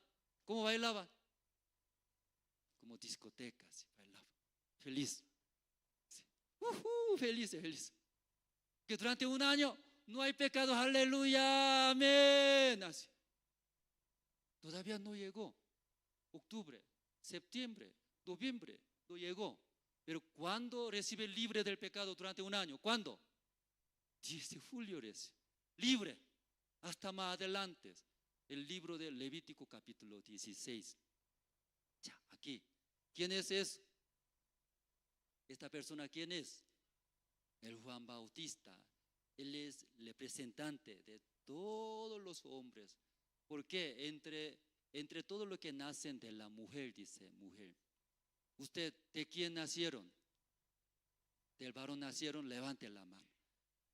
¿Cómo bailaban? Como discotecas, bailaban. Feliz. Sí. Feliz, feliz. Que durante un año no hay pecado, aleluya, amén. Así. Todavía no llegó. Octubre, septiembre, noviembre, no llegó. Pero ¿cuándo recibe libre del pecado durante un año? ¿Cuándo? 10 de julio recibe. Libre. Hasta más adelante. El libro del Levítico capítulo 16. Ya, aquí. ¿Quién es eso? ¿Esta persona quién es? El Juan Bautista. Él es el representante de todos los hombres. ¿Por qué? Entre todo lo que nacen de la mujer, dice mujer. ¿Usted de quién nacieron? ¿Del varón nacieron? Levante la mano.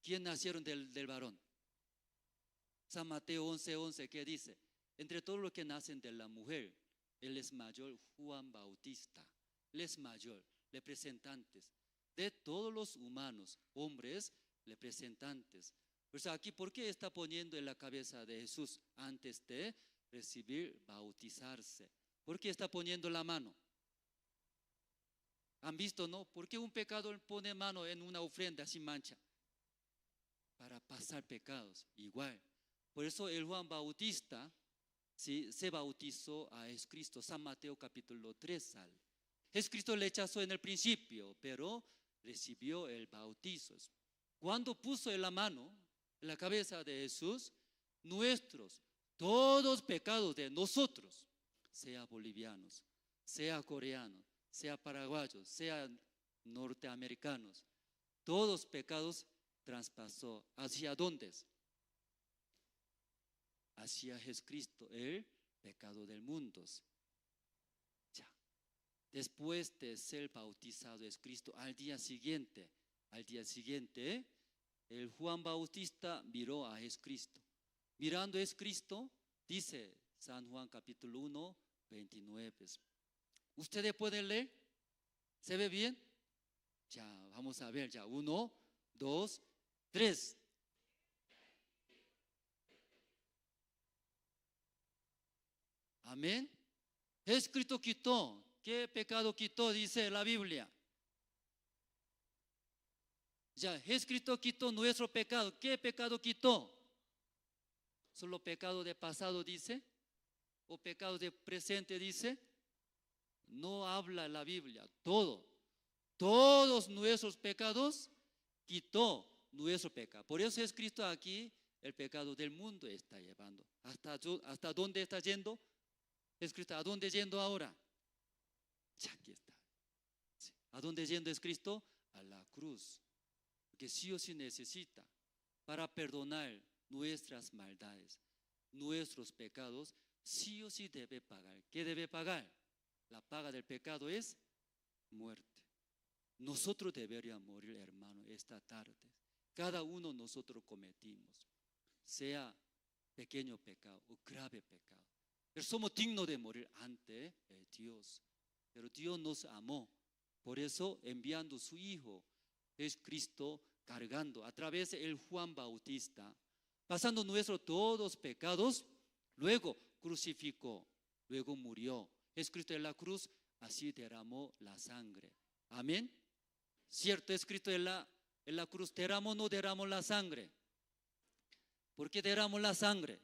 ¿Quién nacieron del varón? San Mateo 11:11, ¿qué dice? Entre todo lo que nacen de la mujer, él es mayor, Juan Bautista. Él es mayor, representantes. de todos los humanos, hombres representantes. Por eso aquí, ¿por qué está poniendo en la cabeza de Jesús antes de recibir, bautizarse? ¿Por qué está poniendo la mano? ¿Han visto, no? ¿Por qué un pecador pone mano en una ofrenda sin mancha? Para pasar pecados, igual. Por eso el Juan Bautista, ¿sí?, se bautizó a Jesucristo. San Mateo capítulo 3 sale. Jesucristo le rechazó en el principio, pero recibió el bautizo. Cuando puso en la mano, en la cabeza de Jesús, todos pecados de nosotros, sea bolivianos, sea coreanos, sea paraguayos, sea norteamericanos, todos pecados traspasó. ¿Hacia dónde? Hacia Jesucristo, el pecado del mundo. Ya. Después de ser bautizado Jesucristo, al día siguiente, el Juan Bautista miró a Jesucristo. Mirando a Jesucristo, dice San Juan capítulo 1, 29. ¿Ustedes pueden leer? ¿Se ve bien? Ya, vamos a ver, ya. 1, 2, 3. Amén. Jesucristo quitó. ¿Qué pecado quitó? Dice la Biblia. Ya, Jesucristo quitó nuestro pecado. ¿Qué pecado quitó? ¿Solo pecado de pasado dice? ¿O pecado de presente dice? No habla la Biblia. Todos nuestros pecados quitó nuestro pecado. Por eso Jesucristo aquí el pecado del mundo está llevando. ¿Hasta dónde está yendo? Jesucristo, ¿a dónde yendo ahora? Ya, aquí está. Sí. ¿A dónde yendo es Cristo? A la cruz. Que sí o sí necesita para perdonar nuestras maldades, nuestros pecados, sí o sí debe pagar. ¿Qué debe pagar? La paga del pecado es muerte. Nosotros deberíamos morir, hermano, esta tarde. Cada uno nosotros cometimos, sea pequeño pecado o grave pecado. Pero somos dignos de morir ante Dios. Pero Dios nos amó. Por eso enviando su Hijo, es Cristo, cargando a través del Juan Bautista, pasando nuestros todos pecados, luego crucificó, luego murió. Es Cristo en la cruz, así derramó la sangre. Amén. Cierto, es Cristo en la cruz, derramó o no derramó la sangre. ¿Por qué derramó la sangre?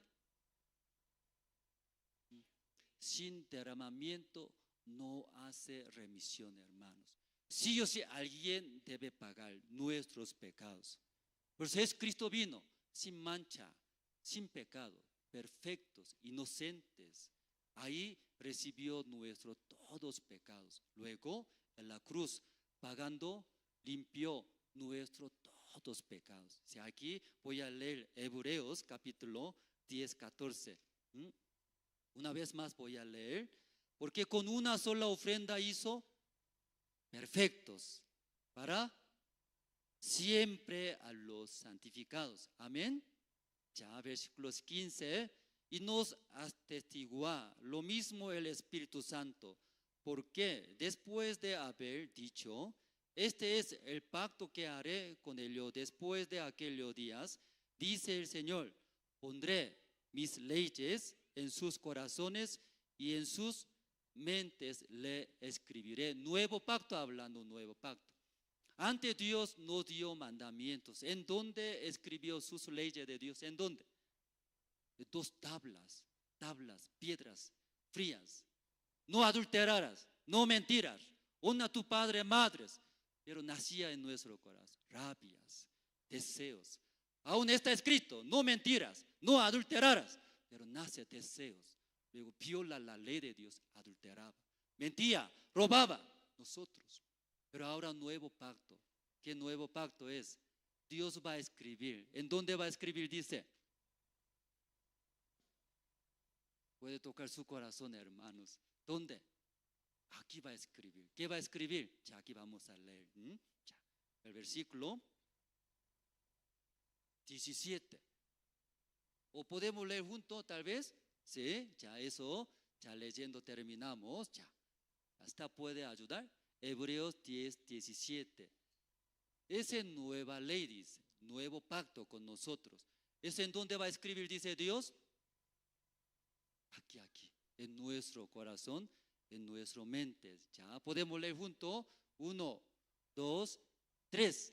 Sin derramamiento no hace remisión, hermanos. Sí o sí alguien debe pagar nuestros pecados. Por eso Jesucristo vino sin mancha, sin pecado, perfectos, inocentes. Ahí recibió nuestros todos pecados. Luego en la cruz, pagando, limpió nuestros todos pecados. O sea, aquí voy a leer Hebreos capítulo 10, 14. Una vez más voy a leer. Porque con una sola ofrenda hizo perfectos para siempre a los santificados. Amén. Ya, versículos 15. Y nos atestigua lo mismo el Espíritu Santo. Porque después de haber dicho, este es el pacto que haré con ellos después de aquellos días, dice el Señor, pondré mis leyes en sus corazones y en sus mentes le escribiré. Nuevo pacto, hablando nuevo pacto. Antes Dios nos dio mandamientos. ¿En dónde escribió sus leyes de Dios? ¿En dónde? De 2 tablas, piedras frías. No adulterarás, no mentirás, honra a tu padre y madres. Pero nacía en nuestro corazón rabias, deseos. Aún está escrito, no mentirás, no adulterarás. Pero nace deseos. Luego viola la ley de Dios, adulteraba, mentía, robaba, nosotros. Pero ahora nuevo pacto. ¿Qué nuevo pacto es? Dios va a escribir. ¿En dónde va a escribir? Dice. Puede tocar su corazón, hermanos. ¿Dónde? Aquí va a escribir. ¿Qué va a escribir? Ya aquí vamos a leer. Ya. El versículo 17. ¿O podemos leer juntos tal vez? Sí, ya eso, ya leyendo terminamos, ya. Hasta puede ayudar. Hebreos 10, 17. Esa nueva ley, dice, nuevo pacto con nosotros. ¿Es en dónde va a escribir, dice Dios? Aquí, en nuestro corazón, en nuestra mente. Ya podemos leer juntos. 1, 2, 3.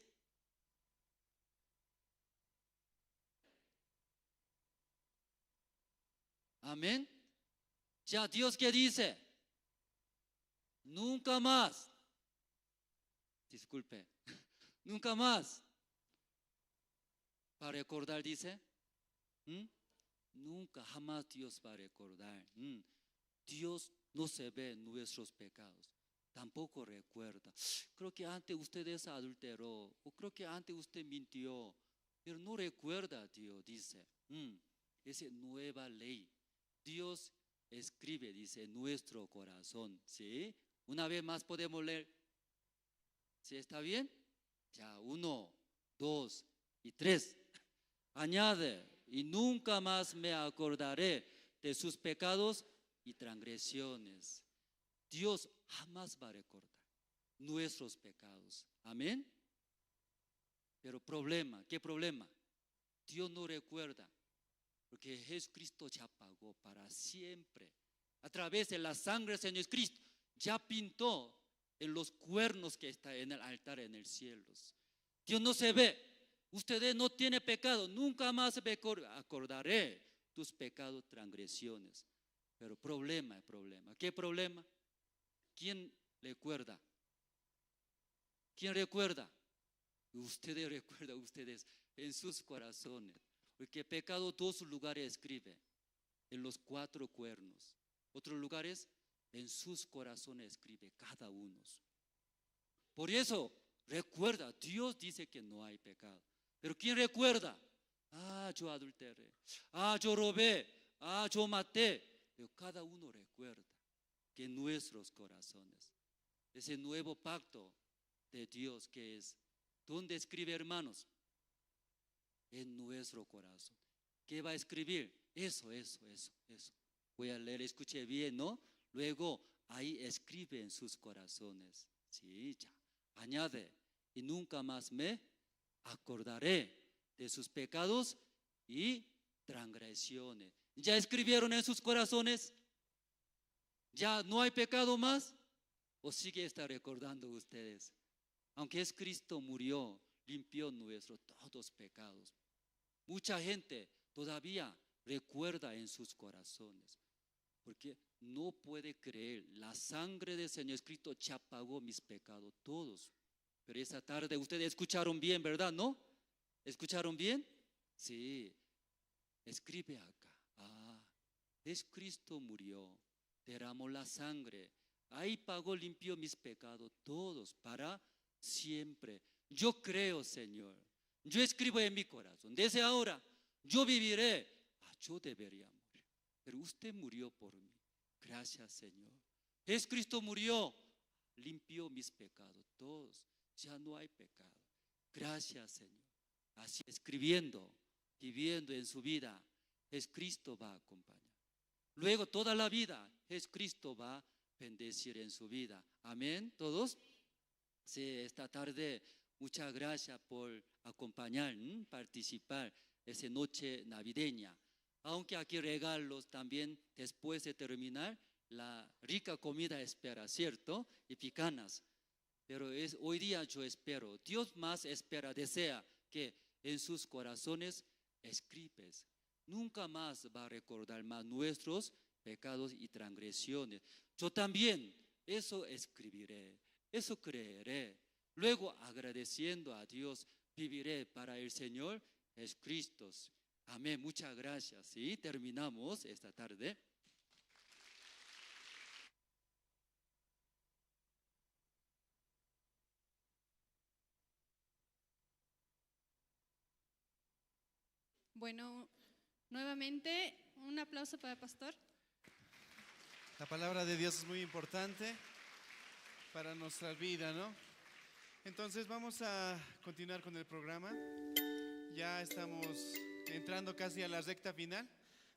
Amén. Ya Dios, ¿qué dice? Nunca más. Disculpe. Nunca más. Para recordar, dice. Nunca, jamás Dios va a recordar. Dios no se ve nuestros pecados. Tampoco recuerda. Creo que antes usted adulteró. O creo que antes usted mintió. Pero no recuerda, Dios dice. Esa nueva ley. Dios escribe, dice, nuestro corazón. ¿Sí? Una vez más podemos leer. ¿Sí está bien? Ya, 1, 2 y 3. Añade, y nunca más me acordaré de sus pecados y transgresiones. Dios jamás va a recordar nuestros pecados. Amén. Pero problema, ¿qué problema? Dios no recuerda, porque Jesucristo ya pagó para siempre. A través de la sangre del Señor Cristo, ya pintó en los cuernos que está en el altar en el cielo. Dios no se ve. Ustedes no tienen pecado. Nunca más me acordaré tus pecados, transgresiones. Pero problema. ¿Qué problema? ¿Quién recuerda? ¿Quién recuerda? Ustedes recuerdan, ustedes en sus corazones. Porque pecado dos lugares escribe. En los 4 cuernos. Otros lugares en sus corazones escribe cada uno. Por eso, recuerda, Dios dice que no hay pecado. Pero ¿quién recuerda? Yo adulteré. Yo robé. Yo maté. Pero cada uno recuerda que en nuestros corazones, ese nuevo pacto de Dios que es, ¿dónde escribe, hermanos? En nuestro corazón. ¿Qué va a escribir? Eso. Voy a leer, escuche bien, ¿no? Luego, ahí escribe en sus corazones. Sí, ya. Añade, y nunca más me acordaré de sus pecados y transgresiones. ¿Ya escribieron en sus corazones? ¿Ya no hay pecado más? ¿O sigue estar recordando ustedes? Aunque es Cristo murió, limpió nuestros todos pecados. Mucha gente todavía recuerda en sus corazones. Porque no puede creer, la sangre del Señor Cristo ya pagó mis pecados todos. Pero esa tarde ustedes escucharon bien, ¿verdad? ¿No? ¿Escucharon bien? Sí. Escribe acá. Cristo murió, derramó la sangre. Ahí pagó, limpió mis pecados todos para siempre. Yo creo, Señor. Yo escribo en mi corazón. Desde ahora, yo viviré. Yo debería morir. Pero usted murió por mí. Gracias, Señor. Jesucristo murió, limpió mis pecados todos. Ya no hay pecado. Gracias, Señor. Así escribiendo, viviendo en su vida, Jesucristo va a acompañar. Luego toda la vida, Jesucristo va a bendecir en su vida. Amén, ¿todos? Sí, esta tarde, muchas gracias por acompañar, participar esa noche navideña. Aunque aquí regalos también, después de terminar, la rica comida espera, ¿cierto? Y picanas. Pero hoy día yo espero, Dios más espera, desea que en sus corazones escribes. Nunca más va a recordar más nuestros pecados y transgresiones. Yo también eso escribiré, eso creeré. Luego agradeciendo a Dios, viviré para el Señor Jesucristo. Amén, muchas gracias. ¿Sí? Terminamos esta tarde. Bueno, nuevamente un aplauso para el pastor. La palabra de Dios es muy importante para nuestra vida, ¿no? Entonces vamos a continuar con el programa. Ya estamos entrando casi a la recta final.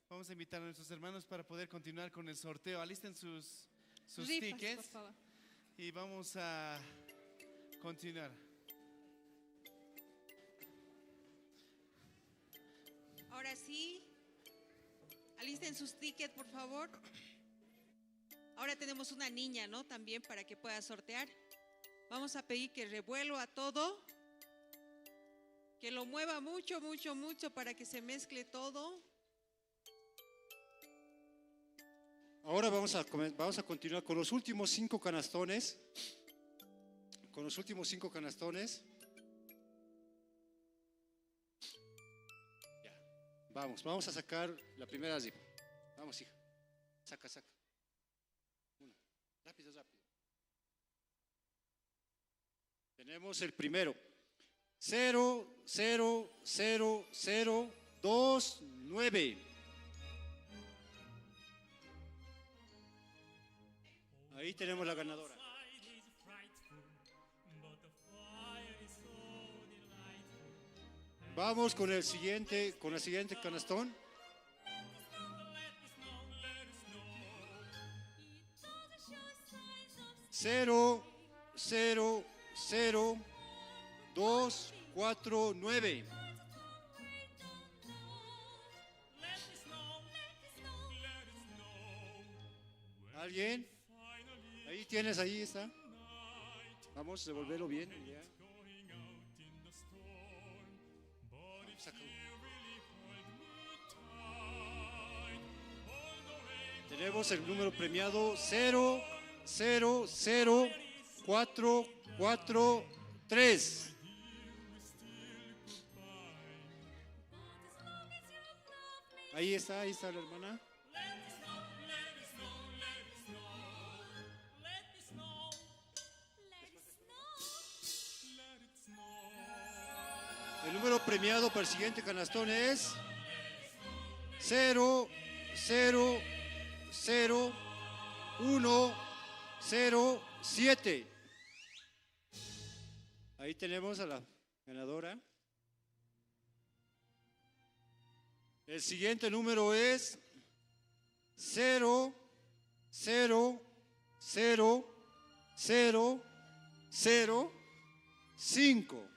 Vamos a invitar a nuestros hermanos para poder continuar con el sorteo. Alisten sus Rifas, tickets por favor. y vamos a continuar. sí. Alisten sus tickets, por favor. Ahora tenemos una niña, ¿no? También para que pueda sortear. Vamos a pedir que revuelva todo. Que lo mueva mucho, mucho, mucho para que se mezcle todo. Ahora vamos a continuar con los últimos 5 canastones. Con los últimos 5 canastones. Ya. Vamos a sacar la primera zip. Vamos, hija. Saca. Uno. Rápido. Tenemos el primero. 0, 0, 0, 0, 2, 9. Ahí tenemos la ganadora. Vamos con el siguiente canastón. 0, 0, 0, 2, 4, 9. ¿Alguien? Ahí tienes, ahí está. Vamos a devolverlo bien. Ya. Saca. Tenemos el número premiado 0, 0, 0, 4, 4, 3. Ahí está la hermana. El número premiado para el siguiente canastón es 0, 0, 0, 1, 0, 7. Ahí tenemos a la ganadora. El siguiente número es 0, 0, 0, 0, 0, 5.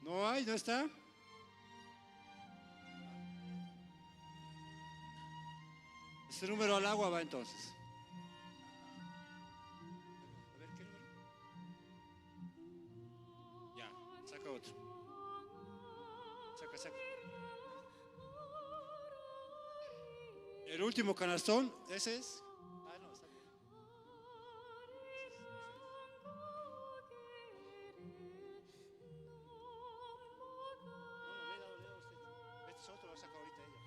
No hay, no está. Este número al agua va entonces. A ver, ¿qué número? Ya, saca otro. Saca. El último canastón, ese es. Ah, no, está bien. Este es otro, lo saca ahorita ella.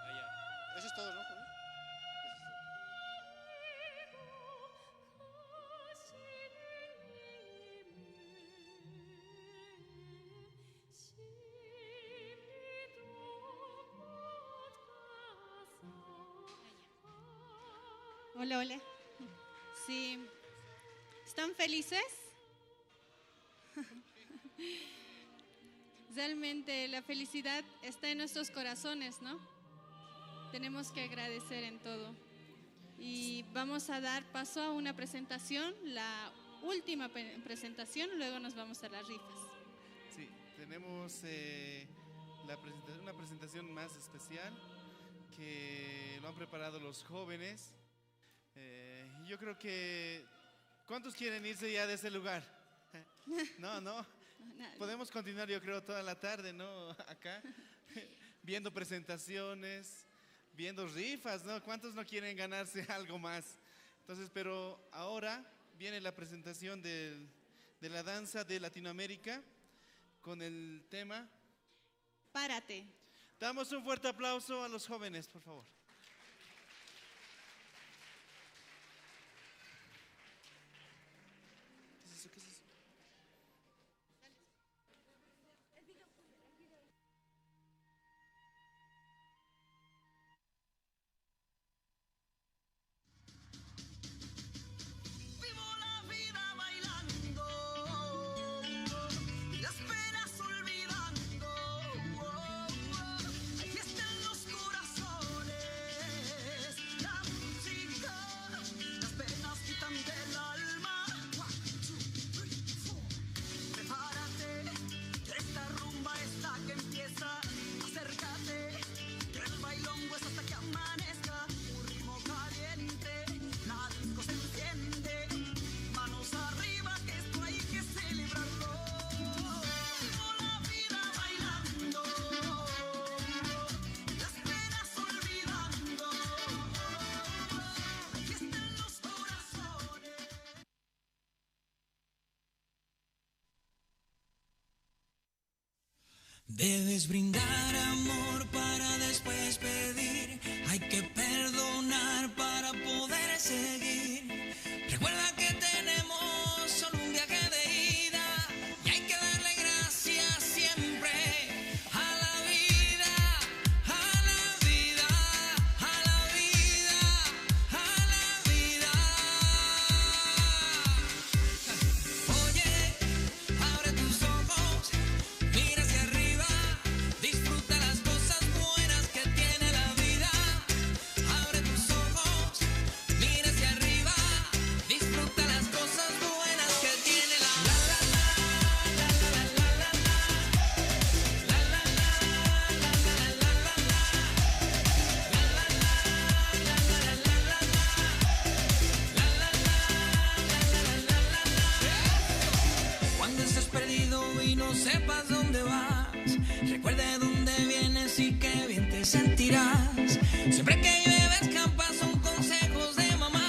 Ah, ya. Eso es todo, ¿no? Hola. Sí. ¿Están felices? Realmente la felicidad está en nuestros corazones, ¿no? Tenemos que agradecer en todo. Y vamos a dar paso a una presentación, la última presentación, luego nos vamos a las rifas. Sí, tenemos una presentación más especial que lo han preparado los jóvenes. Yo creo que... ¿Cuántos quieren irse ya de ese lugar? No. Podemos continuar, yo creo, toda la tarde, ¿no? Acá, viendo presentaciones, viendo rifas, ¿no? ¿Cuántos no quieren ganarse algo más? Entonces, pero ahora viene la presentación de la danza de Latinoamérica con el tema... Párate. Damos un fuerte aplauso a los jóvenes, por favor. ¿Qué es eso? Vivo la vida bailando, las penas olvidando. Hay fiesta en los corazones. Debes brindar amor para después pedir. Hay que perdonar para poder seguir. Recuerda que tenemos solo un viaje de ida y hay que darle gracias siempre a la vida, a la vida, a la vida, a la vida. Oye, abre tus ojos, mira hacia arriba, disfruta las cosas buenas que tiene la vida. Abre tus ojos, mira hacia arriba, disfruta las cosas buenas que tiene la Cuando estés perdido y no sepas dónde vas, recuerde dónde vienes y qué bien te sentirás. Siempre que llueve escampas son consejos de mamá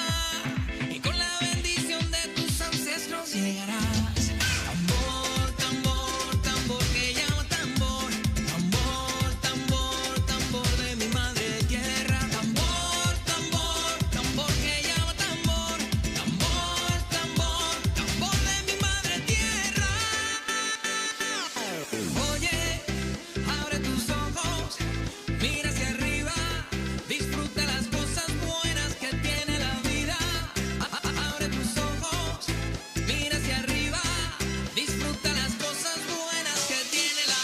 y con la bendición de tus ancestros llegarás. Tambor, tambor, tambor que llama tambor. Tambor, tambor, tambor de mi madre tierra. Tambor, tambor, tambor que llama tambor. Tambor, tambor, tambor de mi madre tierra. Oye, abre tus ojos, mira hacia arriba, disfruta las cosas buenas que tiene la vida. Abre tus ojos, mira hacia arriba, disfruta las cosas buenas que tiene la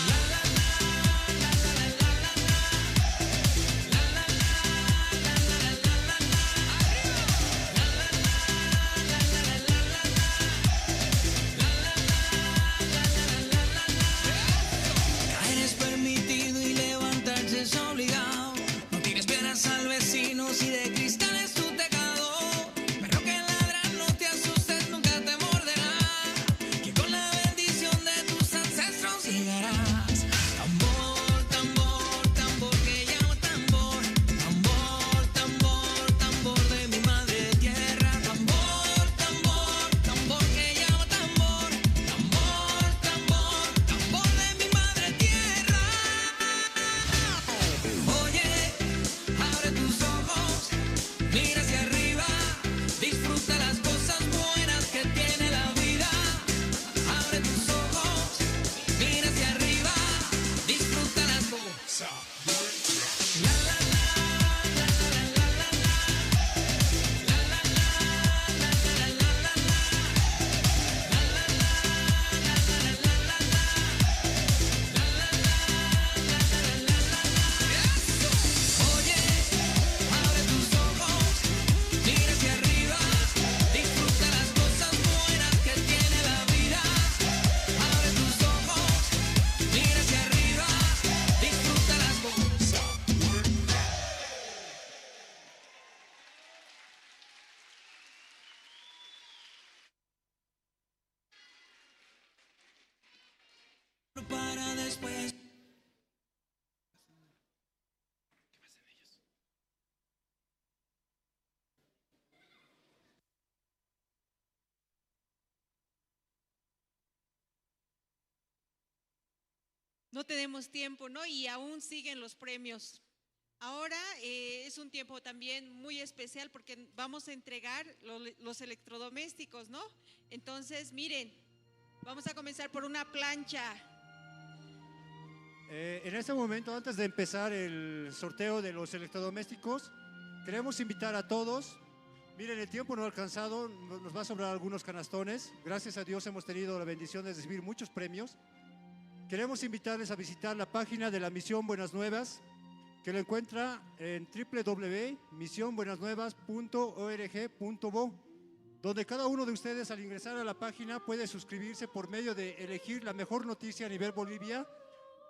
Caer es permitido y levantarse es obligado. No tires piedras al vecino si de cristal es tu tejado. Perro que ladra, no te asustes, nunca te morderá. Que con la bendición de tus ancestros llegarás. Tambor, tambor, tambor que llama tambor. Tambor, tambor, tambor de mi madre tierra. Tambor, tambor, tambor que llama tambor. Tambor, tambor, tambor de mi madre tierra. Oye, abre tus ojos, mira hacia arriba, disfruta las cosas buenas que tiene la vida. Abre tus ojos, mira hacia arriba, disfruta las cosas. Oye, abre tus ojos, mira hacia arriba, disfruta las cosas buenas que tiene la vida. Abre tus ojos, mira hacia arriba, disfruta las cosas. Para después. No tenemos tiempo, ¿no? Y aún siguen los premios. Ahora es un tiempo también muy especial porque vamos a entregar los electrodomésticos, ¿no? Entonces, miren, vamos a comenzar por una plancha. En este momento, antes de empezar el sorteo de los electrodomésticos, queremos invitar a todos. Miren, el tiempo no ha alcanzado, nos va a sobrar algunos canastones. Gracias a Dios hemos tenido la bendición de recibir muchos premios. Queremos invitarles a visitar la página de la Misión Buenas Nuevas, que lo encuentra en www.misionbuenasnuevas.org.bo, donde cada uno de ustedes al ingresar a la página puede suscribirse por medio de elegir la mejor noticia a nivel Bolivia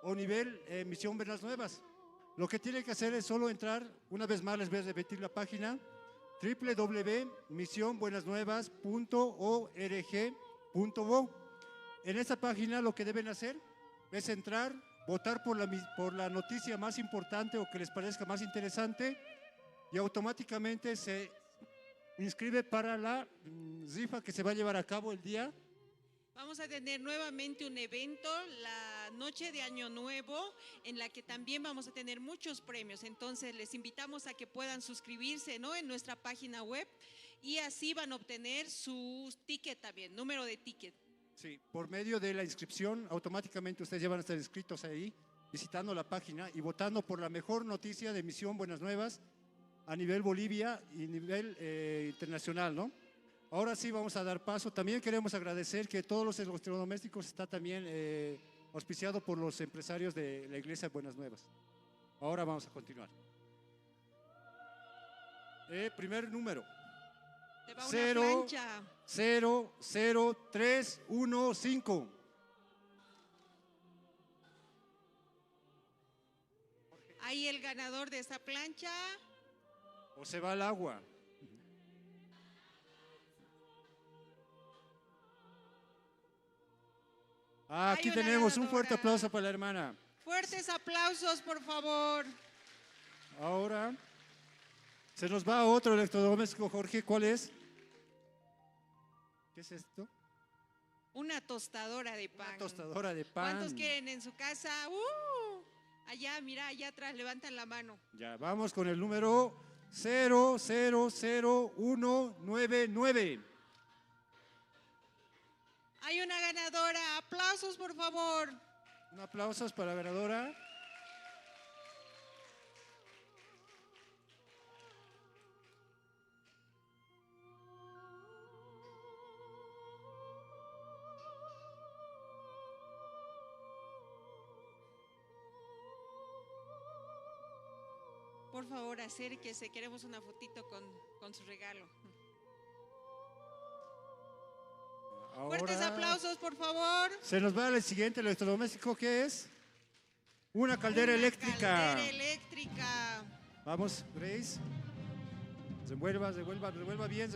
o nivel Misión Buenas Nuevas. Lo que tiene que hacer es solo entrar, una vez más les voy a repetir la página, www.misionbuenasnuevas.org.bo. En esta página lo que deben hacer es entrar, votar por la noticia más importante o que les parezca más interesante y automáticamente se inscribe para la rifa que se va a llevar a cabo el día Vamos a tener nuevamente un evento, la noche de Año Nuevo, en la que también vamos a tener muchos premios. Entonces les invitamos a que puedan suscribirse, ¿no?, en nuestra página web, y así van a obtener su ticket también, número de ticket. Sí, por medio de la inscripción, automáticamente ustedes ya van a estar inscritos ahí, visitando la página y votando por la mejor noticia de Misión Buenas Nuevas a nivel Bolivia y nivel internacional, ¿no? Ahora sí vamos a dar paso. También queremos agradecer que todos los electrodomésticos está también auspiciado por los empresarios de la Iglesia Buenas Nuevas. Ahora vamos a continuar. Primer número. Te va una plancha. 00315. Ahí el ganador de esta plancha. O se va al agua. Aquí tenemos un fuerte aplauso para la hermana. Fuertes aplausos, por favor. Ahora se nos va otro electrodoméstico, Jorge. ¿Cuál es? ¿Qué es esto? Una tostadora de pan. Una tostadora de pan. ¿Cuántos quieren en su casa? Allá, mira, allá atrás, levantan la mano. Ya, vamos con el número 000199. Hay una ganadora. Aplausos, por favor. Un aplauso para la ganadora. Por favor, acérquese. Queremos una fotito con su regalo. Ahora, fuertes aplausos, por favor. Se nos va el siguiente electrodoméstico, que es una caldera eléctrica. Caldera eléctrica. Vamos, Grace. Devuelva bien.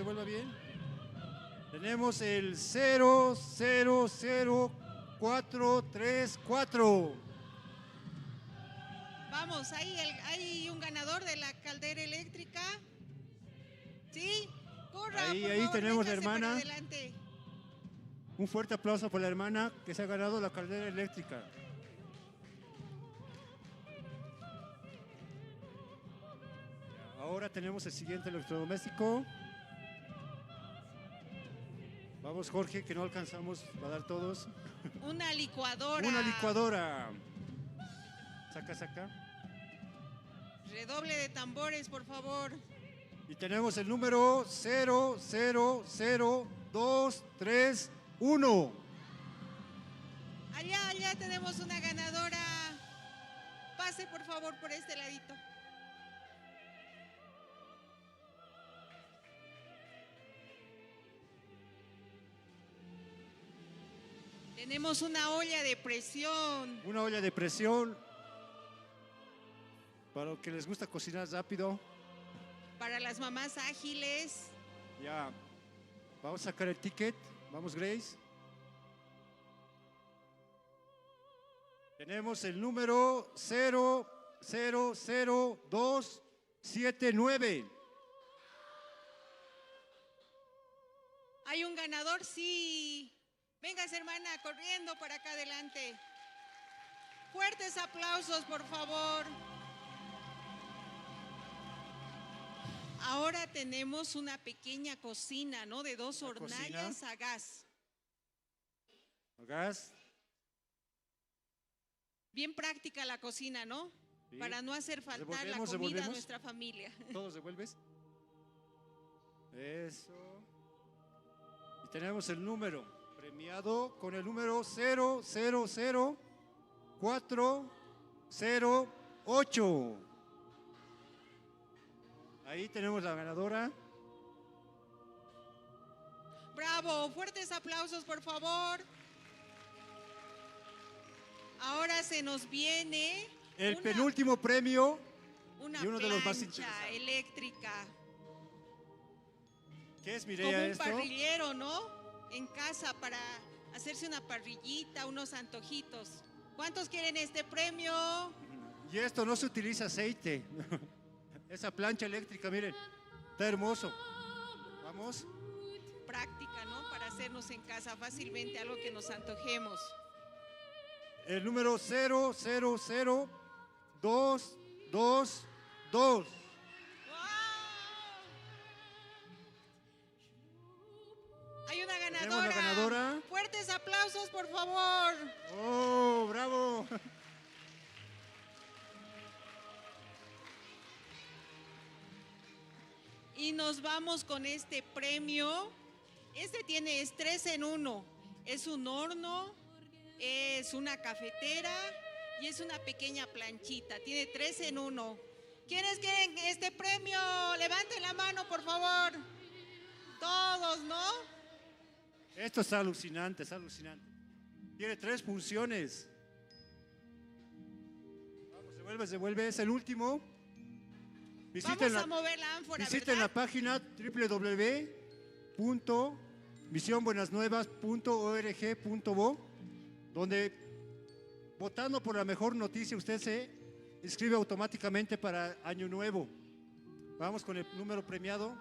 Tenemos el 000434. Vamos, hay un ganador de la caldera eléctrica. ¿Sí? Corra, Ahí por favor, tenemos la véngase para hermana. adelante. Un fuerte aplauso para la hermana que se ha ganado la caldera eléctrica. Ahora tenemos el siguiente electrodoméstico. Vamos, Jorge, que no alcanzamos a dar todos. Una licuadora. Una licuadora. Saca. Redoble de tambores, por favor. Y tenemos el número 000231. Allá tenemos una ganadora. Pase, por favor, por este ladito. Tenemos una olla de presión. Una olla de presión. Para los que les gusta cocinar rápido. Para las mamás ágiles. Ya. Vamos a sacar el ticket. Vamos, Grace. Tenemos el número 000279. ¿Hay un ganador? Sí. Véngase, hermana, corriendo para acá adelante. Fuertes aplausos, por favor. Ahora tenemos una pequeña cocina, ¿no? De 2 hornallas a gas. ¿A gas? Bien práctica la cocina, ¿no? Sí. Para no hacer faltar la comida a nuestra familia. ¿Todos devuelves? Eso. Y tenemos el número premiado con el número 000408. Ahí tenemos la ganadora. Bravo, fuertes aplausos, por favor. Ahora se nos viene el penúltimo premio una y uno de los más plancha interesantes. eléctrica. ¿Qué es, Como Mireia, un esto? parrillero, ¿no? En casa para hacerse una parrillita, unos antojitos. ¿Cuántos quieren este premio? Y esto no se utiliza aceite. Esa plancha eléctrica, miren, está hermoso. Vamos. Práctica, ¿no? Para hacer hacernos en casa fácilmente algo que nos antojemos. El número 000222. Hay una ganadora. ¿Tenemos la ganadora? Fuertes aplausos, por favor. ¡Oh, bravo! Y nos vamos con este premio. Este es 3 en 1. Es un horno, es una cafetera y es una pequeña planchita. Tiene 3 en 1. ¿Quiénes quieren este premio? Levanten la mano, por favor. Todos, ¿no? Esto es alucinante, es alucinante. Tiene 3 funciones. Vamos, se vuelve, es el último. Vamos a mover la ánfora, visiten ¿verdad? la página www.misionbuenasnuevas.org.bo, donde votando por la mejor noticia usted se inscribe automáticamente para Año Nuevo. Vamos con el número premiado.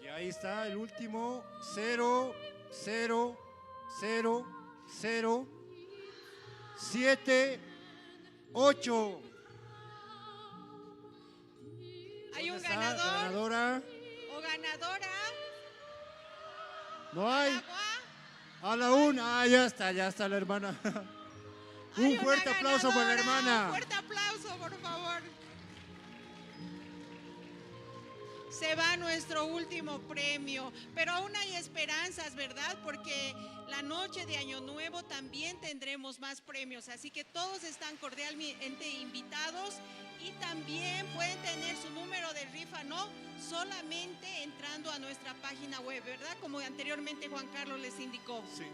Y ahí está el último, 00078. ¿Hay un ¿Dónde está? ganador? ¿Ganadora? ¿O ganadora? No hay. A la una. Ah, ya está la hermana. Un fuerte aplauso para la hermana. Un fuerte aplauso, por favor. Se va nuestro último premio, pero aún hay esperanzas, ¿verdad? Porque la noche de Año Nuevo también tendremos más premios, así que todos están cordialmente invitados y también pueden tener su número de rifa, ¿no? Solamente entrando a nuestra página web, ¿verdad? Como anteriormente Juan Carlos les indicó. Sí.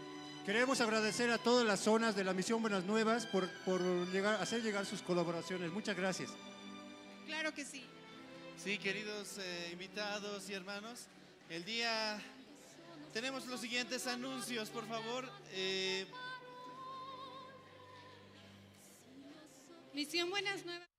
Queremos agradecer a todas las zonas de la Misión Buenas Nuevas por hacer llegar sus colaboraciones. Muchas gracias. Claro que sí. Sí, queridos invitados y hermanos, el día tenemos los siguientes anuncios, por favor. Misión Buenas Nuevas.